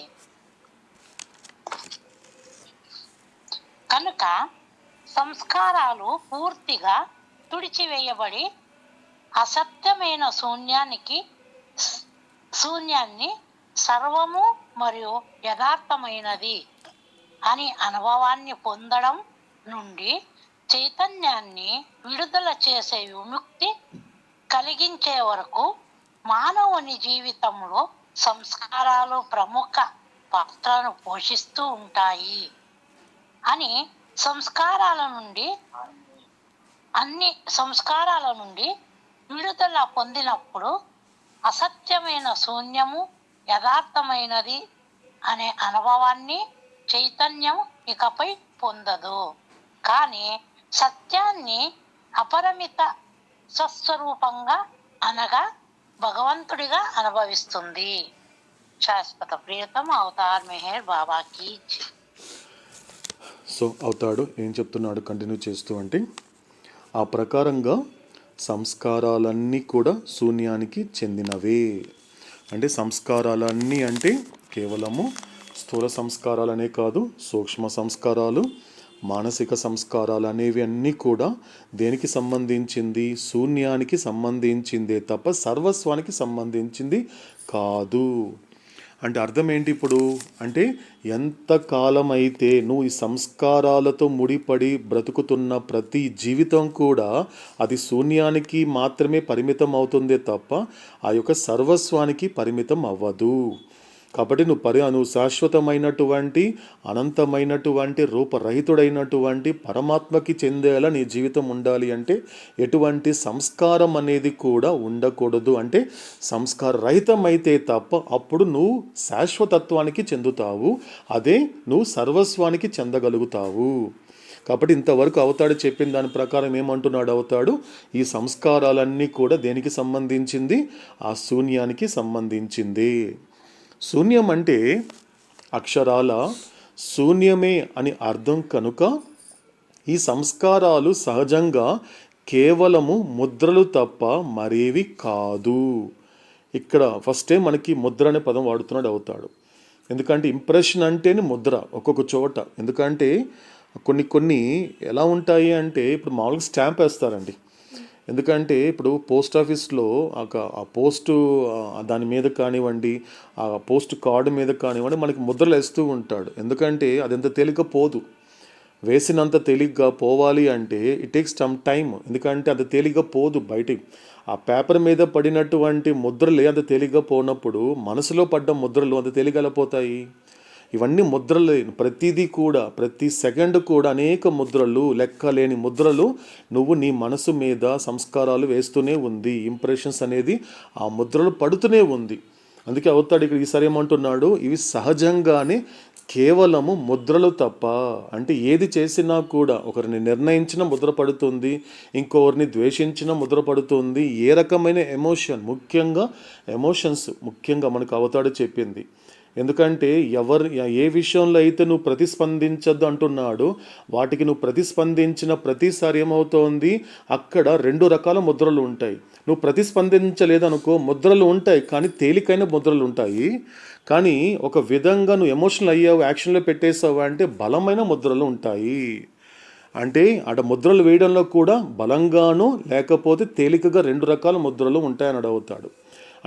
కనుక సంస్కారాలు పూర్తిగా తుడిచివేయబడి అసత్యమైన శూన్యాన్ని సర్వము మరియు యథార్థమైనది అని అనుభవాన్ని పొందడం నుండి చైతన్యాన్ని విడుదల చేసే విముక్తి కలిగించే వరకు మానవుని జీవితంలో సంస్కారాలు ప్రముఖ పాత్రను పోషిస్తూ ఉంటాయి అని అన్ని సంస్కారాల నుండి విడుదల పొందినప్పుడు అసత్యమైన శూన్యము యథార్థమైనది అనే అనుభవాన్ని చైతన్యం ఇకపై పొందదు. కానీ సత్యాన్ని అపరిమిత స్వస్వరూపంగా అనగా భగవంతుడిగా అనుభవిస్తుంది. శాశ్వత ప్రియతమ అవతార్ మెహర్ బాబాకి. సో అవుతాడు ఏం చెప్తున్నాడు కంటిన్యూ చేస్తూ అంటే, ఆ ప్రకారంగా సంస్కారాలన్నీ కూడా శూన్యానికి చెందినవే. అంటే సంస్కారాలన్నీ అంటే కేవలము స్థూల సంస్కారాలనే కాదు, సూక్ష్మ సంస్కారాలు, మానసిక సంస్కారాలు అనేవి అన్నీ కూడా దేనికి సంబంధించింది? శూన్యానికి సంబంధించిందే తప్ప సర్వస్వానికి సంబంధించింది కాదు. అంటే అర్థం ఏంటి ఇప్పుడు అంటే, ఎంతకాలం అయితే నువ్వు ఈ సంస్కారాలతో ముడిపడి బ్రతుకుతున్న ప్రతి జీవితం కూడా అది శూన్యానికి మాత్రమే పరిమితం అవుతుందే తప్ప ఆ యొక్క సర్వస్వానికి పరిమితం అవ్వదు. కాబట్టి నువ్వు శాశ్వతమైనటువంటి అనంతమైనటువంటి రూపరహితుడైనటువంటి పరమాత్మకి చెందేలా నీ జీవితం ఉండాలి అంటే ఎటువంటి సంస్కారం అనేది కూడా ఉండకూడదు. అంటే సంస్కార రహితమైతే తప్ప అప్పుడు నువ్వు శాశ్వతత్వానికి చెందుతావు, అదే నువ్వు సర్వస్వానికి చెందగలుగుతావు. కాబట్టి ఇంతవరకు అవతాడు చెప్పిన దాని ప్రకారం ఏమంటున్నాడు అవతాడు, ఈ సంస్కారాలన్నీ కూడా దేనికి సంబంధించింది? ఆ శూన్యానికి సంబంధించింది. శూన్యం అంటే అక్షరాల శూన్యమే అని అర్థం కనుక ఈ సంస్కారాలు సహజంగా కేవలము ముద్రలు తప్ప మరేవి కాదు. ఇక్కడ ఫస్టే మనకి ముద్ర అనే పదం వాడుతున్నాడు అవుతాడు. ఎందుకంటే ఇంప్రెషన్ అంటేనే ముద్ర ఒక్కొక్క చోట. ఎందుకంటే కొన్ని ఎలా ఉంటాయి అంటే ఇప్పుడు మామూలుగా స్టాంప్ వేస్తారండి. ఎందుకంటే ఇప్పుడు పోస్ట్ ఆఫీస్లో ఆ పోస్టు దాని మీద కానివ్వండి, ఆ పోస్ట్ కార్డు మీద కానివ్వండి మనకి ముద్రలు వేస్తూ ఉంటాడు. ఎందుకంటే అది ఎంత తేలిక పోదు, వేసినంత తేలిగ్గా పోవాలి అంటే ఇట్ టేక్స్ సమ్ టైమ్. ఎందుకంటే అది తేలిగ్గా పోదు బయటికి. ఆ పేపర్ మీద పడినటువంటి ముద్రలే అంత తేలిగ్గా పోనప్పుడు మనసులో పడ్డ ముద్రలు అంత తేలిగ్గా పోతాయి. ఇవన్నీ ముద్రలు, ప్రతిదీ కూడా ప్రతి సెకండ్ కూడా అనేక ముద్రలు, లెక్కలేని ముద్రలు నువ్వు నీ మనసు మీద సంస్కారాలు వేస్తూనే ఉంది. ఇంప్రెషన్స్ అనేది ఆ ముద్రలు పడుతూనే ఉంది. అందుకే అవుతాడు ఇక్కడ ఈసారి ఏమంటున్నాడు, ఇవి సహజంగానే కేవలము ముద్రలు తప్ప. అంటే ఏది చేసినా కూడా ఒకరిని నిర్ణయించిన ముద్ర పడుతుంది, ఇంకొకరిని ద్వేషించిన ముద్ర పడుతుంది. ఏ రకమైన ఎమోషన్, ముఖ్యంగా ఎమోషన్స్ ముఖ్యంగా మనకు అవతాడు చెప్పింది. ఎందుకంటే ఏ విషయంలో అయితే నువ్వు ప్రతిస్పందించద్దు అంటున్నాడు, వాటికి నువ్వు ప్రతిస్పందించిన ప్రతిసారి ఏమవుతోంది, అక్కడ 2 రకాల ముద్రలు ఉంటాయి. నువ్వు ప్రతిస్పందించలేదనుకో, ముద్రలు ఉంటాయి కానీ తేలికైన ముద్రలు ఉంటాయి. కానీ ఒక విధంగా నువ్వు ఎమోషనల్ అయ్యావు, యాక్షన్లో పెట్టేసావు అంటే బలమైన ముద్రలు ఉంటాయి. అంటే అక్కడ ముద్రలు వేయడంలో కూడా బలంగాను లేకపోతే తేలికగా 2 రకాల ముద్రలు ఉంటాయని అడుగుతాడు.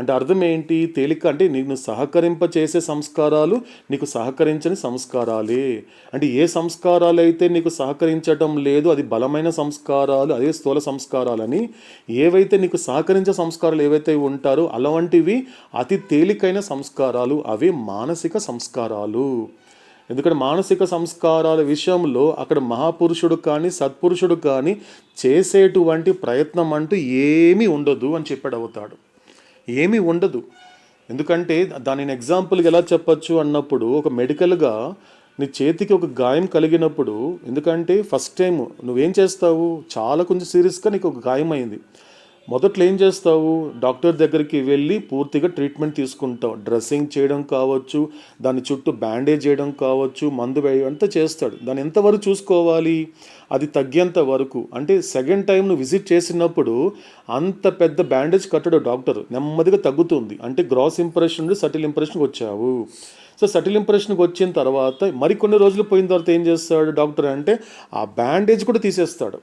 అంటే అర్థం ఏంటి? తేలిక అంటే నీకు సహకరింపచేసే సంస్కారాలు, నీకు సహకరించని సంస్కారాలే. అంటే ఏ సంస్కారాలు అయితే నీకు సహకరించటం లేదు అది బలమైన సంస్కారాలు, అదే స్థూల సంస్కారాలని. ఏవైతే నీకు సహకరించే సంస్కారాలు ఏవైతే ఉంటారో అలాంటివి అతి తేలికైన సంస్కారాలు, అవి మానసిక సంస్కారాలు. ఎందుకంటే మానసిక సంస్కారాల విషయంలో అక్కడ మహాపురుషుడు కానీ సత్పురుషుడు కానీ చేసేటువంటి ప్రయత్నం అంటూ ఏమీ ఉండదు అని చెప్పాడు అవుతాడు. ఏమీ ఉండదు. ఎందుకంటే దానిని ఎగ్జాంపుల్గా ఎలా చెప్పచ్చు అన్నప్పుడు, ఒక మెడికల్గా నీ చేతికి ఒక గాయం కలిగినప్పుడు, ఎందుకంటే ఫస్ట్ టైం నువ్వేం చేస్తావు, చాలా కొంచెం సీరియస్గా నీకు ఒక గాయం అయింది. మొదట్లో ఏం చేస్తావు, డాక్టర్ దగ్గరికి వెళ్ళి పూర్తిగా ట్రీట్మెంట్ తీసుకుంటావు. డ్రెస్సింగ్ చేయడం కావచ్చు, దాని చుట్టూ బ్యాండేజ్ చేయడం కావచ్చు, మందు వేయడం అంతా చేస్తాడు. దాన్ని ఎంతవరకు చూసుకోవాలి, అది తగ్గేంత వరకు. అంటే సెకండ్ టైం నువ్వు విజిట్ చేసినప్పుడు అంత పెద్ద బ్యాండేజ్ కట్టడు డాక్టర్, నెమ్మదిగా తగ్గుతుంది. అంటే గ్రాస్ ఇంప్రెషన్ నుండి సటిల్ ఇంప్రెషన్కి వచ్చావు. సో సటిల్ ఇంప్రెషన్కి వచ్చిన తర్వాత మరికొన్ని రోజులు పోయిన తర్వాత ఏం చేస్తాడు డాక్టర్ అంటే ఆ బ్యాండేజ్ కూడా తీసేస్తాడు.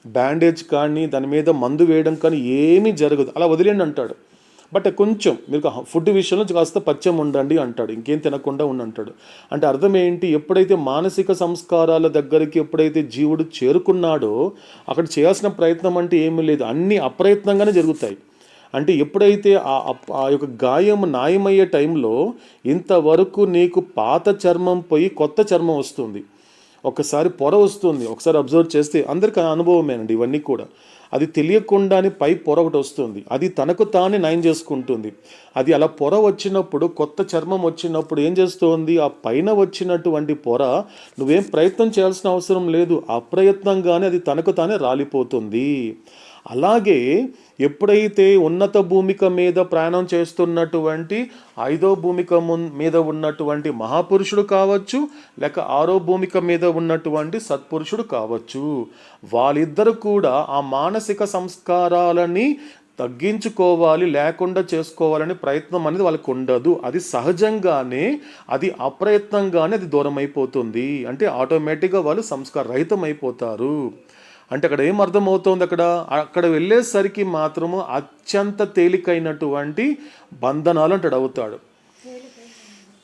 బ్యాండేజ్ కానీ దాని మీద మందు వేయడం కానీ ఏమీ జరగదు, అలా వదిలేండి అంటాడు. బట్ కొంచెం మీరు ఫుడ్ విషయంలో కాస్త పచ్చం ఉండండి అంటాడు, ఇంకేం తినకుండా ఉండంటాడు. అంటే అర్థం ఏంటి, ఎప్పుడైతే మానసిక సంస్కారాల దగ్గరికి ఎప్పుడైతే జీవుడు చేరుకున్నాడో అక్కడ చేయాల్సిన ప్రయత్నం అంటే ఏమీ లేదు, అన్నీ అప్రయత్నంగానే జరుగుతాయి. అంటే ఎప్పుడైతే ఆ యొక్క గాయం నాయమయ్యే టైంలో ఇంతవరకు నీకు పాత చర్మం పోయి కొత్త చర్మం వస్తుంది, ఒకసారి పొర వస్తుంది. ఒకసారి అబ్జర్వ్ చేస్తే అందరికీ అనుభవమేనండి ఇవన్నీ కూడా. అది తెలియకుండానే పై పొర ఒకటి వస్తుంది, అది తనకు తానే నయం చేసుకుంటుంది. అది అలా పొర వచ్చినప్పుడు, కొత్త చర్మం వచ్చినప్పుడు ఏం చేస్తుంది, ఆ పైన వచ్చినటువంటి పొర నువ్వేం ప్రయత్నం చేయాల్సిన అవసరం లేదు, అప్రయత్నంగానే అది తనకు తానే రాలిపోతుంది. అలాగే ఎప్పుడైతే ఉన్నత భూమిక మీద ప్రయాణం చేస్తున్నటువంటి 5వ భూమిక మీద ఉన్నటువంటి మహాపురుషుడు కావచ్చు, లేక 6వ భూమిక మీద ఉన్నటువంటి సత్పురుషుడు కావచ్చు, వాళ్ళిద్దరూ కూడా ఆ మానసిక సంస్కారాలని తగ్గించుకోవాలి, లేకుండా చేసుకోవాలని ప్రయత్నం అనేది వాళ్ళకు ఉండదు. అది సహజంగానే, అది అప్రయత్నంగానే అది దూరం అయిపోతుంది. అంటే ఆటోమేటిక్గా వాళ్ళు సంస్కార రహితం అయిపోతారు. అంటే అక్కడ ఏం అర్థమవుతుంది, అక్కడ వెళ్ళేసరికి మాత్రము అత్యంత తేలికైనటువంటి బంధనాలు అంటాడు అవుతాడు.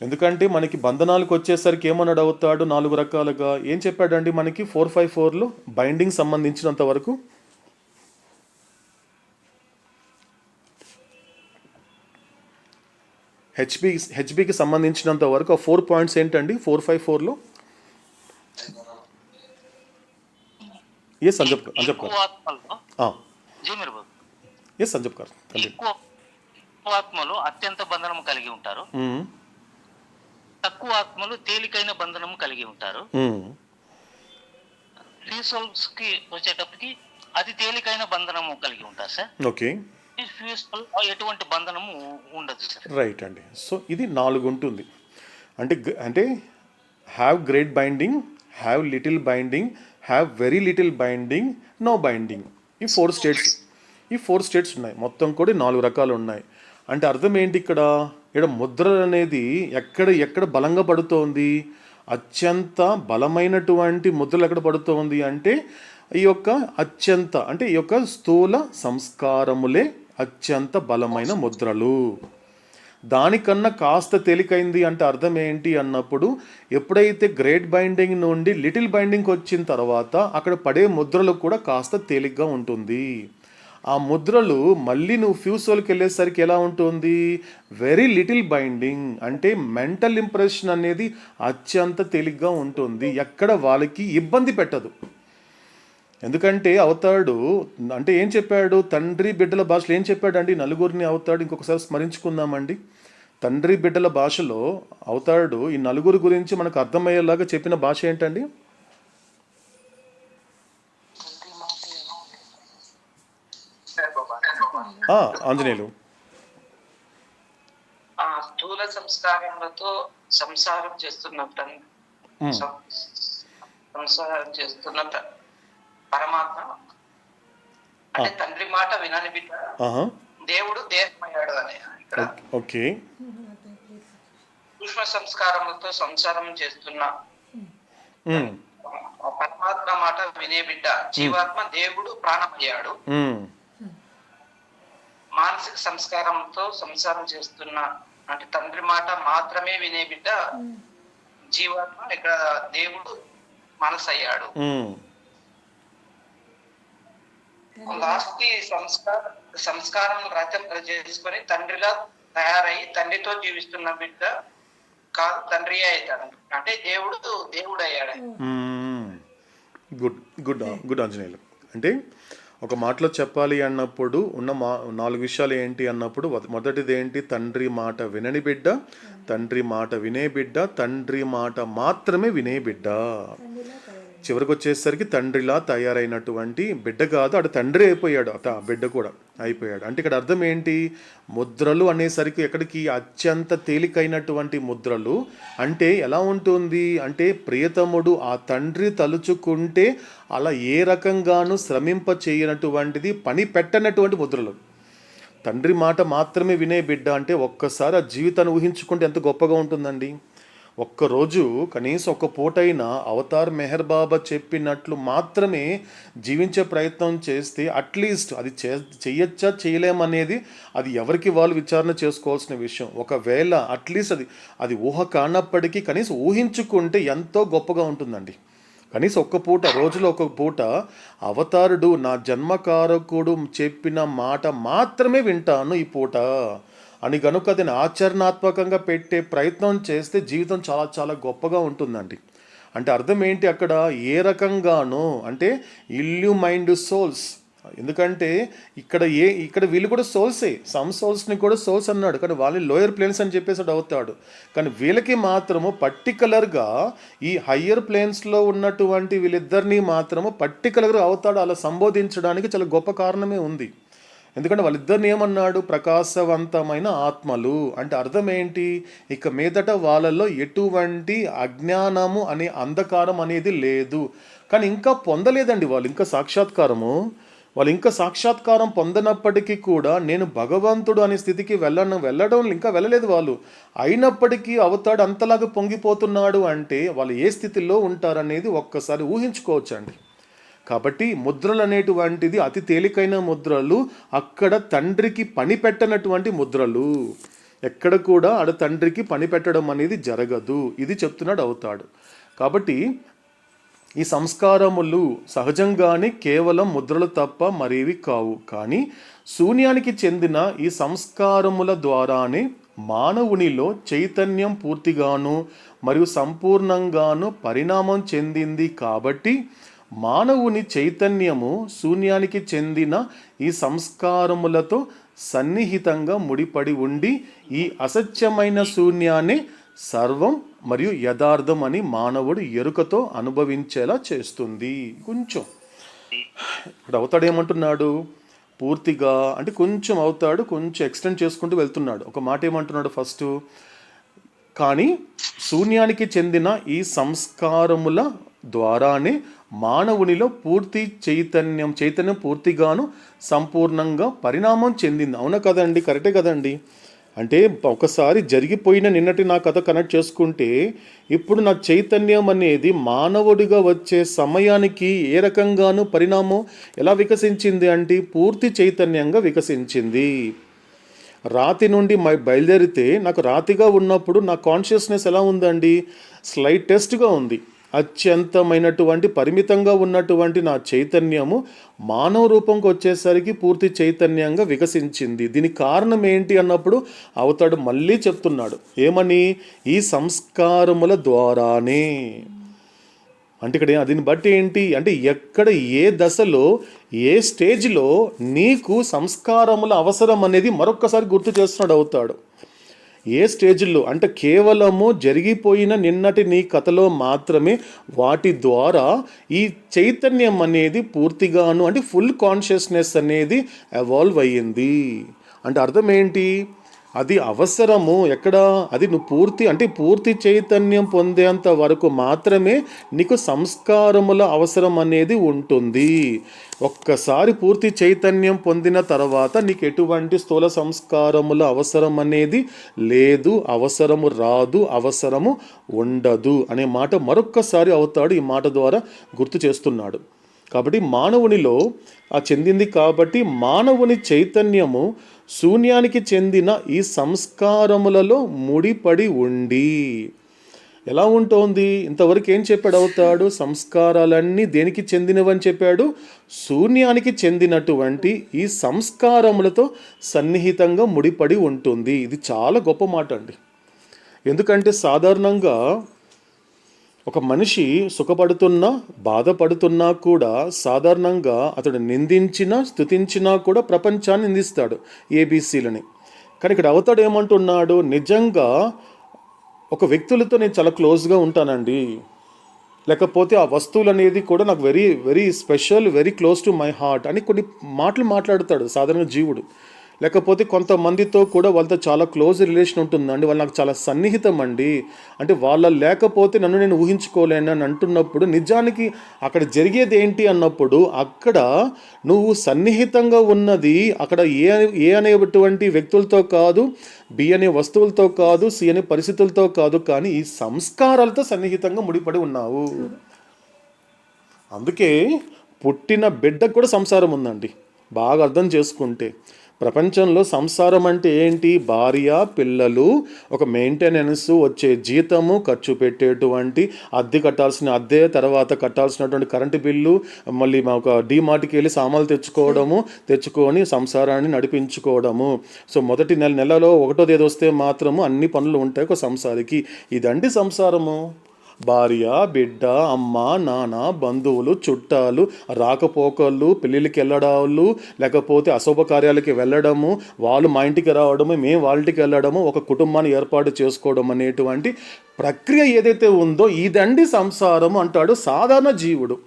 ఎందుకంటే మనకి బంధనాలకు వచ్చేసరికి ఏమన్నాడు అవుతాడు, 4 రకాలుగా ఏం చెప్పాడండి మనకి 454లో బైండింగ్ సంబంధించినంత వరకు. హెచ్బికి సంబంధించినంత వరకు ఆ 4 పాయింట్స్ ఏంటండి 454లో? సంజప్ గారు. ఎక్కువ ఆత్మల్లో జీ మీరు బాబు. సంజప్ గారు. ఎక్కువ ఆత్మలు అత్యంత బంధనం కలిగి ఉంటారు, తక్కువ ఆత్మలు తేలికైన బంధనం కలిగి ఉంటారు. ఫ్రీ సోల్స్ కి వచ్చేటప్పటికి అతి తేలికైన బంధనము కలిగి ఉంటారు సార్. ఓకే. ఎటువంటి బంధనము ఉండదు సార్. రైట్ అండి. సో ఇది 4 ఉంటుంది. అంటే have great binding, have little binding, have very little binding, no binding. ఈ 4 స్టేట్స్ ఉన్నాయి. మొత్తం కూడా 4 రకాలు ఉన్నాయి. అంటే అర్థం ఏంటి ఇక్కడ ముద్రలు అనేది ఎక్కడ బలంగా పడుతోంది? అత్యంత బలమైనటువంటి ముద్రలు ఎక్కడ పడుతోంది అంటే ఈ యొక్క స్థూల సంస్కారములే అత్యంత బలమైన ముద్రలు. దానికన్నా కాస్త తేలికైంది అంటే అర్థం ఏంటి అన్నప్పుడు ఎప్పుడైతే గ్రేట్ బైండింగ్ నుండి లిటిల్ బైండింగ్కి వచ్చిన తర్వాత అక్కడ పడే ముద్రలు కూడా కాస్త తేలిగ్గా ఉంటుంది. ఆ ముద్రలు మళ్ళీ నువ్వు ఫ్యూసోల్కి వెళ్ళేసరికి ఎలా ఉంటుంది? వెరీ లిటిల్ బైండింగ్, అంటే మెంటల్ ఇంప్రెషన్ అనేది అత్యంత తేలిగ్గా ఉంటుంది. ఎక్కడ వాళ్ళకి ఇబ్బంది పెట్టదు. ఎందుకంటే అవతాడు అంటే ఏం చెప్పాడు? తండ్రి బిడ్డల భాషలో ఏం చెప్పాడండి? నలుగురిని అవతాడు ఇంకొకసారి స్మరించుకుందామండి. తండ్రి బిడ్డల భాషలో అవతాడు ఈ నలుగురు గురించి మనకు అర్థమయ్యేలాగా చెప్పిన భాష ఏంటండి? ఆంజనేయులు. స్థూల సంస్కారములతో సంసారం చేస్తున్న పరమాత్మ అంటే తండ్రి మాట వినని బిడ్డ దేవుడు దేహమయ్యాడు అని. ఓకే. సూక్ష్మ సంస్కారములతో సంసారం చేస్తున్న పరమాత్మ మాట వినే బిడ్డ జీవాత్మ దేవుడు ప్రాణమయ్యాడు. మానసిక సంస్కారంతో సంసారం చేస్తున్న అంటే తండ్రి మాట మాత్రమే వినే బిడ్డ జీవాత్మ ఇక్కడ దేవుడు మనసు అయ్యాడు. లాస్ట్ కి సంస్కారం రచన చేసుకొని తండ్రిలా తయారై తండ్రితో జీవిస్తున్న బిడ్డ కాదు తండ్రి అవుతాడు. అంటే దేవుడు అయ్యాడు. గుడ్ ఆంజనేయులు. అంటే ఒక మాటలో చెప్పాలి అన్నప్పుడు ఉన్న 4 విషయాలు ఏంటి అన్నప్పుడు మొదటిది ఏంటి? తండ్రి మాట వినని బిడ్డ, తండ్రి మాట వినే బిడ్డ, తండ్రి మాట మాత్రమే వినే బిడ్డ. చివరికి వచ్చేసరికి తండ్రిలా తయారైనటువంటి బిడ్డ కాదు, అటు తండ్రి అయిపోయాడు, ఆ బిడ్డ కూడా అయిపోయాడు. అంటే ఇక్కడ అర్థం ఏంటి? ముద్రలు అనేసరికి ఎక్కడికి అత్యంత తేలికైనటువంటి ముద్రలు. అంటే ఎలా ఉంటుంది అంటే ప్రియతముడు ఆ తండ్రి తలుచుకుంటే అలా ఏ రకంగానూ శ్రమింప చేయనటువంటిది, పని పెట్టనటువంటి ముద్రలు. తండ్రి మాట మాత్రమే వినే బిడ్డ అంటే ఒక్కసారి ఆ జీవితాన్ని ఊహించుకుంటే ఎంత గొప్పగా ఉంటుందండి. ఒక్కరోజు కనీసం ఒక పూటైనా అవతార్ మెహర్ బాబా చెప్పినట్లు మాత్రమే జీవించే ప్రయత్నం చేస్తే అట్లీస్ట్ అది చెయ్యొచ్చా చేయలేమనేది అది ఎవరికి వాళ్ళు విచారణ చేసుకోవాల్సిన విషయం. ఒకవేళ అట్లీస్ట్ అది ఊహ కానప్పటికీ కనీసం ఊహించుకుంటే ఎంతో గొప్పగా ఉంటుందండి. కనీసం ఒక్క పూట, రోజులో ఒక పూట అవతారుడు నా జన్మకారకుడు చెప్పిన మాట మాత్రమే వింటాను ఈ పూట అని కనుక దాన్ని ఆచరణాత్మకంగా పెట్టే ప్రయత్నం చేస్తే జీవితం చాలా చాలా గొప్పగా ఉంటుందండి. అంటే అర్థం ఏంటి అక్కడ? ఏ రకంగానో అంటే ఇల్యూమైండ్ సోల్స్. ఎందుకంటే ఇక్కడ వీళ్ళు కూడా సోల్సే, సమ్ సోల్స్ని కూడా సోల్స్ అన్నాడు, కానీ వాళ్ళని లోయర్ ప్లేన్స్ అని చెప్పేసాడు అవుతాడు. కానీ వీళ్ళకి మాత్రము పర్టికులర్గా ఈ హయ్యర్ ప్లేన్స్లో ఉన్నటువంటి వీళ్ళిద్దరినీ మాత్రము పర్టికులర్గా అవుతాడు అలా సంబోధించడానికి చాలా గొప్ప కారణమే ఉంది. ఎందుకంటే వాళ్ళిద్దరిని ఏమన్నాడు? ప్రకాశవంతమైన ఆత్మలు. అంటే అర్థం ఏంటి? ఇక మీదట వాళ్ళల్లో ఎటువంటి అజ్ఞానము అనే అంధకారం అనేది లేదు. కానీ ఇంకా పొందలేదండి వాళ్ళు, ఇంకా సాక్షాత్కారం పొందనప్పటికీ కూడా నేను భగవంతుడు అనే స్థితికి వెళ్ళడం ఇంకా వెళ్ళలేదు వాళ్ళు. అయినప్పటికీ అవతాడు అంతలాగా పొంగిపోతున్నాడు అంటే వాళ్ళు ఏ స్థితిలో ఉంటారనేది ఒక్కసారి ఊహించుకోవచ్చండి. కాబట్టి ముద్రలు అనేటువంటిది అతి తేలికైన ముద్రలు. అక్కడ తండ్రికి పని పెట్టనటువంటి ముద్రలు. ఎక్కడ కూడా ఆడ తండ్రికి పని పెట్టడం అనేది జరగదు. ఇది చెప్తున్నాడు అవుతాడు. కాబట్టి ఈ సంస్కారములు సహజంగానే కేవలం ముద్రలు తప్ప మరేవి కావు. కానీ శూన్యానికి చెందిన ఈ సంస్కారముల ద్వారానే మానవునిలో చైతన్యం పూర్తిగాను మరియు సంపూర్ణంగాను పరిణామం చెందింది కాబట్టి మానవుని చైతన్యము శూన్యానికి చెందిన ఈ సంస్కారములతో సన్నిహితంగా ముడిపడి ఉండి ఈ అసత్యమైన శూన్యాన్ని సర్వం మరియు యథార్థం అని మానవుడు ఎరుకతో అనుభవించేలా చేస్తుంది. కొంచెం ఇక్కడ అవుతాడు ఏమంటున్నాడు, పూర్తిగా అంటే కొంచెం అవుతాడు, కొంచెం ఎక్స్టెండ్ చేసుకుంటూ వెళ్తున్నాడు. ఒక మాట ఏమంటున్నాడు ఫస్ట్, కానీ శూన్యానికి చెందిన ఈ సంస్కారముల ద్వారానే మానవునిలో పూర్తి చైతన్యం పూర్తిగాను సంపూర్ణంగా పరిణామం చెందింది. అవునా కదండి? కరెక్టే కదండి? అంటే ఒకసారి జరిగిపోయిన నిన్నటి నా కథ కనెక్ట్ చేసుకుంటే ఇప్పుడు నా చైతన్యం అనేది మానవుడిగా వచ్చే సమయానికి ఏ రకంగానూ పరిణామం ఎలా వికసించింది అంటే పూర్తి చైతన్యంగా వికసించింది. రాతి నుండి బయలుదేరితే నాకు రాతిగా ఉన్నప్పుడు నా కాన్షియస్నెస్ ఎలా ఉందండి? స్లైటెస్ట్గా ఉంది. అత్యంతమైనటువంటి పరిమితంగా ఉన్నటువంటి నా చైతన్యము మానవ రూపంకి వచ్చేసరికి పూర్తి చైతన్యంగా వికసించింది. దీనికి కారణం ఏంటి అన్నప్పుడు అవతాడు మళ్ళీ చెప్తున్నాడు ఏమని, ఈ సంస్కారముల ద్వారానే. అంటే ఇక్కడ దీన్ని బట్టి ఏంటి అంటే ఎక్కడ ఏ దశలో ఏ స్టేజ్లో నీకు సంస్కారముల అవసరం అనేది మరొక్కసారి గుర్తు చేస్తున్నాడు అవుతాడు. ఏ స్టేజ్లో అంటే కేవలము జరిగిపోయిన నిన్నటి నీ కథలో మాత్రమే వాటి ద్వారా ఈ చైతన్యం అనేది పూర్తిగాను అంటే ఫుల్ కాన్షియస్నెస్ అనేది ఎవాల్వ్ అయ్యింది. అంటే అర్థం ఏంటి, అది అవసరము ఎక్కడ, అది నువ్వు పూర్తి చైతన్యం పొందేంత వరకు మాత్రమే నీకు సంస్కారముల అవసరం అనేది ఉంటుంది. ఒక్కసారి పూర్తి చైతన్యం పొందిన తర్వాత నీకు ఎటువంటి స్థూల సంస్కారముల అవసరం అనేది లేదు, అవసరము రాదు, అవసరము ఉండదు అనే మాట మరొక్కసారి అవుతాడు ఈ మాట ద్వారా గుర్తు చేస్తున్నాడు. కాబట్టి మానవునిలో చెందింది కాబట్టి మానవుని చైతన్యము శూన్యానికి చెందిన ఈ సంస్కారములలో ముడిపడి ఉండి ఎలా ఉంటుంది? ఇంతవరకు ఏం చెప్పాడు అవుతాడు? సంస్కారాలన్నీ దేనికి చెందినవని చెప్పాడు? శూన్యానికి చెందినటువంటి ఈ సంస్కారములతో సన్నిహితంగా ముడిపడి ఉంటుంది. ఇది చాలా గొప్ప మాట అండి. ఎందుకంటే సాధారణంగా ఒక మనిషి సుఖపడుతున్నా బాధపడుతున్నా కూడా సాధారణంగా అతడు నిందించినా స్తుతించినా కూడా ప్రపంచాన్ని నిందిస్తాడు, ఏబీసీలని. కానీ ఇక్కడ అవతాడు ఏమంటున్నాడు, నిజంగా ఒక వ్యక్తులతో నేను చాలా క్లోజ్గా ఉంటానండి, లేకపోతే ఆ వస్తువులు అనేది కూడా నాకు very very special, very close to my heart అని కొన్ని మాటలు మాట్లాడతాడు సాధారణ జీవుడు. లేకపోతే కొంతమందితో కూడా వాళ్ళతో చాలా క్లోజ్ రిలేషన్ ఉంటుందండి, వాళ్ళు నాకు చాలా సన్నిహితం అండి, అంటే వాళ్ళ లేకపోతే నన్ను నేను ఊహించుకోలేను అని అంటున్నప్పుడు నిజానికి అక్కడ జరిగేది ఏంటి అన్నప్పుడు అక్కడ నువ్వు సన్నిహితంగా ఉన్నది అక్కడ ఏ అనేటువంటి వ్యక్తులతో కాదు, బి అనే వస్తువులతో కాదు, సి అనే పరిస్థితులతో కాదు, కానీ ఈ సంస్కారాలతో సన్నిహితంగా ముడిపడి ఉన్నావు. అందుకే పుట్టిన బిడ్డకు కూడా సంసారం ఉందండి. బాగా అర్థం చేసుకుంటే ప్రపంచంలో సంసారం అంటే ఏంటి? భార్య, పిల్లలు, ఒక మెయింటెనెన్స్, వచ్చే జీతము, ఖర్చు పెట్టేటువంటి అద్దె కట్టాల్సిన అద్దె, తర్వాత కట్టాల్సినటువంటి కరెంటు బిల్లు, మళ్ళీ ఒక డీమార్ట్కి వెళ్ళి సామాన్లు తెచ్చుకొని సంసారాన్ని నడిపించుకోవడము. సో మొదటి నెలలో ఒకటో తేదీ వస్తే మాత్రము అన్ని పనులు ఉంటాయి ఒక సంసారికి. ఇదండి సంసారము. భార్య, బిడ్డ, అమ్మ, నాన్న, బంధువులు, చుట్టాలు, రాకపోకళ్ళు, పెళ్ళిళ్ళకి వెళ్ళడాలు, లేకపోతే అశుభ కార్యాలకి వెళ్ళడము, వాళ్ళు మా ఇంటికి రావడము, మేము వాళ్ళ ఇంటికి వెళ్ళడము, ఒక కుటుంబాన్ని ఏర్పాటు చేసుకోవడం అనేటువంటి ప్రక్రియ ఏదైతే ఉందో ఇదండి సంసారము అంటాడు సాధారణ జీవుడు.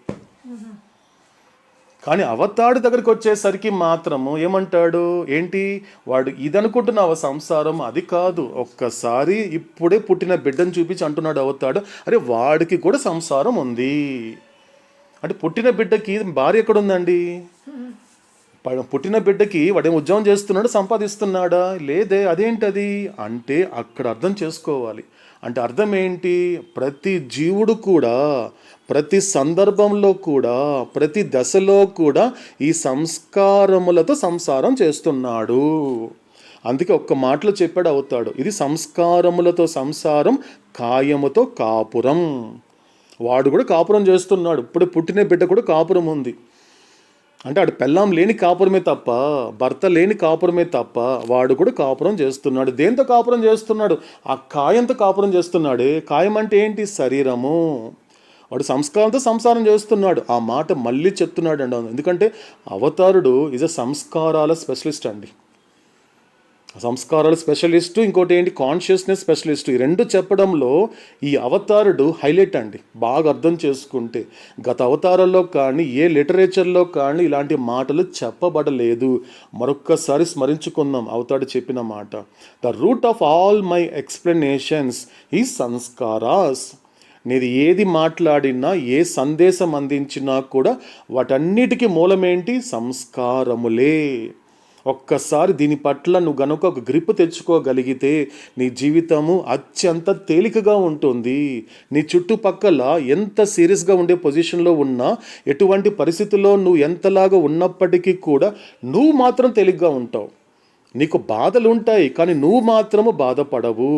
కానీ అవతాడు దగ్గరికి వచ్చేసరికి మాత్రము ఏమంటాడు, ఏంటి వాడు ఇదనుకుంటున్నావు సంసారం, అది కాదు, ఒక్కసారి ఇప్పుడే పుట్టిన బిడ్డను చూపించి అంటున్నాడు అవతాడు, అరే వాడికి కూడా సంసారం ఉంది. అంటే పుట్టిన బిడ్డకి భార్య ఎక్కడుందండి? పుట్టిన బిడ్డకి వాడేం ఉద్యోగం చేస్తున్నాడు, సంపాదిస్తున్నాడా? లేదే. అదేంటది అంటే అక్కడ అర్థం చేసుకోవాలి. అంటే అర్థం ఏంటి, ప్రతి జీవుడు కూడా ప్రతి సందర్భంలో కూడా ప్రతి దశలో కూడా ఈ సంస్కారములతో సంసారం చేస్తున్నాడు. అందుకే ఒక్క మాటలో చెప్పాడు అవుతాడు, ఇది సంస్కారములతో సంసారం, కాయముతో కాపురం. వాడు కూడా కాపురం చేస్తున్నాడు, ఇప్పుడు పుట్టిన బిడ్డ కూడా కాపురం ఉంది. అంటే ఆడు పెళ్ళాం లేని కాపురమే తప్ప, భర్త లేని కాపురమే తప్ప, వాడు కూడా కాపురం చేస్తున్నాడు. దేంతో కాపురం చేస్తున్నాడు? ఆ కాయంతో కాపురం చేస్తున్నాడే. కాయం అంటే ఏంటి? శరీరము. వాడు సంస్కారంతో సంసారం చేస్తున్నాడు. ఆ మాట మళ్ళీ చెప్తున్నాడు అండి. ఎందుకంటే అవతారుడు ఈజ్ అ సంస్కారాల స్పెషలిస్ట్ అండి. సంస్కారాల స్పెషలిస్టు, ఇంకోటి ఏంటి? Consciousness specialist. ఈ రెండు చెప్పడంలో ఈ అవతారుడు హైలైట్ అండి. బాగా అర్థం చేసుకుంటే గత అవతారాల్లో కానీ ఏ లిటరేచర్లో కానీ ఇలాంటి మాటలు చెప్పబడలేదు. మరొక్కసారి స్మరించుకుందాం అవతారుడు చెప్పిన మాట. The root of all my explanations ఈ సంస్కారాస్. నేను ఏది మాట్లాడినా, ఏ సందేశం అందించినా కూడా వాటన్నిటికీ మూలమేంటి? సంస్కారములే. ఒక్కసారి దీని పట్ల నువ్వు గనుక ఒక గ్రిప్ తెచ్చుకోగలిగితే నీ జీవితము అత్యంత తేలికగా ఉంటుంది. నీ చుట్టుపక్కల ఎంత సీరియస్గా ఉండే పొజిషన్లో ఉన్నా, ఎటువంటి పరిస్థితుల్లో నువ్వు ఎంతలాగా ఉన్నప్పటికీ కూడా నువ్వు మాత్రం తేలిగ్గా ఉంటావు. నీకు బాధలు ఉంటాయి కానీ నువ్వు మాత్రము బాధపడవు.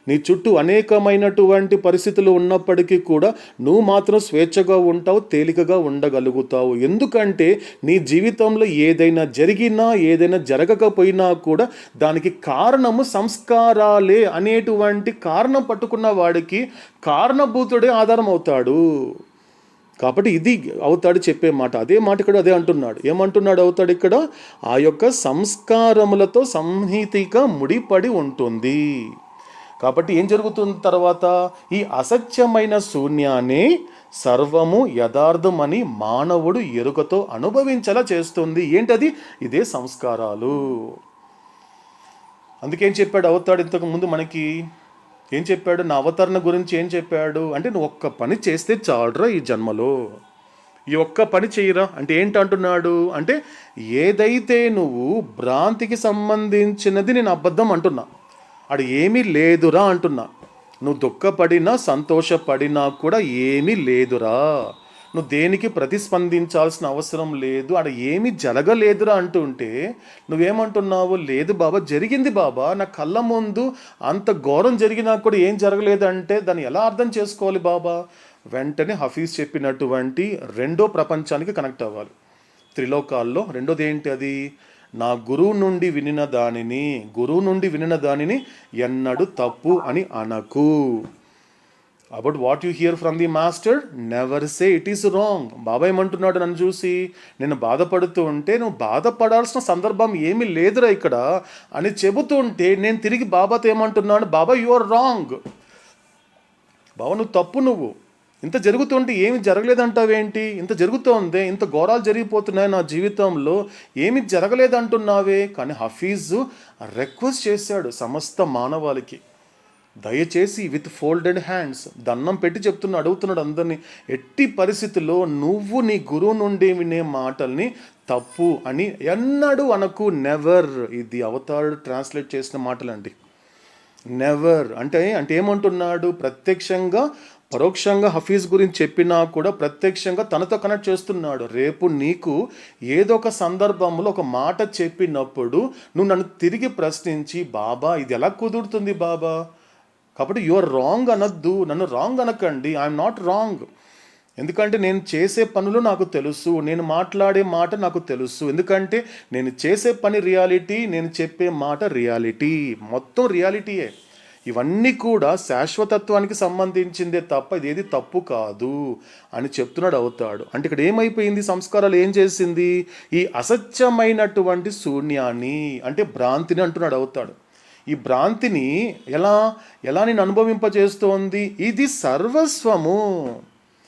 నీ చుట్టూ అనేకమైనటువంటి పరిస్థితులు ఉన్నప్పటికీ కూడా నువ్వు మాత్రం స్వేచ్ఛగా ఉంటావు, తేలికగా ఉండగలుగుతావు. ఎందుకంటే నీ జీవితంలో ఏదైనా జరిగినా, ఏదైనా జరగకపోయినా కూడా దానికి కారణము సంస్కారాలే అనేటువంటి కారణం పట్టుకున్న వాడికి కారణభూతుడే ఆధారం అవుతాడు. కాబట్టి ఇది అవుతాడు చెప్పే మాట. అదే మాట ఇక్కడ అదే అంటున్నాడు. ఏమంటున్నాడు అవుతాడు ఇక్కడ? ఆ యొక్క సంస్కారములతో సంహితిగా ముడిపడి ఉంటుంది. కాబట్టి ఏం జరుగుతుంది తర్వాత? ఈ అసత్యమైన శూన్యాన్ని సర్వము యథార్థమని మానవుడు ఎరుకతో అనుభవించేలా చేస్తుంది. ఏంటది? ఇదే సంస్కారాలు. అందుకేం చెప్పాడు అవుతాడు ఇంతకు ముందు మనకి? ఏం చెప్పాడు? నా అవతరణ గురించి ఏం చెప్పాడు అంటే, నువ్వు ఒక్క పని చేస్తే చాలురా ఈ జన్మలో, ఈ ఒక్క పని చేయరా అంటే ఏంటంటున్నాడు అంటే, ఏదైతే నువ్వు భ్రాంతికి సంబంధించినది నేను అబద్ధం అంటున్నా, అది ఏమీ లేదురా అంటున్నా. నువ్వు దుఃఖపడినా సంతోషపడినా కూడా ఏమీ లేదురా, నువ్వు దేనికి ప్రతిస్పందించాల్సిన అవసరం లేదు, అక్కడ ఏమీ జరగలేదురా అంటుంటే నువ్వేమంటున్నావు? లేదు బాబా, జరిగింది బాబా, నా కళ్ళ ముందు అంత ఘోరం జరిగినా కూడా ఏం జరగలేదంటే దాన్ని ఎలా అర్థం చేసుకోవాలి బాబా? వెంటనే హఫీజ్ చెప్పినటువంటి రెండో ప్రపంచానికి కనెక్ట్ అవ్వాలి. త్రిలోకాల్లో రెండోది ఏంటి? అది నా గురువు నుండి వినిన దానిని ఎన్నడూ తప్పు అని అనకు. About what you hear from the master, never say it is wrong. Baba ఏమంటున్నాడు నన్ను చూసి? నేను బాధపడుతూ ఉంటే నువ్వు బాధపడాల్సిన సందర్భం ఏమీ లేదురా ఇక్కడ అని చెబుతుంటే నేను తిరిగి బాబాతో ఏమంటున్నాను? బాబా యు ఆర్ రాంగ్, బాబా నువ్వు తప్పు, నువ్వు ఇంత జరుగుతుంటే ఏమి జరగలేదంటావేంటి? ఇంత జరుగుతోంది, ఇంత ఘోరాలు జరిగిపోతున్నాయి నా జీవితంలో, ఏమి జరగలేదంటున్నావే. కానీ హఫీజు రిక్వెస్ట్ చేశాడు సమస్త మానవాళికి, దయచేసి విత్ ఫోల్డెడ్ హ్యాండ్స్ దండం పెట్టి అడుగుతున్నాడు అందరినీ, ఎట్టి పరిస్థితుల్లో నువ్వు నీ గురువు నుండి వినే మాటల్ని తప్పు అని ఎన్నడూ అనకు. నెవర్. ఇది అవతారుడు ట్రాన్స్లేట్ చేసిన మాటలండి. నెవర్ అంటే ఏమంటున్నాడు? ప్రత్యక్షంగా పరోక్షంగా హఫీజ్ గురించి చెప్పినా కూడా ప్రత్యక్షంగా తనతో కనెక్ట్ చేస్తున్నాడు. రేపు నీకు ఏదో ఒక సందర్భంలో ఒక మాట చెప్పినప్పుడు నువ్వు నన్ను తిరిగి ప్రశ్నించి, బాబా ఇది ఎలా కుదురుతుంది బాబా, కాబట్టి యు ఆర్ రాంగ్ అనొద్దు, నన్ను రాంగ్ అనకండి, ఐఎమ్ నాట్ రాంగ్. ఎందుకంటే నేను చేసే పనులు నాకు తెలుసు, నేను మాట్లాడే మాట నాకు తెలుసు. ఎందుకంటే నేను చేసే పని రియాలిటీ, నేను చెప్పే మాట రియాలిటీ, మొత్తం రియాలిటీయే. ఇవన్నీ కూడా శాశ్వతత్వానికి సంబంధించిందే తప్ప ఇదేది తప్పు కాదు అని చెప్తున్నాడు అవుతాడు. అంటే ఇక్కడ ఏమైపోయింది? సంస్కారాలు ఏం చేసింది? ఈ అసత్యమైనటువంటి శూన్యాన్ని అంటే భ్రాంతిని అంటున్నాడు అవుతాడు. ఈ భ్రాంతిని ఎలా నేను అనుభవింపజేస్తోంది? ఇది సర్వస్వము,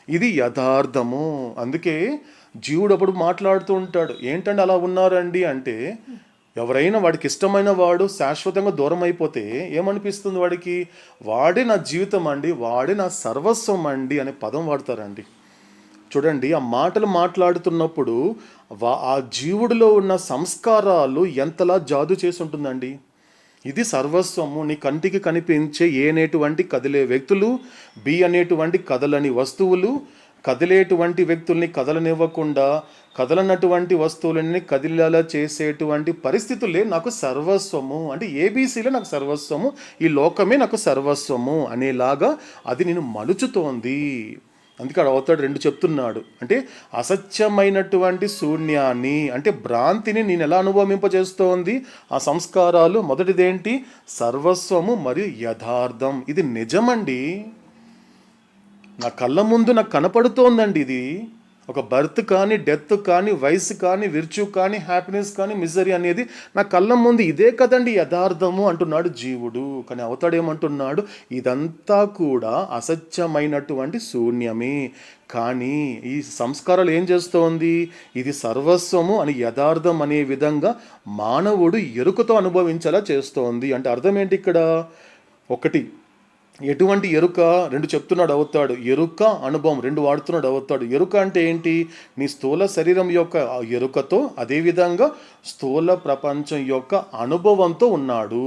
ఇది యథార్థము. అందుకే జీవుడు అప్పుడు మాట్లాడుతూ ఉంటాడు, ఏంటంటే అలా ఉన్నారండి అంటే, ఎవరైనా వాడికి ఇష్టమైన వాడు శాశ్వతంగా దూరం అయిపోతే ఏమనిపిస్తుంది వాడికి? వాడే నా జీవితం అండి, వాడే నా సర్వస్వం అండి అనే పదం వాడతారండి. చూడండి, ఆ మాటలు మాట్లాడుతున్నప్పుడు ఆ జీవుడిలో ఉన్న సంస్కారాలు ఎంతలా జాదు చేసి ఉంటుందండి. ఇది సర్వస్వము. నీ కంటికి కనిపించే ఏ అనేటువంటి కదిలే వ్యక్తులు, బి అనేటువంటి కదలని వస్తువులు, కదిలేటువంటి వ్యక్తుల్ని కదలనివ్వకుండా కదలనటువంటి వస్తువులని కదిలేలా చేసేటువంటి పరిస్థితులే నాకు సర్వస్వము. అంటే ఏబీసీలే నాకు సర్వస్వము, ఈ లోకమే నాకు సర్వస్వము అనేలాగా అది నేను మలుచుతోంది. అందుకే అవుతాడు 2 చెప్తున్నాడు. అంటే అసత్యమైనటువంటి శూన్యాన్ని, అంటే భ్రాంతిని నేను ఎలా అనుభవింపజేస్తోంది ఆ సంస్కారాలు. మొదటిదేంటి? సర్వస్వము మరియు యథార్థం. ఇది నిజమండి, నా కళ్ళ ముందు నాకు కనపడుతోందండి. ఇది ఒక బర్త్ కానీ, డెత్ కానీ, వయసు కానీ, విర్చు కానీ, హ్యాపీనెస్ కానీ, మిజరీ అనేది నా కళ్ళ ముందు ఇదే కదండి యథార్థము అంటున్నాడు జీవుడు. కానీ అవతాడేమంటున్నాడు? ఇదంతా కూడా అసత్యమైనటువంటి శూన్యమే. కానీ ఈ సంస్కారాలు ఏం చేస్తోంది? ఇది సర్వస్వము అని యథార్థం అనే విధంగా మానవుడు ఎరుకతో అనుభవించేలా చేస్తోంది. అంటే అర్థం ఏంటి ఇక్కడ? ఒకటి, ఎటువంటి ఎరుక? 2 చెప్తున్నాడు అవుతాడు. ఎరుక, అనుభవం 2 వాడుతున్నాడు అవుతాడు. ఎరుక అంటే ఏంటి? నీ స్థూల శరీరం యొక్క ఎరుకతో, అదేవిధంగా స్థూల ప్రపంచం యొక్క అనుభవంతో ఉన్నాడు.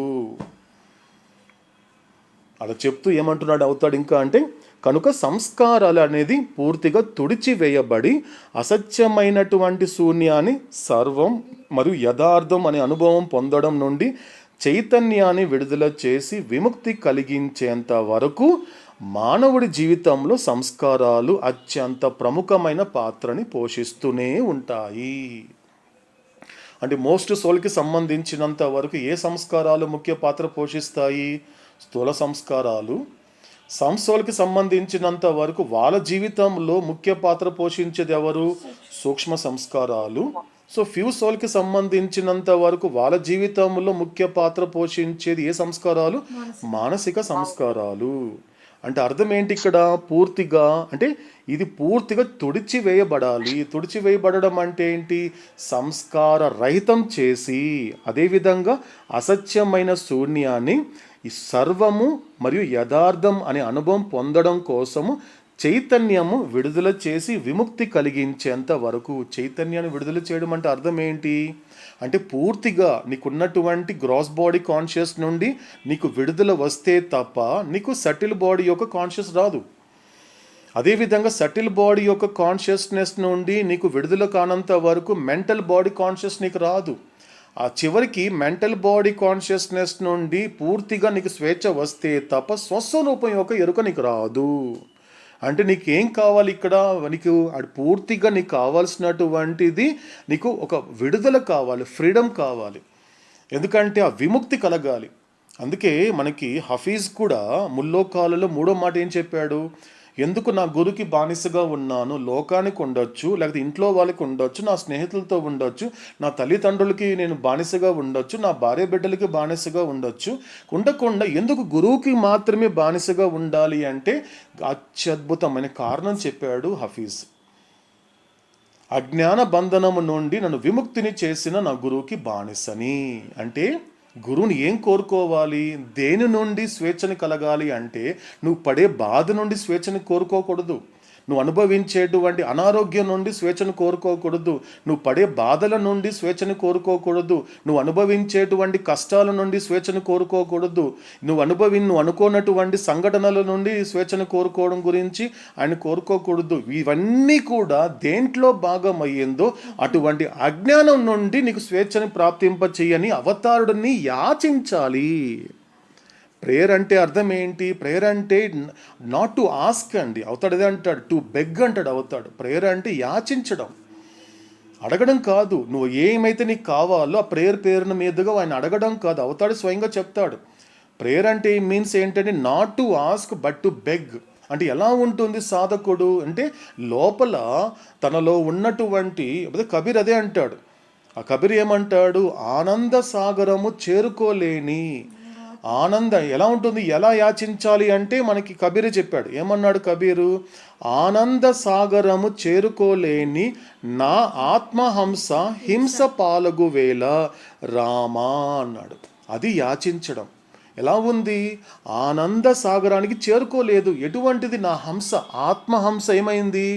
అలా చెప్తూ ఏమంటున్నాడు అవుతాడు ఇంకా అంటే, కనుక సంస్కారాలు అనేది పూర్తిగా తుడిచివేయబడి అసత్యమైనటువంటి శూన్యాన్ని సర్వం మరియు యథార్థం అనే అనుభవం పొందడం నుండి చైతన్యాన్ని విడుదల చేసి విముక్తి కలిగించేంత వరకు మానవుడి జీవితంలో సంస్కారాలు అత్యంత ప్రముఖమైన పాత్రని పోషిస్తూనే ఉంటాయి. అంటే మోస్ట్ సోల్కి సంబంధించినంత వరకు ఏ సంస్కారాలు ముఖ్య పాత్ర పోషిస్తాయి? స్థూల సంస్కారాలు. సంస్థలకి సంబంధించినంత వరకు వాళ్ళ జీవితంలో ముఖ్య పాత్ర పోషించేది ఎవరు? సూక్ష్మ సంస్కారాలు. సో ఫ్యూ సోల్కి సంబంధించినంత వరకు వాళ్ళ జీవితంలో ముఖ్య పాత్ర పోషించేది ఏ సంస్కారాలు? మానసిక సంస్కారాలు. అంటే అర్థం ఏంటి ఇక్కడ? పూర్తిగా అంటే ఇది పూర్తిగా తుడిచివేయబడాలి. తుడిచివేయబడడం అంటే ఏంటి? సంస్కార రహితం చేసి, అదేవిధంగా అసత్యమైన శూన్యాన్ని ఈ సర్వము మరియు యథార్థం అనే అనుభవం పొందడం కోసము చైతన్యము విడుదల చేసి విముక్తి కలిగించేంత వరకు. చైతన్యాన్ని విడుదల చేయడం అంటే అర్థం ఏంటి? అంటే పూర్తిగా నీకున్నటువంటి గ్రాస్ బాడీ కాన్షియస్ నుండి నీకు విడుదల వస్తే తప్ప నీకు సటిల్ బాడీ యొక్క కాన్షియస్ రాదు. అదేవిధంగా సటిల్ బాడీ యొక్క కాన్షియస్నెస్ నుండి నీకు విడుదల కానంత వరకు మెంటల్ బాడీ కాన్షియస్ నీకు రాదు. ఆ చివరికి మెంటల్ బాడీ కాన్షియస్నెస్ నుండి పూర్తిగా నీకు స్వేచ్ఛ వస్తే తప్ప స్వస్వరూపం యొక్క ఎరుక నీకు రాదు. అంటే నీకేం కావాలి ఇక్కడ? నీకు పూర్తిగా నీకు కావాల్సినటువంటిది నీకు ఒక విడుదల కావాలి, ఫ్రీడమ్ కావాలి. ఎందుకంటే ఆ విముక్తి కలగాలి. అందుకే మనకి హఫీజ్ కూడా ముల్లోకాలలో 3వ మాట ఏం చెప్పాడు? ఎందుకు నా గురుకి బానిసగా ఉన్నాను? లోకానికి ఉండొచ్చు, లేకపోతే ఇంట్లో వాళ్ళకి ఉండొచ్చు, నా స్నేహితులతో ఉండొచ్చు, నా తల్లిదండ్రులకి నేను బానిసగా ఉండొచ్చు, నా భార్య బిడ్డలకి బానిసగా ఉండొచ్చు. ఉండకుండా ఎందుకు గురువుకి మాత్రమే బానిసగా ఉండాలి అంటే అత్యద్భుతమైన కారణం చెప్పాడు హఫీజ్. అజ్ఞాన బంధనము నుండి నన్ను విముక్తిని చేసిన నా గురువుకి బానిసని. అంటే గురువుని ఏం కోరుకోవాలి? దేని నుండి స్వేచ్ఛని కలగాలి అంటే నువ్వు పడే బాధ నుండి స్వేచ్ఛని కోరుకోకూడదు. నువ్వు అనుభవించేటువంటి అనారోగ్యం నుండి స్వేచ్ఛను కోరుకోకూడదు. నువ్వు పడే బాధల నుండి స్వేచ్ఛను కోరుకోకూడదు. నువ్వు అనుభవించేటువంటి కష్టాల నుండి స్వేచ్ఛను కోరుకోకూడదు. నువ్వు అనుకోనటువంటి సంఘటనల నుండి స్వేచ్ఛను కోరుకోవడం గురించి ఆయన కోరుకోకూడదు. ఇవన్నీ కూడా దేంట్లో భాగం అయ్యిందో అటువంటి అజ్ఞానం నుండి నీకు స్వేచ్ఛని ప్రాప్తింప చేయని అవతారుడిని యాచించాలి. ప్రేయర్ అంటే అర్థం ఏంటి? ప్రేయర్ అంటే నాట్ టు ఆస్క్ అండి. అవుతాడు అదే అంటాడు, టు బెగ్ అంటాడు అవుతాడు. ప్రేయర్ అంటే యాచించడం, అడగడం కాదు. నువ్వు ఏమైతే నీకు కావాలో ఆ ప్రేయర్ పేరున మీదుగా ఆయన అడగడం కాదు. అవుతాడు స్వయంగా చెప్తాడు. ప్రేయర్ అంటే మీన్స్ ఏంటంటే not to ask but to beg. అంటే ఎలా ఉంటుంది సాధకుడు అంటే లోపల తనలో ఉన్నటువంటి కబీర్ అదే అంటాడు. ఆ కబీర్ ఏమంటాడు? ఆనంద సాగరము చేరుకోలేని ఆనందం ఎలా ఉంటుంది? ఎలా యాచించాలి అంటే మనకి కబీరే చెప్పాడు. ఏమన్నాడు కబీరు? ఆనంద సాగరము చేరుకోలేని నా ఆత్మహంస హింస పాలగు వేళ రామా అన్నాడు. అది యాచించడం. ఎలా ఉంది? ఆనంద సాగరానికి చేరుకోలేదు. ఎటువంటిది? నా హంస, ఆత్మహంస ఏమైంది?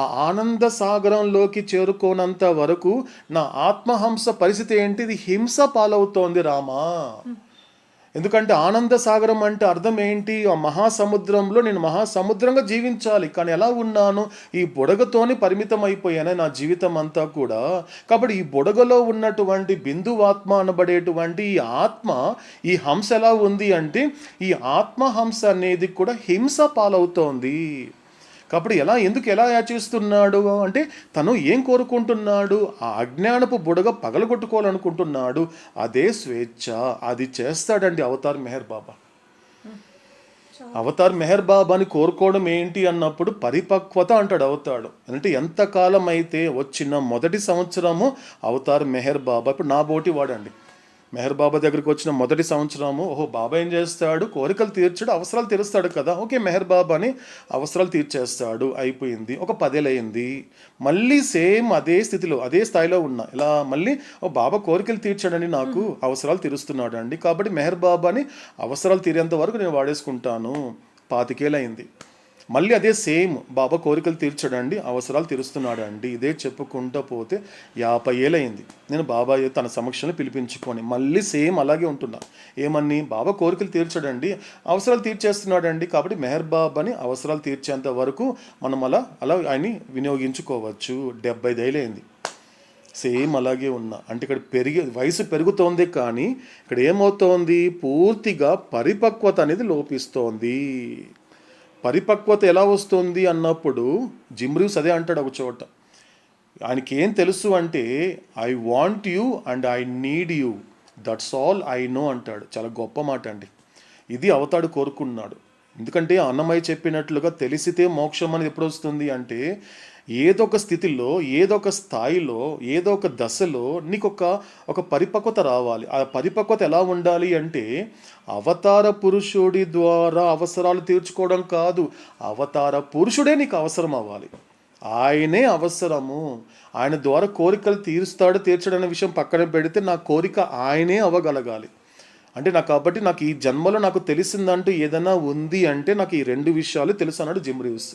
ఆ ఆనంద సాగరంలోకి చేరుకోనంత వరకు నా ఆత్మహంస పరిస్థితి ఏంటి? ఇది హింస పాలవుతోంది రామా. ఎందుకంటే ఆనంద సాగరం అంటే అర్థం ఏంటి? ఆ మహాసముద్రంలో నేను మహాసముద్రంగా జీవించాలి. కానీ ఎలా ఉన్నాను? ఈ బుడగతోని పరిమితం అయిపోయాను నా జీవితం అంతా కూడా. కాబట్టి ఈ బుడగలో ఉన్నటువంటి బిందువాత్మ అనబడేటువంటి ఈ ఆత్మ, ఈ హంస ఎలా ఉంది అంటే ఈ ఆత్మహంస అనేది కూడా హింస పాలవుతోంది. కాబట్టి ఎందుకు యాచిస్తున్నాడు అంటే తను ఏం కోరుకుంటున్నాడు? ఆ అజ్ఞానపు బుడగ పగలగొట్టుకోవాలనుకుంటున్నాడు. అదే స్వేచ్ఛ, అది చేస్తాడండి అవతార్ మెహర్ బాబా. అవతార్ మెహర్ బాబాని కోరుకోవడం ఏంటి అన్నప్పుడు పరిపక్వత అంటాడు అవతాడు. అంటే ఎంతకాలం అయితే వచ్చిన మొదటి సంవత్సరము అవతార్ మెహర్ బాబా, ఇప్పుడు నా బోటి వాడండి, మెహర్ బాబా దగ్గరికి వచ్చిన మొదటి సంవత్సరము, ఓహో బాబా ఏం చేస్తాడు? కోరికలు తీర్చాడు, అవసరాలు తీరుస్తాడు కదా, ఓకే మెహర్ బాబాని అవసరాలు తీర్చేస్తాడు, అయిపోయింది. ఒక 10 ఏళ్ళు అయింది, మళ్ళీ సేమ్ అదే స్థితిలో అదే స్థాయిలో ఉన్నా. ఇలా మళ్ళీ ఓ బాబా కోరికలు తీర్చాడని నాకు అవసరాలు తీరుస్తున్నాడు అండి, కాబట్టి మెహర్ బాబాని అవసరాలు తీరేంత వరకు నేను వాడేసుకుంటాను. 25 ఏళ్ళు అయింది, మళ్ళీ అదే సేమ్ బాబా కోరికలు తీర్చడండి, అవసరాలు తీరుస్తున్నాడు అండి. ఇదే చెప్పుకుంటూ పోతే 50 ఏళ్ళు అయింది. నేను బాబా తన సమక్షంలో పిలిపించుకొని మళ్ళీ సేమ్ అలాగే ఉంటున్నా. ఏమని? బాబా కోరికలు తీర్చడండి, అవసరాలు తీర్చేస్తున్నాడండి, కాబట్టి మెహర్ బాబాని అవసరాలు తీర్చేంత వరకు మనం అలా ఆయన్ని వినియోగించుకోవచ్చు. 75 ఏళ్ళు అయింది, సేమ్ అలాగే ఉన్నా. అంటే ఇక్కడ వయసు పెరుగుతోంది, కానీ ఇక్కడ ఏమవుతోంది? పూర్తిగా పరిపక్వత అనేది లోపిస్తోంది. పరిపక్వత ఎలా వస్తుంది అన్నప్పుడు జిమ్రీవ్స్ అదే అంటాడు ఒక చోట. ఆయనకి ఏం తెలుసు అంటే I want you and I need you, that's all I know అంటాడు. చాలా గొప్ప మాట అండి. ఇది అవతాడు కోరుకున్నాడు. ఎందుకంటే అన్నమయ్య చెప్పినట్లుగా తెలిసితే మోక్షం అనేది ఎప్పుడు వస్తుంది అంటే ఏదో ఒక స్థితిలో, ఏదో ఒక స్థాయిలో, ఏదో ఒక దశలో నీకు ఒక పరిపక్వత రావాలి. ఆ పరిపక్వత ఎలా ఉండాలి అంటే అవతార పురుషుడి ద్వారా అవసరాలు తీర్చుకోవడం కాదు, అవతార పురుషుడే నీకు అవసరం అవ్వాలి. ఆయనే అవసరము. ఆయన ద్వారా కోరికలు తీర్చడనే విషయం పక్కన పెడితే నా కోరిక ఆయనే అవ్వగలగాలి. అంటే కాబట్టి నాకు ఈ జన్మలో నాకు తెలిసిందంటూ ఏదైనా ఉంది అంటే నాకు ఈ 2 విషయాలు తెలుసు అన్నాడు జిమ్రీవ్స్.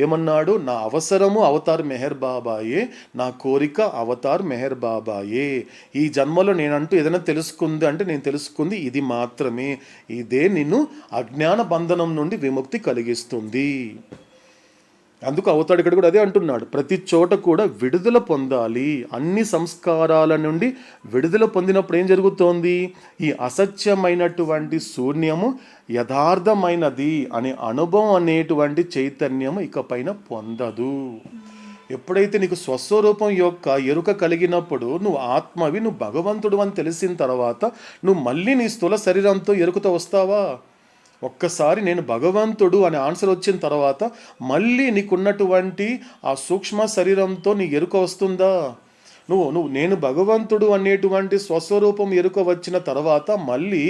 ఏమన్నాడు? నా అవసరము అవతార్ మెహర్ బాబాయే, నా కోరిక అవతార్ మెహర్ బాబాయే. ఈ జన్మలో నేనంటూ ఏదైనా తెలుసుకుంది అంటే నేను తెలుసుకుంది ఇది మాత్రమే. ఇదే నిన్ను అజ్ఞాన బంధనం నుండి విముక్తి కలిగిస్తుంది. అందుకు అవతాడు ఇక్కడ కూడా అదే అంటున్నాడు, ప్రతి చోట కూడా విడుదల పొందాలి. అన్ని సంస్కారాల నుండి విడుదల పొందినప్పుడు ఏం జరుగుతోంది? ఈ అసత్యమైనటువంటి శూన్యము యథార్థమైనది అనే అనుభవం అనేటువంటి చైతన్యము ఇకపైన పొందదు. ఎప్పుడైతే నీకు స్వస్వరూపం యొక్క ఎరుక కలిగినప్పుడు నువ్వు ఆత్మవి, నువ్వు భగవంతుడు అని తెలిసిన తర్వాత నువ్వు మళ్ళీ నీ స్థూల శరీరంతో ఎరుకతో వస్తావా? ఒక్కసారి నేను భగవంతుడు అనే ఆన్సర్ వచ్చిన తర్వాత మళ్ళీ నీకున్నటువంటి ఆ సూక్ష్మ శరీరంతో నీ ఎరుక వస్తుందా? నువ్వు నేను భగవంతుడు అనేటువంటి స్వస్వరూపం ఎరుక వచ్చిన తర్వాత మళ్ళీ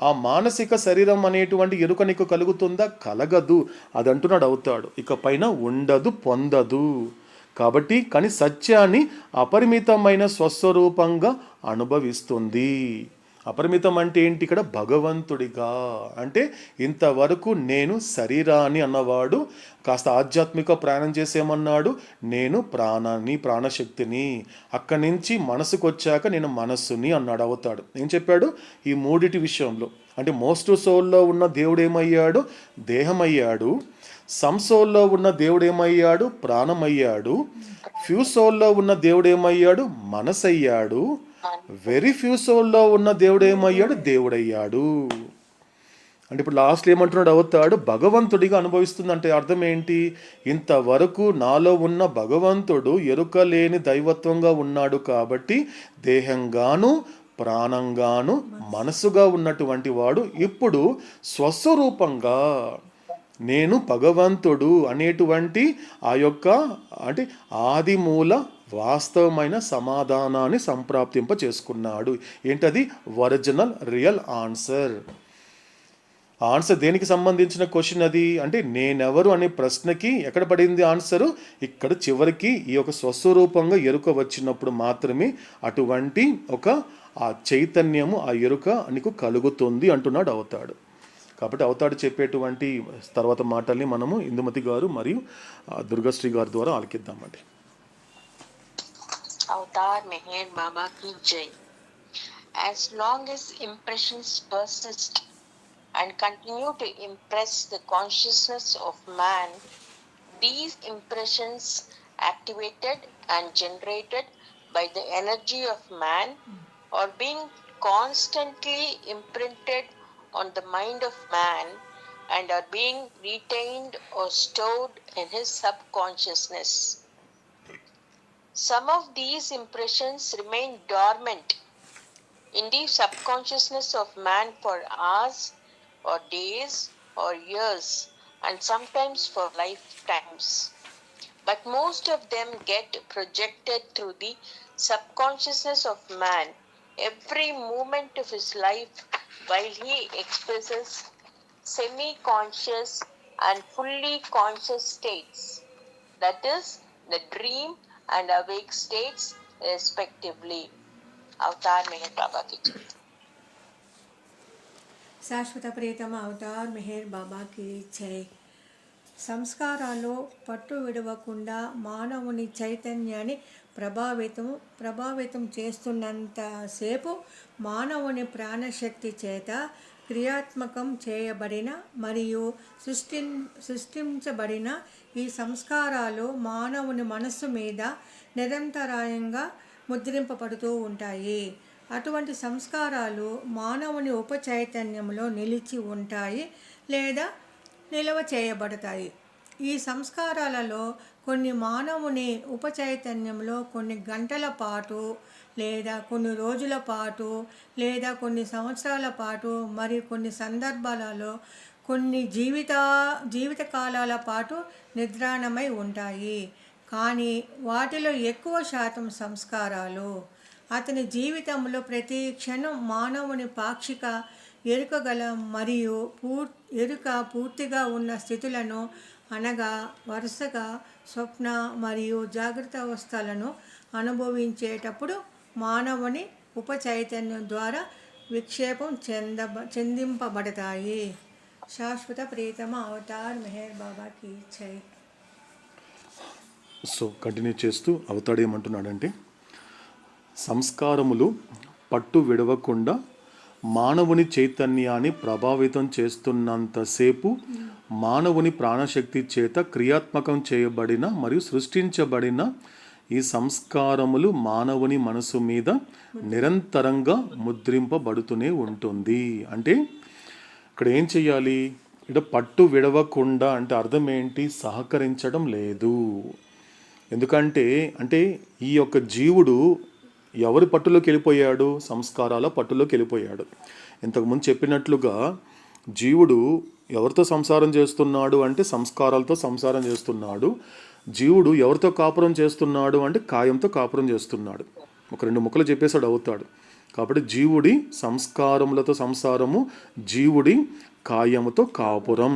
ఆ మానసిక శరీరం అనేటువంటి ఎరుక నీకు కలుగుతుందా? కలగదు. అది అంటున్నాడు అవుతాడు, ఇక పైన ఉండదు, పొందదు. కాబట్టి కానీ సత్యాన్ని అపరిమితమైన స్వస్వరూపంగా అనుభవిస్తుంది. అపరిమితం అంటే ఏంటి? ఇక్కడ భగవంతుడిగా. అంటే ఇంతవరకు నేను శరీరాన్ని అన్నవాడు కాస్త ఆధ్యాత్మిక ప్రయాణం చేసేమన్నాడు, నేను ప్రాణాన్ని, ప్రాణశక్తిని. అక్కడి నుంచి మనసుకు వచ్చాక నేను మనస్సుని అన్నాడు అవుతాడు. ఏం చెప్పాడు? ఈ 3 విషయంలో అంటే మోస్ట్ సోల్లో ఉన్న దేవుడు ఏమయ్యాడు? దేహమయ్యాడు. సమ్ సోల్లో ఉన్న దేవుడు ఏమయ్యాడు? ప్రాణమయ్యాడు. ఫ్యూ సోల్లో ఉన్న దేవుడు ఏమయ్యాడు? మనసయ్యాడు. వెరీ ఫ్యూ సోల్లో ఉన్న దేవుడు ఏమయ్యాడు? దేవుడయ్యాడు. అంటే ఇప్పుడు లాస్ట్ ఏమంటున్నాడు అవుతాడు? భగవంతుడిగా అనుభవిస్తుంది. అంటే అర్థం ఏంటి? ఇంతవరకు నాలో ఉన్న భగవంతుడు ఎరుక లేని దైవత్వంగా ఉన్నాడు కాబట్టి దేహంగాను ప్రాణంగాను మనసుగా ఉన్నటువంటి వాడు ఇప్పుడు స్వస్వరూపంగా నేను భగవంతుడు అనేటువంటి ఆ యొక్క అంటే ఆదిమూల వాస్తవమైన సమాధానాన్ని సంప్రాప్తింప చేసుకున్నాడు. ఏంటది? Original real answer. ఆన్సర్ దేనికి సంబంధించిన క్వశ్చన్ అది అంటే నేనెవరు అనే ప్రశ్నకి ఎక్కడ పడింది ఆన్సరు? ఇక్కడ చివరికి ఈ యొక్క స్వస్వరూపంగా ఎరుక వచ్చినప్పుడు మాత్రమే అటువంటి ఆ చైతన్యము, ఆ ఎరుక నీకు కలుగుతుంది అంటున్నాడు అవుతాడు. కాబట్టి అవతాడు చెప్పేటువంటి తర్వాత మాటల్ని మనము ఇందుమతి గారు మరియు దుర్గశ్రీ గారి ద్వారా ఆలకిద్దామండి. అవతార్ మెహర్ బాబా की जय. As long as impressions persist and continue to impress the consciousness of man, these impressions activated and generated by the energy of man are being constantly imprinted on the mind of man and are being retained or stored in his subconsciousness. Some of these impressions remain dormant in the subconsciousness of man for hours or days or years, and sometimes for lifetimes. But most of them get projected through the subconsciousness of man every moment of his life while he expresses semi-conscious and fully conscious states, that is, the dream and awake states respectively. Avatar Meher బాబాకి జై. శాశ్వత ప్రియతమ Avatar Meher బాబాకి జై. సంస్కారాలు పట్టు విడవకుండా మానవుని చైతన్యాన్ని ప్రభావితం చేస్తున్నంతసేపు మానవుని ప్రాణశక్తి చేత క్రియాత్మకం చేయబడిన మరియు సృష్టించబడిన ఈ సంస్కారాలు మానవుని మనస్సు మీద నిరంతరాయంగా ముద్రింపబడుతూ ఉంటాయి. అటువంటి సంస్కారాలు మానవుని ఉపచైతన్యంలో నిలిచి ఉంటాయి లేదా నిల్వ చేయబడతాయి. ఈ సంస్కారాలలో కొన్ని మానవుని ఉపచైతన్యంలో కొన్ని గంటల పాటు లేదా కొన్ని రోజుల పాటు లేదా కొన్ని సంవత్సరాల పాటు మరియు కొన్ని సందర్భాలలో కొన్ని జీవితకాలాల పాటు నిద్రాణమై ఉంటాయి. కానీ వాటిలో ఎక్కువ శాతం సంస్కారాలు అతని జీవితంలో ప్రతి క్షణం మానవుని పాక్షిక ఎరుకగల మరియు ఎరుక పూర్తిగా ఉన్న స్థితులను అనగా వరుసగా స్వప్న మరియు జాగ్రత్త అవస్థలను అనుభవించేటప్పుడు మానవుని ఉపచైతన్యం ద్వారా విక్షేపం చెందింపబడతాయి. శాశ్వత ప్రియతమ అవతార్ మెహర్ బాబాకి జై. సో కంటిన్యూ చేస్తూ అవతాడు ఏమంటున్నాడంటే, సంస్కారములు పట్టు విడవకుండా మానవుని చైతన్యాన్ని ప్రభావితం చేస్తున్నంతసేపు మానవుని ప్రాణశక్తి చేత క్రియాత్మకం చేయబడిన మరియు సృష్టించబడిన ఈ సంస్కారములు మానవుని మనసు మీద నిరంతరంగా ముద్రింపబడుతూనే ఉంటుంది. అంటే ఇక్కడ ఏం చెయ్యాలి? ఇక్కడ పట్టు విడవకుండా అంటే అర్థం ఏంటి? సహకరించడం లేదు. ఎందుకంటే ఈ యొక్క జీవుడు ఎవరి పట్టులోకి వెళ్ళిపోయాడు? సంస్కారాల పట్టులోకి వెళ్ళిపోయాడు. ఇంతకుముందు చెప్పినట్లుగా జీవుడు ఎవరితో సంసారం చేస్తున్నాడు అంటే సంస్కారాలతో సంసారం చేస్తున్నాడు. జీవుడు ఎవరితో కాపురం చేస్తున్నాడు అంటే కాయంతో కాపురం చేస్తున్నాడు. ఒక 2 ముక్కలు చెప్పేసాడు అవుతాడు. కాబట్టి జీవుడి సంస్కారములతో సంసారము, జీవుడి కాయముతో కాపురం.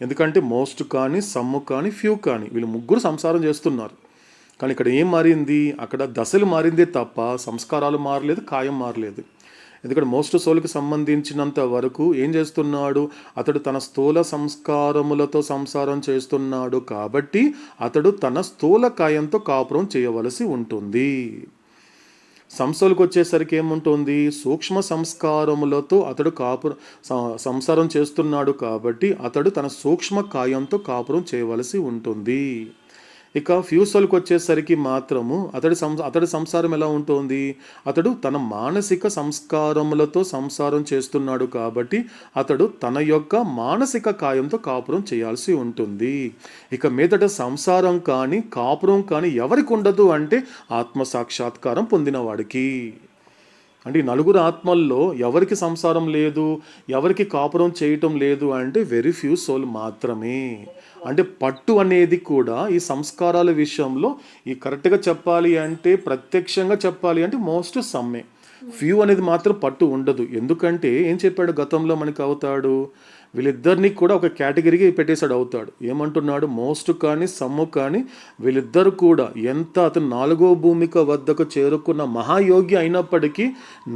ఎందుకంటే మోస్ట్ కానీ, సమ్ము కానీ, ఫ్యూ కానీ వీళ్ళు ముగ్గురు సంసారం చేస్తున్నారు. కానీ ఇక్కడ ఏం మారింది? అక్కడ దశలు మారిందే తప్ప సంస్కారాలు మారలేదు, కాయం మారలేదు. ఎందుకంటే మోస్ట్ సోల్కి సంబంధించినంత వరకు ఏం చేస్తున్నాడు? అతడు తన స్థూల సంస్కారములతో సంసారం చేస్తున్నాడు కాబట్టి అతడు తన స్థూల కాయంతో కాపురం చేయవలసి ఉంటుంది. సంస్థలకు వచ్చేసరికి ఏముంటుంది? సూక్ష్మ సంస్కారములతో అతడు సంసారం చేస్తున్నాడు కాబట్టి అతడు తన సూక్ష్మ కాయంతో కాపురం చేయవలసి ఉంటుంది. ఇక ఫ్యూసల్కి వచ్చేసరికి మాత్రము అతడి సంసారం ఎలా ఉంటుంది? అతడు తన మానసిక సంస్కారములతో సంసారం చేస్తున్నాడు కాబట్టి అతడు తన యొక్క మానసిక కాయంతో కాపురం చేయాల్సి ఉంటుంది. ఇక మీదట సంసారం కానీ కాపురం కానీ ఎవరికి ఉండదు అంటే ఆత్మ సాక్షాత్కారం పొందిన వాడికి. అంటే 4 ఆత్మల్లో ఎవరికి సంసారం లేదు, ఎవరికి కాపురం చేయటం లేదు అంటే వెరీ ఫ్యూ సోల్ మాత్రమే. అంటే పట్టు అనేది కూడా ఈ సంస్కారాల విషయంలో ఈ కరెక్ట్గా చెప్పాలి అంటే, ప్రత్యక్షంగా చెప్పాలి అంటే మోస్ట్ సమ్మే. ఫ్యూ అనేది మాత్రం పట్టు ఉండదు. ఎందుకంటే ఏం చెప్పాడు గతంలో మనకి అవుతాడు? వీళ్ళిద్దరినీ కూడా ఒక కేటగిరీకి పెట్టేశాడు అవుతాడు. ఏమంటున్నాడు? మోస్ట్ కానీ సమ్ము కానీ వీళ్ళిద్దరు కూడా ఎంత అతను 4వ భూమిక వద్దకు చేరుకున్న మహాయోగి అయినప్పటికీ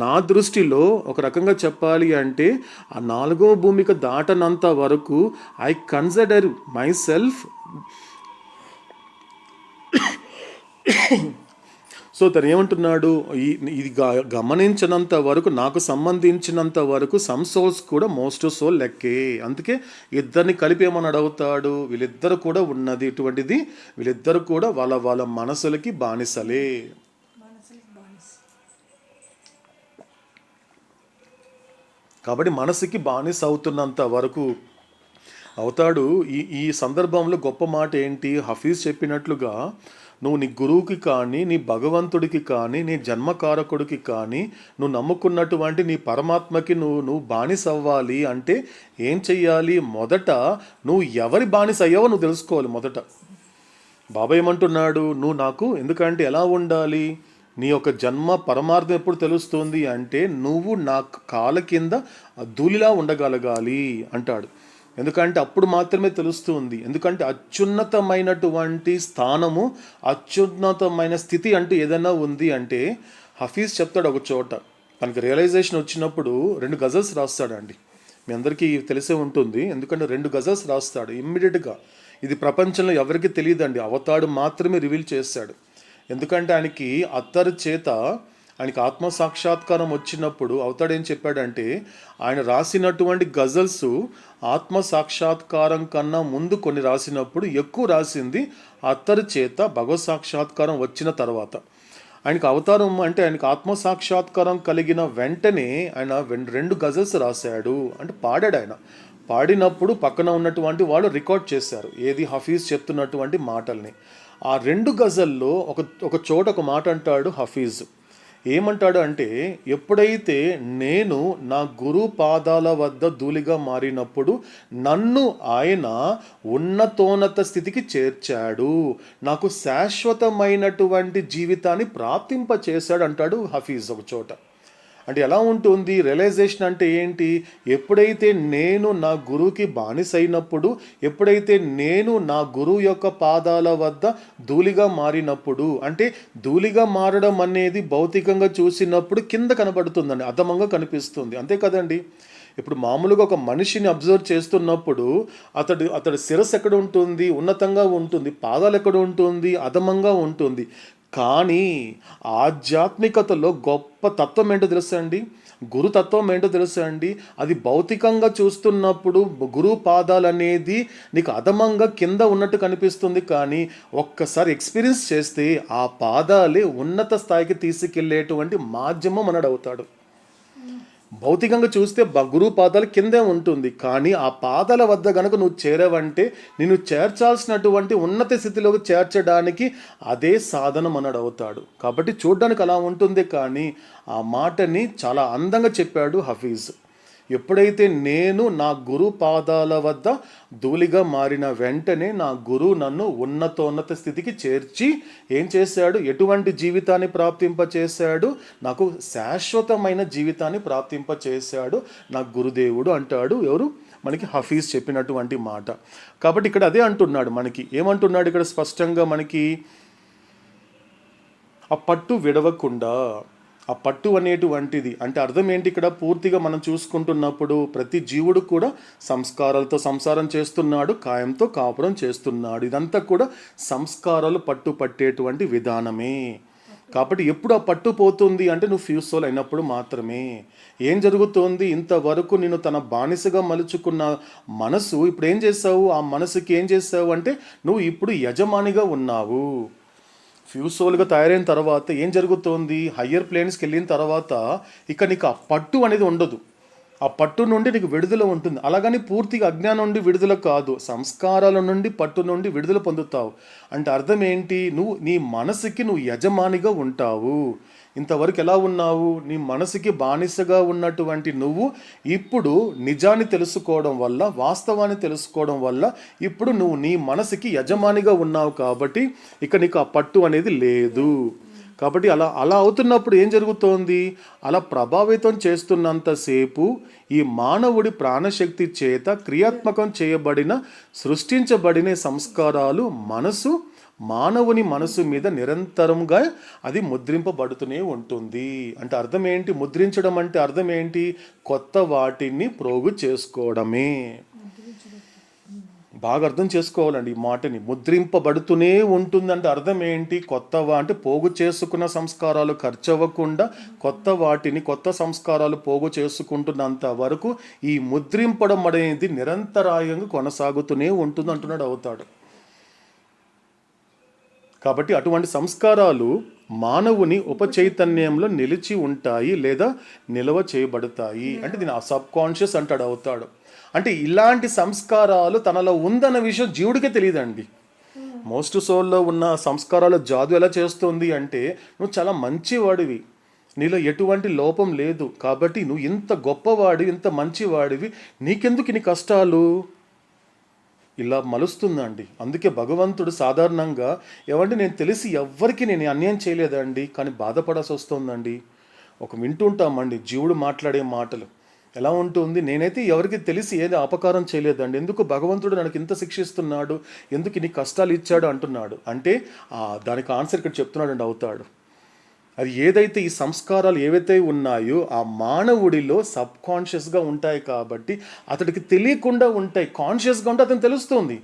నా దృష్టిలో ఒక రకంగా చెప్పాలి అంటే ఆ 4వ భూమిక దాటనంత వరకు I consider my self so తను ఏమంటున్నాడు? ఇది గమనించినంత వరకు, నాకు సంబంధించినంత వరకు సమ్ సోల్స్ కూడా మోస్ట్ సోల్ లెక్కే. అందుకే ఇద్దరిని కలిపి ఏమని అడుగుతాడు? వీళ్ళిద్దరు కూడా ఉన్నది ఇటువంటిది, వీళ్ళిద్దరు కూడా వాళ్ళ మనసులకి బానిసలే. కాబట్టి మనసుకి బానిస అవుతున్నంత వరకు అవుతాడు. ఈ సందర్భంలో గొప్ప మాట ఏంటి, హఫీజ్ చెప్పినట్లుగా నువ్వు నీ గురువుకి కానీ, నీ భగవంతుడికి కానీ, నీ జన్మకారకుడికి కానీ, నువ్వు నమ్ముకున్నటువంటి నీ పరమాత్మకి నువ్వు బానిస అవ్వాలి అంటే ఏం చెయ్యాలి? మొదట నువ్వు ఎవరి బానిస అయ్యావో నువ్వు తెలుసుకోవాలి మొదట. బాబా ఏమంటున్నాడు, నువ్వు నాకు ఎందుకంటే ఎలా ఉండాలి, నీ యొక్క జన్మ పరమార్థం ఎప్పుడు తెలుస్తుంది అంటే నువ్వు నా కాళ్ళ కింద ధూళిలా ఉండగలగాలి అంటాడు. ఎందుకంటే అప్పుడు మాత్రమే తెలుస్తుంది. ఎందుకంటే అత్యున్నతమైనటువంటి స్థానము, అత్యున్నతమైన స్థితి అంటూ ఏదైనా ఉంది అంటే హఫీజ్ చెప్తాడు ఒక చోట, తనకి రియలైజేషన్ వచ్చినప్పుడు 2 గజల్స్ రాస్తాడండి. మీ అందరికీ తెలిసే ఉంటుంది, ఎందుకంటే 2 గజల్స్ రాస్తాడు ఇమ్మీడియట్గా. ఇది ప్రపంచంలో ఎవరికి తెలియదండి, అవతాడు మాత్రమే రివీల్ చేశాడు. ఎందుకంటే ఆయనకి అత్తరు చేత ఆయనకి ఆత్మ సాక్షాత్కారం వచ్చినప్పుడు అవతాడు ఏం చెప్పాడంటే, ఆయన రాసినటువంటి గజల్స్ ఆత్మ సాక్షాత్కారం కన్నా ముందు కొన్ని రాసినప్పుడు ఎక్కువ రాసింది అత్తరు చేత భగవత్ సాక్షాత్కారం వచ్చిన తర్వాత. ఆయనకు అవతారం అంటే ఆయనకు ఆత్మ సాక్షాత్కారం కలిగిన వెంటనే ఆయన 2 గజల్స్ రాశాడు అంటే పాడాడు. ఆయన పాడినప్పుడు పక్కన ఉన్నటువంటి వాళ్ళు రికార్డ్ చేశారు ఏది, హఫీజ్ చెప్తున్నటువంటి మాటల్ని. ఆ 2 గజల్లో ఒక చోట ఒక మాట అంటాడు హఫీజ్. ఏమంటాడు అంటే, ఎప్పుడైతే నేను నా గురు పాదాల వద్ద ధూళిగా మారినప్పుడు నన్ను ఆయన ఉన్నతోన్నత స్థితికి చేర్చాడు, నాకు శాశ్వతమైనటువంటి జీవితాన్ని ప్రాప్తింపచేశాడు అంటాడు హఫీజ్ ఒక చోట. అంటే ఎలా ఉంటుంది రియలైజేషన్ అంటే ఏంటి, ఎప్పుడైతే నేను నా గురువుకి బానిసైనప్పుడు, ఎప్పుడైతే నేను నా గురువు యొక్క పాదాల వద్ద ధూళిగా మారినప్పుడు, అంటే ధూళిగా మారడం అనేది భౌతికంగా చూసినప్పుడు కింద కనబడుతుందండి, అధమంగా కనిపిస్తుంది, అంతే కదండి. ఇప్పుడు మామూలుగా ఒక మనిషిని అబ్జర్వ్ చేస్తున్నప్పుడు అతడి శిరస్సు ఎక్కడ ఉంటుంది, ఉన్నతంగా ఉంటుంది, పాదాలు ఎక్కడ ఉంటుంది, అధమంగా ఉంటుంది. కానీ ఆధ్యాత్మికతలో గొప్ప తత్వం ఏంటో తెలుసా అండి, గురుతత్వం ఏంటో తెలుసా అండి, అది భౌతికంగా చూస్తున్నప్పుడు గురు పాదాలు అనేది నీకు అధమంగా కింద ఉన్నట్టు కనిపిస్తుంది. కానీ ఒక్కసారి ఎక్స్పీరియన్స్ చేస్తే ఆ పాదాలే ఉన్నత స్థాయికి తీసుకెళ్లేటువంటి మాధ్యమం అన్నాడు అవుతాడు. భౌతికంగా చూస్తే గురువు పాదాలు కిందే ఉంటుంది, కానీ ఆ పాదాల వద్ద గనుక నువ్వు చేరవంటే నిన్ను చేర్చాల్సినటువంటి ఉన్నత స్థితిలోకి చేర్చడానికి అదే సాధనం అన్నాడు అవుతాడు. కాబట్టి చూడడానికి అలా ఉంటుంది, కానీ ఆ మాటని చాలా అందంగా చెప్పాడు హఫీజ్. ఎప్పుడైతే నేను నా గురు పాదాల వద్ద ధూళిగా మారిన వెంటనే నా గురువు నన్ను ఉన్నతోన్నత స్థితికి చేర్చి ఏం చేశాడు, ఎటువంటి జీవితాన్ని ప్రాప్తింపచేశాడు, నాకు శాశ్వతమైన జీవితాన్ని ప్రాప్తింపచేశాడు నా గురుదేవుడు అంటాడు ఎవరు, మనకి హఫీజ్ చెప్పినటువంటి మాట. కాబట్టి ఇక్కడ అదే అంటున్నాడు, మనకి ఏమంటున్నాడు ఇక్కడ స్పష్టంగా మనకి, ఆ పట్టు విడవకుండా, ఆ పట్టు అనేటువంటిది అంటే అర్థం ఏంటి, ఇక్కడ పూర్తిగా మనం చూసుకుంటున్నప్పుడు ప్రతి జీవుడు కూడా సంస్కారాలతో సంసారం చేస్తున్నాడు, కాయంతో కాపురం చేస్తున్నాడు, ఇదంతా కూడా సంస్కారాలు పట్టు పట్టేటువంటి విధానమే. కాబట్టి ఎప్పుడు ఆ పట్టు పోతుంది అంటే నువ్వు ఫ్యూజ్ సోల్ అయినప్పుడు మాత్రమే. ఏం జరుగుతోంది, ఇంతవరకు నేను తన బానిసగా మలుచుకున్న మనసు ఇప్పుడు ఏం చేసావు, ఆ మనసుకి ఏం చేసావు అంటే నువ్వు ఇప్పుడు యజమానిగా ఉన్నావు. ఫ్యూజ్ సోల్గా తయారైన తర్వాత ఏం జరుగుతోంది, హయ్యర్ ప్లేన్స్కి వెళ్ళిన తర్వాత ఇక నీకు ఆ పట్టు అనేది ఉండదు, ఆ పట్టు నుండి నీకు విడుదల ఉంటుంది. అలాగని పూర్తిగా అజ్ఞానం నుండి విడుదల కాదు, సంస్కారాల నుండి పట్టు నుండి విడుదల పొందుతావు. అంటే అర్థం ఏంటి, నువ్వు నీ మనసుకి నువ్వు యజమానిగా ఉంటావు. ఇంతవరకు ఎలా ఉన్నావు, నీ మనసుకి బానిసగా ఉన్నటువంటి నువ్వు ఇప్పుడు నిజాన్ని తెలుసుకోవడం వల్ల, వాస్తవాన్ని తెలుసుకోవడం వల్ల ఇప్పుడు నువ్వు నీ మనసుకి యజమానిగా ఉన్నావు. కాబట్టి ఇక నీకు ఆ పట్టు అనేది లేదు. కాబట్టి అలా అవుతున్నప్పుడు ఏం జరుగుతోంది, అలా ప్రభావితం చేస్తున్నంతసేపు ఈ మానవుడి ప్రాణశక్తి చేత క్రియాత్మకం చేయబడిన సృష్టించబడిన సంస్కారాలు మానవుని మనసు మీద నిరంతరంగా అది ముద్రింపబడుతూనే ఉంటుంది. అంటే అర్థం ఏంటి, ముద్రించడం అంటే అర్థం ఏంటి, కొత్త వాటిని ప్రోగు చేసుకోవడమే. బాగా అర్థం చేసుకోవాలండి ఈ మాటని, ముద్రింపబడుతూనే ఉంటుందంటే అర్థం ఏంటి, అంటే పోగు చేసుకున్న సంస్కారాలు ఖర్చు అవ్వకుండా కొత్త సంస్కారాలు పోగు చేసుకుంటున్నంత వరకు ఈ ముద్రింపడం అనేది నిరంతరాయంగా కొనసాగుతూనే ఉంటుంది అంటున్నాడు అవుతాడు. కాబట్టి అటువంటి సంస్కారాలు మానవుని ఉపచైతన్యంలో నిలిచి ఉంటాయి లేదా నిల్వ చేయబడతాయి. అంటే దీని సబ్ కాన్షియస్ అంటాడు అవుతాడు. అంటే ఇలాంటి సంస్కారాలు తనలో ఉందన్న విషయం జీవుడికే తెలియదండి. మోస్ట్ సోల్లో ఉన్న సంస్కారాల జాదు ఎలా చేస్తుంది అంటే, నువ్వు చాలా మంచివాడివి, నీలో ఎటువంటి లోపం లేదు, కాబట్టి నువ్వు ఇంత గొప్పవాడివి, ఇంత మంచివాడివి, నీకెందుకు ఇన్ని కష్టాలు, ఇలా మలుస్తుందండి. అందుకే భగవంతుడు సాధారణంగా ఏమంటే నేను తెలిసి ఎవ్వరికి నేను అన్యాయం చేయలేదండి, కానీ బాధపడాల్సి వస్తుందండి. ఒక వింటుంటామండి జీవుడు మాట్లాడే మాటలు ఎలా ఉంటుంది, నేనైతే ఎవరికి తెలిసి ఏది అపకారం చేయలేదండి, ఎందుకు భగవంతుడు నాకు ఇంత శిక్షిస్తున్నాడు, ఎందుకు ఇన్ని కష్టాలు ఇచ్చాడు అంటున్నాడు. అంటే దానికి ఆన్సర్ ఇక్కడ చెప్తున్నాడు అవుతాడు. అది ఏదైతే ఈ సంస్కారాలు ఏవైతే ఉన్నాయో ఆ మానవుడిలో సబ్ కాన్షియస్గా ఉంటాయి కాబట్టి అతడికి తెలియకుండా ఉంటాయి. కాన్షియస్గా ఉంటే అతను తెలుస్తుంది.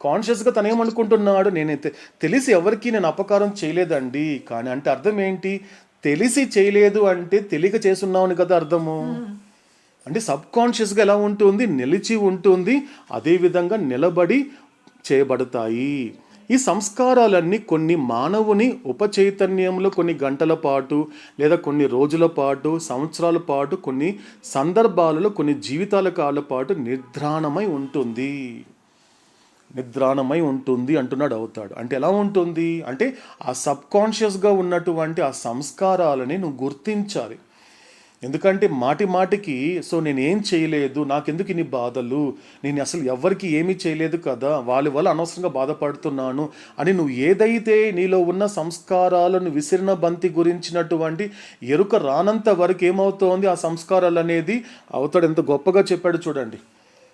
కాన్షియస్గా తను ఏమనుకుంటున్నాడు, నేనైతే తెలిసి ఎవరికి నేను అపకారం చేయలేదండి, కానీ అంటే అర్థం ఏంటి, తెలిసి చేయలేదు అంటే తెలియక చేస్తున్నామని కదా అర్థము. అంటే సబ్ కాన్షియస్గా ఎలా ఉంటుంది, నిలిచి ఉంటుంది, అదేవిధంగా నిలబడి చేయబడతాయి. ఈ సంస్కారాలన్నీ కొన్ని మానవుని ఉపచైతన్యంలో కొన్ని గంటల పాటు లేదా కొన్ని రోజుల పాటు, సంవత్సరాల పాటు, కొన్ని సందర్భాలలో కొన్ని జీవితాల కాల పాటు నిద్రాణమై ఉంటుంది అంటున్నాడు అవుతాడు. అంటే ఎలా ఉంటుంది అంటే ఆ సబ్ కాన్షియస్గా ఉన్నటువంటి ఆ సంస్కారాలని నువ్వు గుర్తించాలి. ఎందుకంటే మాటి మాటికి సో నేనేం చేయలేదు, నాకెందుకు ఇన్ని బాధలు, నేను అసలు ఎవరికి ఏమీ చేయలేదు కదా, వాళ్ళ వల్ల అనవసరంగా బాధపడుతున్నాను అని నువ్వు ఏదైతే నీలో ఉన్న సంస్కారాలను విసిరిన బంతి గురించినటువంటి ఎరుక రానంత వరకు ఏమవుతోంది, ఆ సంస్కారాలు అనేది అవుతాడు ఎంత గొప్పగా చెప్పాడు చూడండి.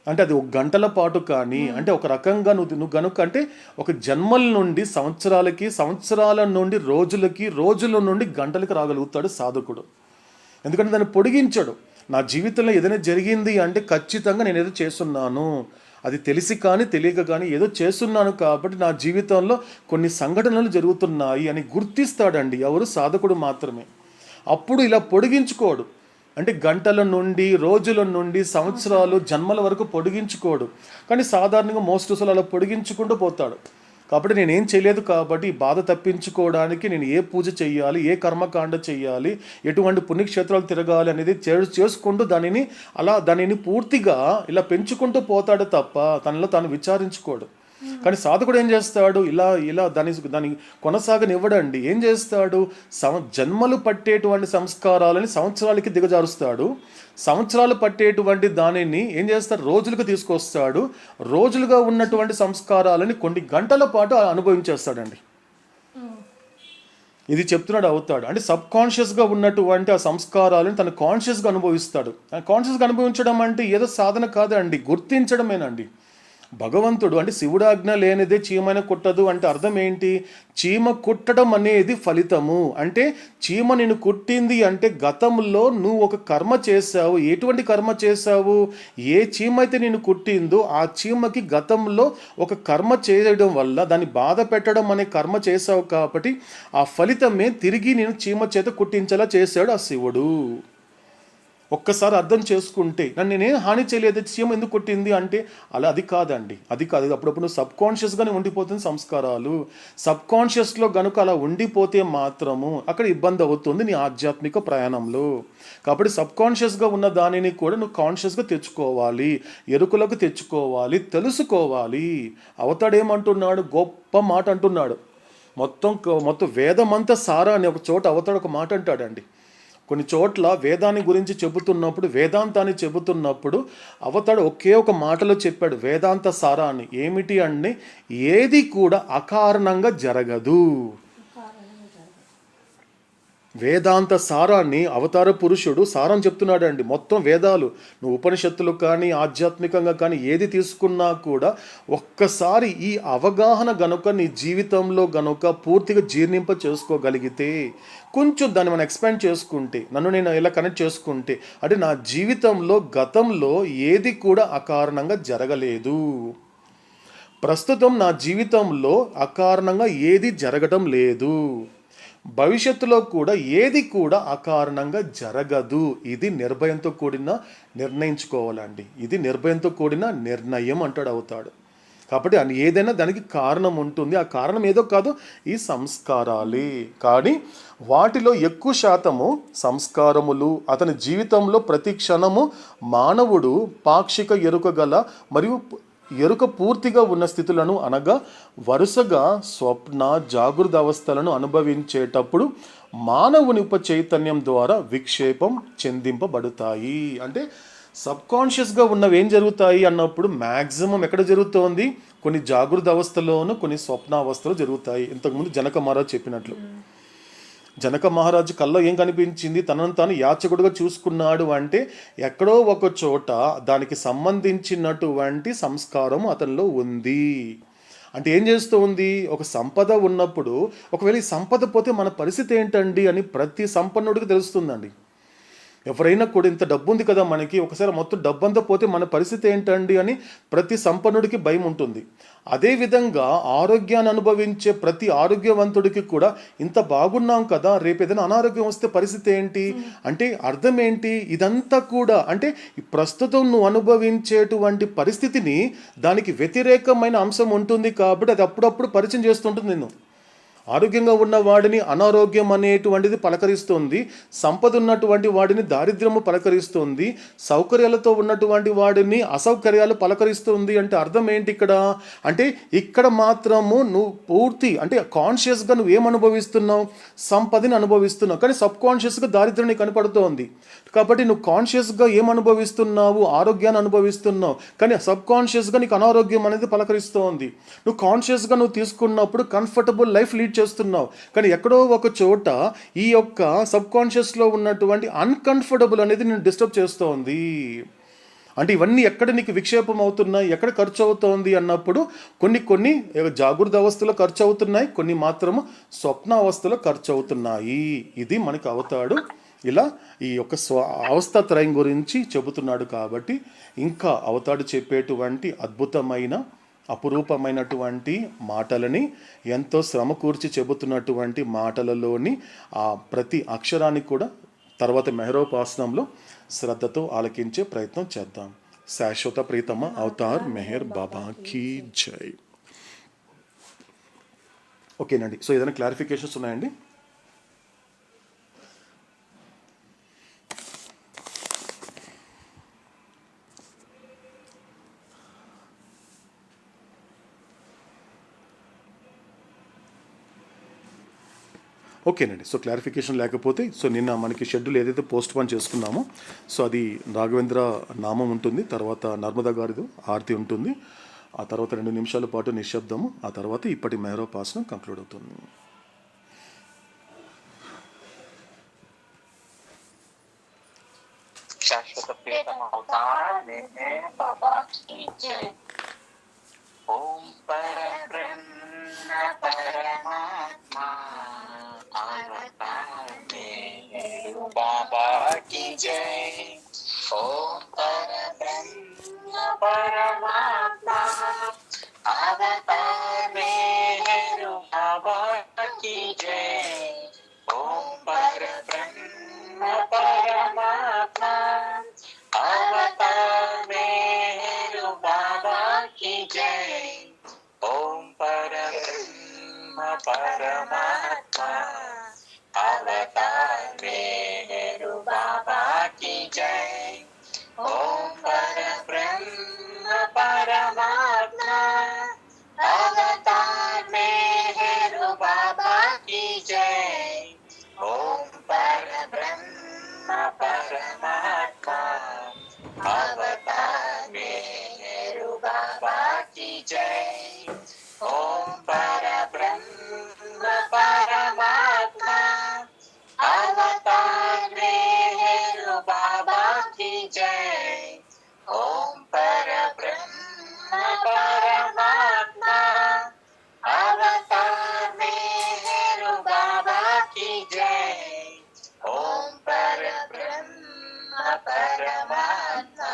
అంటే అది ఒక గంటల పాటు కానీ, అంటే ఒక రకంగా నువ్వు గనుక అంటే ఒక జన్మల నుండి సంవత్సరాలకి, సంవత్సరాల నుండి రోజులకి, రోజుల నుండి గంటలకి రాగలుగుతాడు సాధకుడు. ఎందుకంటే దాన్ని పొడిగించాడు. నా జీవితంలో ఏదైనా జరిగింది అంటే ఖచ్చితంగా నేను ఏదో చేస్తున్నాను, అది తెలిసి కానీ తెలియక కానీ ఏదో చేస్తున్నాను కాబట్టి నా జీవితంలో కొన్ని సంఘటనలు జరుగుతున్నాయి అని గుర్తిస్తాడండి ఎవరు, సాధకుడు మాత్రమే. అప్పుడు ఇలా పొడిగించుకోడు, అంటే గంటల నుండి, రోజుల నుండి, సంవత్సరాలు, జన్మల వరకు పొడిగించుకోడు. కానీ సాధారణంగా మోస్ట్ అలా పొడిగించుకుంటూ పోతాడు. కాబట్టి నేనేం చేయలేదు కాబట్టి ఈ బాధ తప్పించుకోవడానికి నేను ఏ పూజ చేయాలి, ఏ కర్మకాండ చేయాలి, ఎటువంటి పుణ్యక్షేత్రాలు తిరగాలి అనేది చేసుకుంటూ దానిని పూర్తిగా ఇలా పెంచుకుంటూ పోతాడు తప్ప తనలో తాను విచారించుకోడు. కానీ సాధకుడు ఏం చేస్తాడు, ఇలా దాన్ని కొనసాగనివ్వడండి. ఏం చేస్తాడు, జన్మలు పట్టేటువంటి సంస్కారాలని సంవత్సరాలకి దిగజారుస్తాడు, సంవత్సరాలు పట్టేటువంటి దానిని ఏం చేస్తాడు, రోజులకు తీసుకొస్తాడు, రోజులుగా ఉన్నటువంటి సంస్కారాలని కొన్ని గంటల పాటు అనుభవించేస్తాడండి. ఇది చెప్తున్నాడు అవుతాడు. అంటే సబ్ కాన్షియస్గా ఉన్నటువంటి ఆ సంస్కారాలను తను కాన్షియస్గా అనుభవిస్తాడు. కాన్షియస్గా అనుభవించడం అంటే ఏదో సాధన కాదండి, గుర్తించడమేనండి. భగవంతుడు అంటే శివుడు ఆజ్ఞ లేనిదే చీమని కుట్టదు అంటే అర్థం ఏంటి, చీమ కుట్టడం అనేది ఫలితము. అంటే చీమ నిన్ను కుట్టింది అంటే గతంలో నువ్వు ఒక కర్మ చేశావు. ఎటువంటి కర్మ చేశావు, ఏ చీమ అయితే నిన్ను కుట్టిందో ఆ చీమకి గతంలో ఒక కర్మ చేయడం వల్ల దాన్ని బాధ పెట్టడం అనే కర్మ చేశావు కాబట్టి ఆ ఫలితమే తిరిగి నేను చీమ చేత కుట్టించేలా చేశాడు ఆ శివుడు. ఒక్కసారి అర్థం చేసుకుంటే నన్ను నేనేం హాని చేయలేదు, చీమ ఎందుకు కొట్టింది అంటే అది కాదండి, అది కాదు. అప్పుడప్పుడు సబ్ కాన్షియస్గానే ఉండిపోతుంది సంస్కారాలు. సబ్ కాన్షియస్లో కనుక అలా ఉండిపోతే మాత్రము అక్కడ ఇబ్బంది అవుతుంది నీ ఆధ్యాత్మిక ప్రయాణంలో. కాబట్టి సబ్ కాన్షియస్గా ఉన్న దానిని కూడా నువ్వు కాన్షియస్గా తెచ్చుకోవాలి, ఎరుకులకు తెచ్చుకోవాలి, తెలుసుకోవాలి. అవతాడేమంటున్నాడు, గొప్ప మాట అంటున్నాడు. మొత్తం వేదమంతా సారా అని ఒక చోట అవతాడు ఒక మాట అంటాడండి. కొన్ని చోట్ల వేదాన్ని గురించి చెబుతున్నప్పుడు, వేదాంతాన్ని చెబుతున్నప్పుడు అవతాడు ఒకే ఒక మాటలో చెప్పాడు వేదాంత సారాన్ని. ఏమిటి అంటే ఏది కూడా అకారణంగా జరగదు. వేదాంత సారాన్ని అవతార పురుషుడు సారం చెప్తున్నాడండి. మొత్తం వేదాలు, నువ్వు ఉపనిషత్తులు కానీ ఆధ్యాత్మికంగా కానీ ఏది తీసుకున్నా కూడా ఒక్కసారి ఈ అవగాహన గనుక నీ జీవితంలో గనుక పూర్తిగా జీర్ణింప చేసుకోగలిగితే, కొంచెం దాన్ని మనం ఎక్స్పాండ్ చేసుకుంటే, నన్ను నేను ఇలా కనెక్ట్ చేసుకుంటే, అంటే నా జీవితంలో గతంలో ఏది కూడా అకారణంగా జరగలేదు, ప్రస్తుతం నా జీవితంలో అకారణంగా ఏది జరగటం లేదు, భవిష్యత్తులో కూడా ఏది కూడా అకారణంగా జరగదు. ఇది నిర్భయంతో కూడిన నిర్ణయించుకోవాలండి. ఇది నిర్భయంతో కూడిన నిర్ణయం అంటాడు అవుతాడు. కాబట్టి ఏదైనా దానికి కారణం ఉంటుంది. ఆ కారణం ఏదో కాదు, ఈ సంస్కారాలే. కానీ వాటిలో ఎక్కువ శాతము సంస్కారములు అతని జీవితంలో ప్రతి క్షణము మానవుడు పాక్షిక ఎరుక గల మరియు ఎరుక పూర్తిగా ఉన్న స్థితులను అనగా వరుసగా స్వప్న జాగృత అవస్థలను అనుభవించేటప్పుడు మానవుని ఉపచైతన్యం ద్వారా విక్షేపం చెందింపబడతాయి. అంటే సబ్కాన్షియస్గా ఉన్నవి ఏం జరుగుతాయి అన్నప్పుడు మ్యాక్సిమం ఎక్కడ జరుగుతోంది, కొన్ని జాగృత అవస్థలోను కొన్ని స్వప్న అవస్థలు జరుగుతాయి. ఇంతకుముందు జనక మహారాజ్ చెప్పినట్లు, జనక మహారాజు కల్లో ఏం కనిపించింది, తనను తాను యాచకుడుగా చూసుకున్నాడు అంటే ఎక్కడో ఒక చోట దానికి సంబంధించినటువంటి సంస్కారం అతనిలో ఉంది. అంటే ఏం చేస్తూ ఉంది, ఒక సంపద ఉన్నప్పుడు ఒకవేళ ఈ సంపద పోతే మన పరిస్థితి ఏంటండి అని ప్రతి సంపన్నుడికి తెలుస్తుందండి. ఎవరైనా కూడా ఇంత డబ్బు ఉంది కదా మనకి, ఒకసారి మొత్తం డబ్బంతా పోతే మన పరిస్థితి ఏంటండి అని ప్రతి సంపన్నుడికి భయం ఉంటుంది. అదేవిధంగా ఆరోగ్యాన్ని అనుభవించే ప్రతి ఆరోగ్యవంతుడికి కూడా ఇంత బాగున్నాం కదా, రేపు ఏదైనా అనారోగ్యం వస్తే పరిస్థితి ఏంటి అంటే అర్థం ఏంటి, ఇదంతా కూడా అంటే ప్రస్తుతం నువ్వు అనుభవించేటువంటి పరిస్థితిని దానికి వ్యతిరేకమైన అంశం ఉంటుంది కాబట్టి అది అప్పుడప్పుడు పరిచయం చేస్తుంటుంది నిన్ను. ఆరోగ్యంగా ఉన్న వాడిని అనారోగ్యం అనేటువంటిది పలకరిస్తుంది, సంపద ఉన్నటువంటి వాడిని దారిద్ర్యము పలకరిస్తుంది, సౌకర్యాలతో ఉన్నటువంటి వాడిని అసౌకర్యాలు పలకరిస్తుంది. అంటే అర్థం ఏంటి ఇక్కడ అంటే ఇక్కడ మాత్రము నువ్వు పూర్తి అంటే కాన్షియస్గా నువ్వు ఏం అనుభవిస్తున్నావు, సంపదని అనుభవిస్తున్నావు, కానీ సబ్ కాన్షియస్గా దారిద్ర్యం నీకు కనపడుతోంది. కాబట్టి నువ్వు కాన్షియస్గా ఏం అనుభవిస్తున్నావు, ఆరోగ్యాన్ని అనుభవిస్తున్నావు, కానీ సబ్ కాన్షియస్గా నీకు అనారోగ్యం అనేది పలకరిస్తోంది. నువ్వు కాన్షియస్గా నువ్వు తీసుకున్నప్పుడు కంఫర్టబుల్ లైఫ్ లీడ్ చేస్తున్నావు, కానీ ఎక్కడో ఒక చోట ఈ యొక్క సబ్ కాన్షియస్లో ఉన్నటువంటి అన్కంఫర్టబుల్ అనేది నేను డిస్టర్బ్ చేస్తోంది. అంటే ఇవన్నీ ఎక్కడ నీకు విక్షేపం అవుతున్నాయి, ఎక్కడ ఖర్చు అవుతోంది అన్నప్పుడు కొన్ని జాగృత అవస్థలో ఖర్చు అవుతున్నాయి, కొన్ని మాత్రము స్వప్న అవస్థలో ఖర్చు అవుతున్నాయి. ఇది మనకు అవుతాడు ఇలా ఈ యొక్క అవస్థాత్రయం గురించి చెబుతున్నాడు. కాబట్టి ఇంకా అవతాడు చెప్పేటువంటి అద్భుతమైన అపురూపమైనటువంటి మాటలని ఎంతో శ్రమ కూర్చి చెబుతున్నటువంటి మాటలలోని ఆ ప్రతి అక్షరాన్ని కూడా తర్వాత మెహరోపాసనంలో శ్రద్ధతో ఆలకించే ప్రయత్నం చేద్దాం. శాశ్వత ప్రీతమ అవతార్ మెహర్ బాబా కీ జై. ఓకేనండి. సో ఏదైనా క్లారిఫికేషన్స్ ఉన్నాయండి? ఓకేనండి. సో క్లారిఫికేషన్ లేకపోతే సో నిన్న మనకి షెడ్యూల్ ఏదైతే పోస్ట్ పోన్ చేసుకున్నామో సో అది రాఘవేంద్ర నామం ఉంటుంది, తర్వాత నర్మదా గారిది ఆరతి ఉంటుంది, ఆ తర్వాత 2 నిమిషాల పాటు నిశ్శబ్దము, ఆ తర్వాత ఇప్పటి మెహరోపాసనం కంక్లూడ్ అవుతుంది. శాశ్వత ప్రియతమ అవతార్ మెహర్ బాబా కీ జై. ఓం పరబ్రహ్మ పరమాత్మా అవతార్ మెహర్ బాబా కీ జై. ఓం పరబ్రహ్మ పరమాత్మా అవతార్ మెహర్ బాబా కీ జై. ఓం పరబ్రహ్మ పరమాత్మా అవతార్ మెహర్ బాబా కీ జై. ఓం పరబ్రహ్మ పరమాత్మా అవతార్ మెహర్ బాబా కీ జై. ఓం పరబ్రహ్మ పరమాత్మా అవతార్ మెహర్ బాబా కీ జై. ఓం పరబ్రహ్మ పరమాత్మా అవతార్ మెహర్ బాబా కీ జై. ఓం పరబ్రహ్మ పరమాత్మా అవతార్ మెహర్ బాబా కీ జై. ఓం పరబ్రహ్మ పరమాత్మా అవతార్ మెహర్ బాబా కీ జై. ఓం పరబ్రహ్మ పరమాత్మా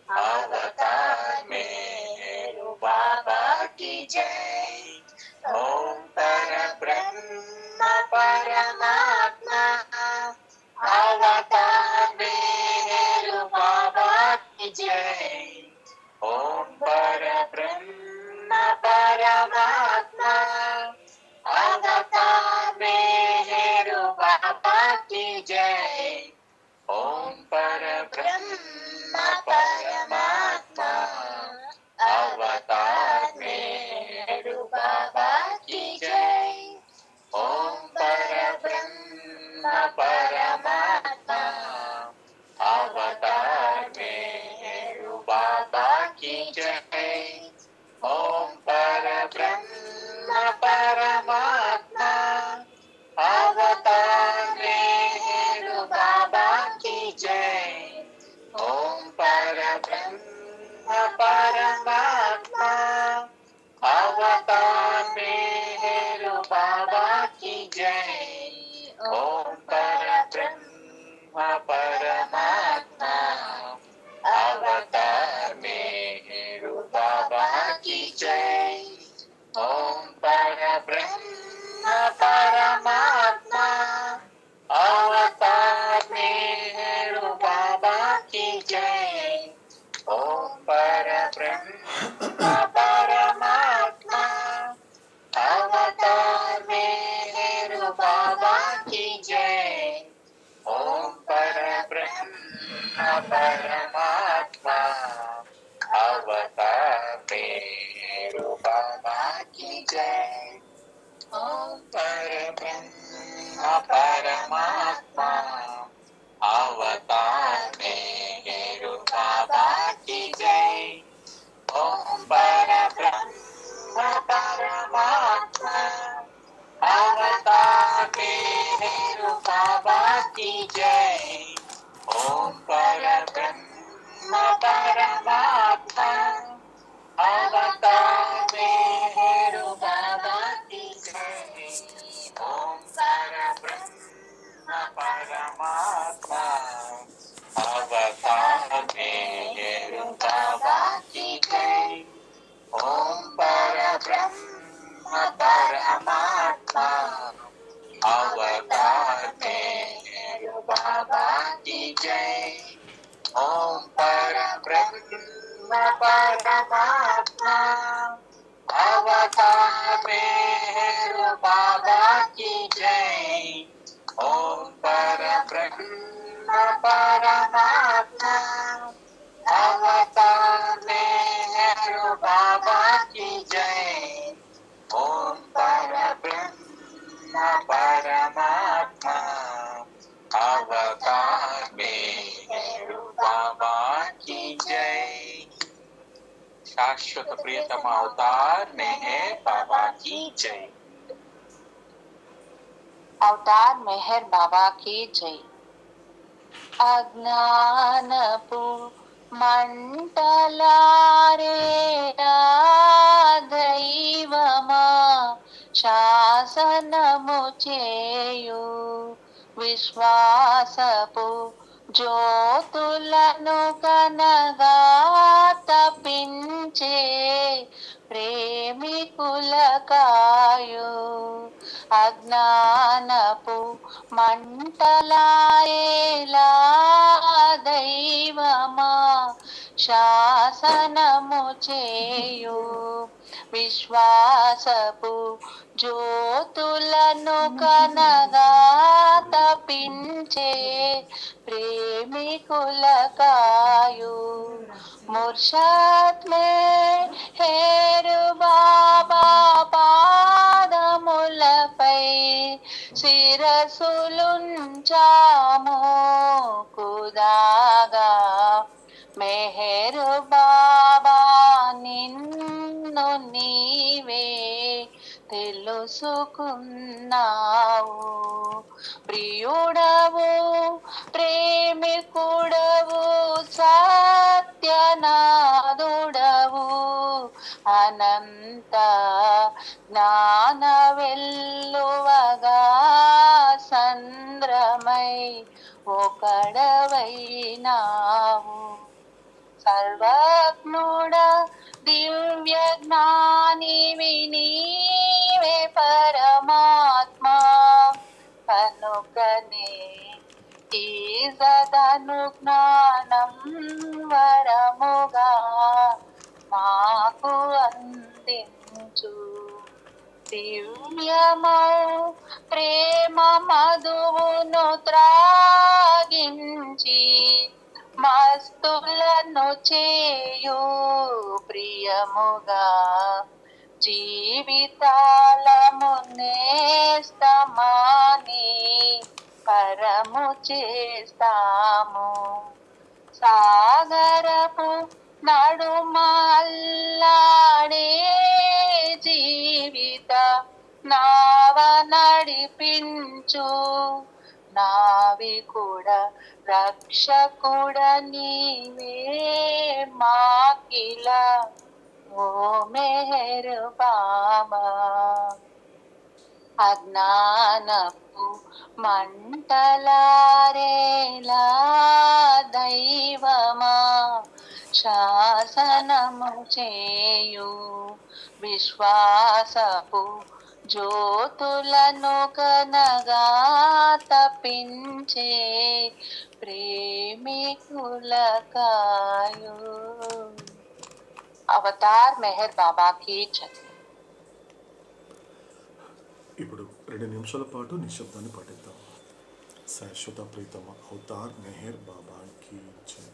అవతార్ మెహర్ బాబా కీ జై. ఓం పరబ్రహ్మ పరమాత్మా అవతార్ మెహర్ బాబా కీ జై. ఓం పరబ్రహ్మ परमात्मा अवतार मेहरू बाबा की जय। ओम पर ब्रह्म परमात्मा अवतार मेहरू बाबा की जय। ओम पर ब्रह्म परमात्मा अवतार मेहरू बाबा की जय। ओम पर ब्रह्म परमात्मा अवतार मेहरू बाबा की जय। ओम पर ब्रह्म परमात्मा अवतार मेहरू बाबा की जय। ओम पर ब्रह्म परमात्मा अवतार मेहरू बाबा की जय। ओम पर ब्रह्म परमात्मा अवतार मेहरू बाबा की जय। ओम पर ब्रह्म परमात्मा अवतार मेहरू बाबा की जय। ओम पर ब्रह्म परमात्मा अवतार मेहरू बाबा की जय। ओम पर ब्रह्म परमात्मा अवतार मेहरू बाबा की जय। ओम पर ब्रह्म परमात्मा अवतार मेहरू बाबा की जय। ओम पर ब्रह्म परमात्मा अवतार मेहरू बाबा की जय। ओम पर ब्रह्म परमात्मा अवतार मेहरू बाबा की जय। ओम पर ब्रह्म परमात्मा अवतार मेहरू बाबा की जय। ओम पर ब्रह्म परमात्मा अवतार मेहरू बाबा की जय। शाश्वत प्रियतम अवतार मेहर बाबा की जय। अवतार मेहर बाबा की जय। అజ్ఞానపు మంటలారేరా దైవమా శాసనము చేయు విశ్వాసపు జ్యోతులను కనగా తపించే ప్రేమికుల కాయు అజ్ఞానపు మంటలాయేలా దైవమా శాసనము చేయు విశ్వాసపు జ్యోతులను కనగా తపించే ప్రేమికుల కాయు ముర్షద్ మే హేరు బాబా పాదములపై శిరసులుంచాము కుదాగా మెహరు బాబా నిన్ను నీవే తెలుసుకున్నావు ప్రియుడవు ప్రేమికుడవు సత్యనాదుడవు అనంత జ్ఞాన వెల్లువగా సంద్రమై ఒకడవైనావు సర్వజ్ఞుడ దివ్య జ్ఞానివి నీవే పరమాత్మా కనుకనే ఈ సదను జ్ఞానం వరముగా మాకు అందించు దివ్యమౌ ప్రేమ మధువును త్రాగించి మస్తులను చేయు ప్రియముగా జీవితాలము నేస్తమాని పరము చేస్తాము. సాగరపు నడుమల్లాడే జీవిత నావ నడిపించు నావికుడ రక్షకుడ నీవే మాకిల ఓ మెహరు బాబా. అజ్ఞానపు మంటలారేలా దైవమా శాసనము చేయు విశ్వాసపు జ్యోతులను కనగా తపించే ప్రేమికులకాయు. అవతార్ మెహర్ బాబా కీ జై. ఇప్పుడు 2 నిమిషాల పాటు నిశ్శబ్దాన్ని పఠిద్దాం. శాశ్వత ప్రీతమ అవతార్ మెహర్ బాబా కీ జై.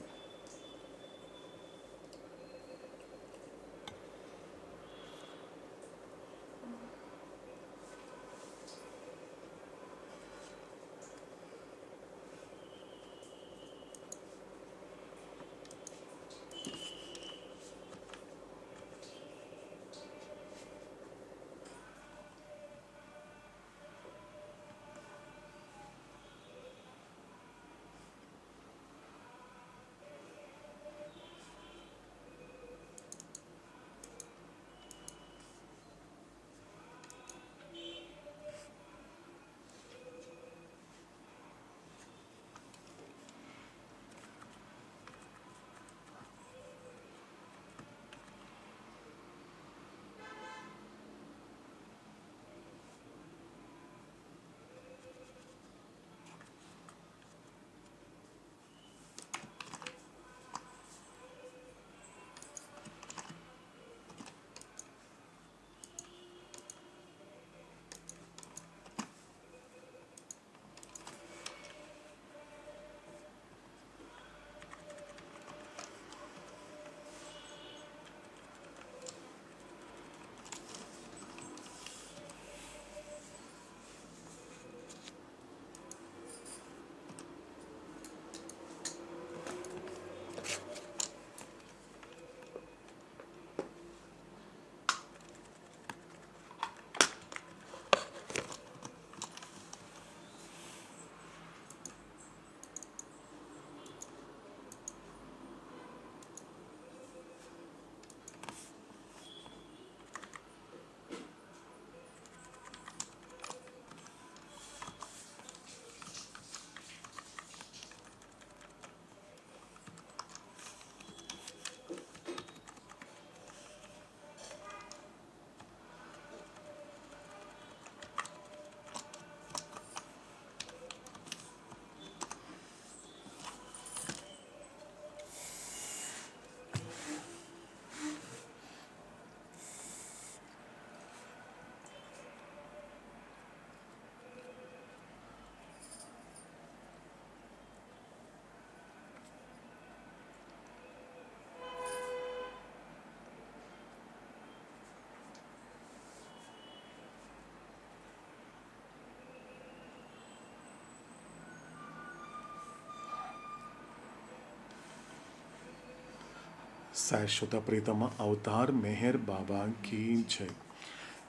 శాశ్వత ప్రీతమ అవతార్ మెహర్ బాబా కీ జై.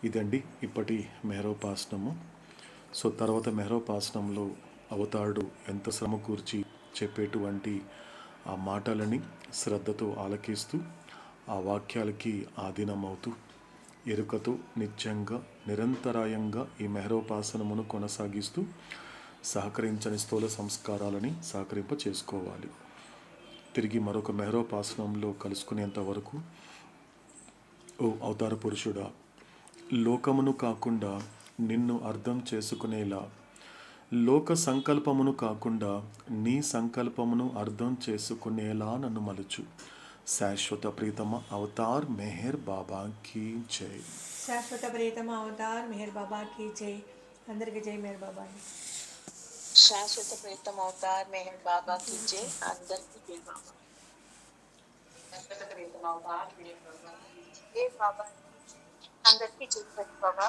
ఇదండి ఇప్పటి మెహరోపాసనము. సో తర్వాత మెహరోపాసనంలో అవతారుడు ఎంత శ్రమ కూర్చి చెప్పేటువంటి ఆ మాటలని శ్రద్ధతో ఆలకిస్తూ ఆ వాక్యాలకి ఆధీనమవుతూ ఎరుకతో నిత్యంగా నిరంతరాయంగా ఈ మెహరోపాసనమును కొనసాగిస్తూ సహకరించని స్థూల సంస్కారాలని సహకరింప చేసుకోవాలి. తిరిగి మరొక మెహరోపాసనంలో కలుసుకునేంత వరకు ఓ అవతార పురుషుడా, లోకమును కాకుండా నిన్ను అర్థం చేసుకునేలా, లోక సంకల్పమును కాకుండా నీ సంకల్పమును అర్థం చేసుకునేలా నన్ను మలుచు. శాశ్వత ప్రీతమ అవతార్ మెహర్ బాబా కీ జై. శాశ్వత ప్రీతమ అవతార్ మెహర్ బాబా కీ జై. అందరికీ జై మెహర్ బాబా. శాశ్వత ప్రీతం అవతార్ మెహర్ బాబా కీ జై. అందరికీ జై బాబా. శాశ్వత ప్రీతం అవతార్ మెహర్ బాబా కీ జై. బాబా అందరికీ జై బాబా.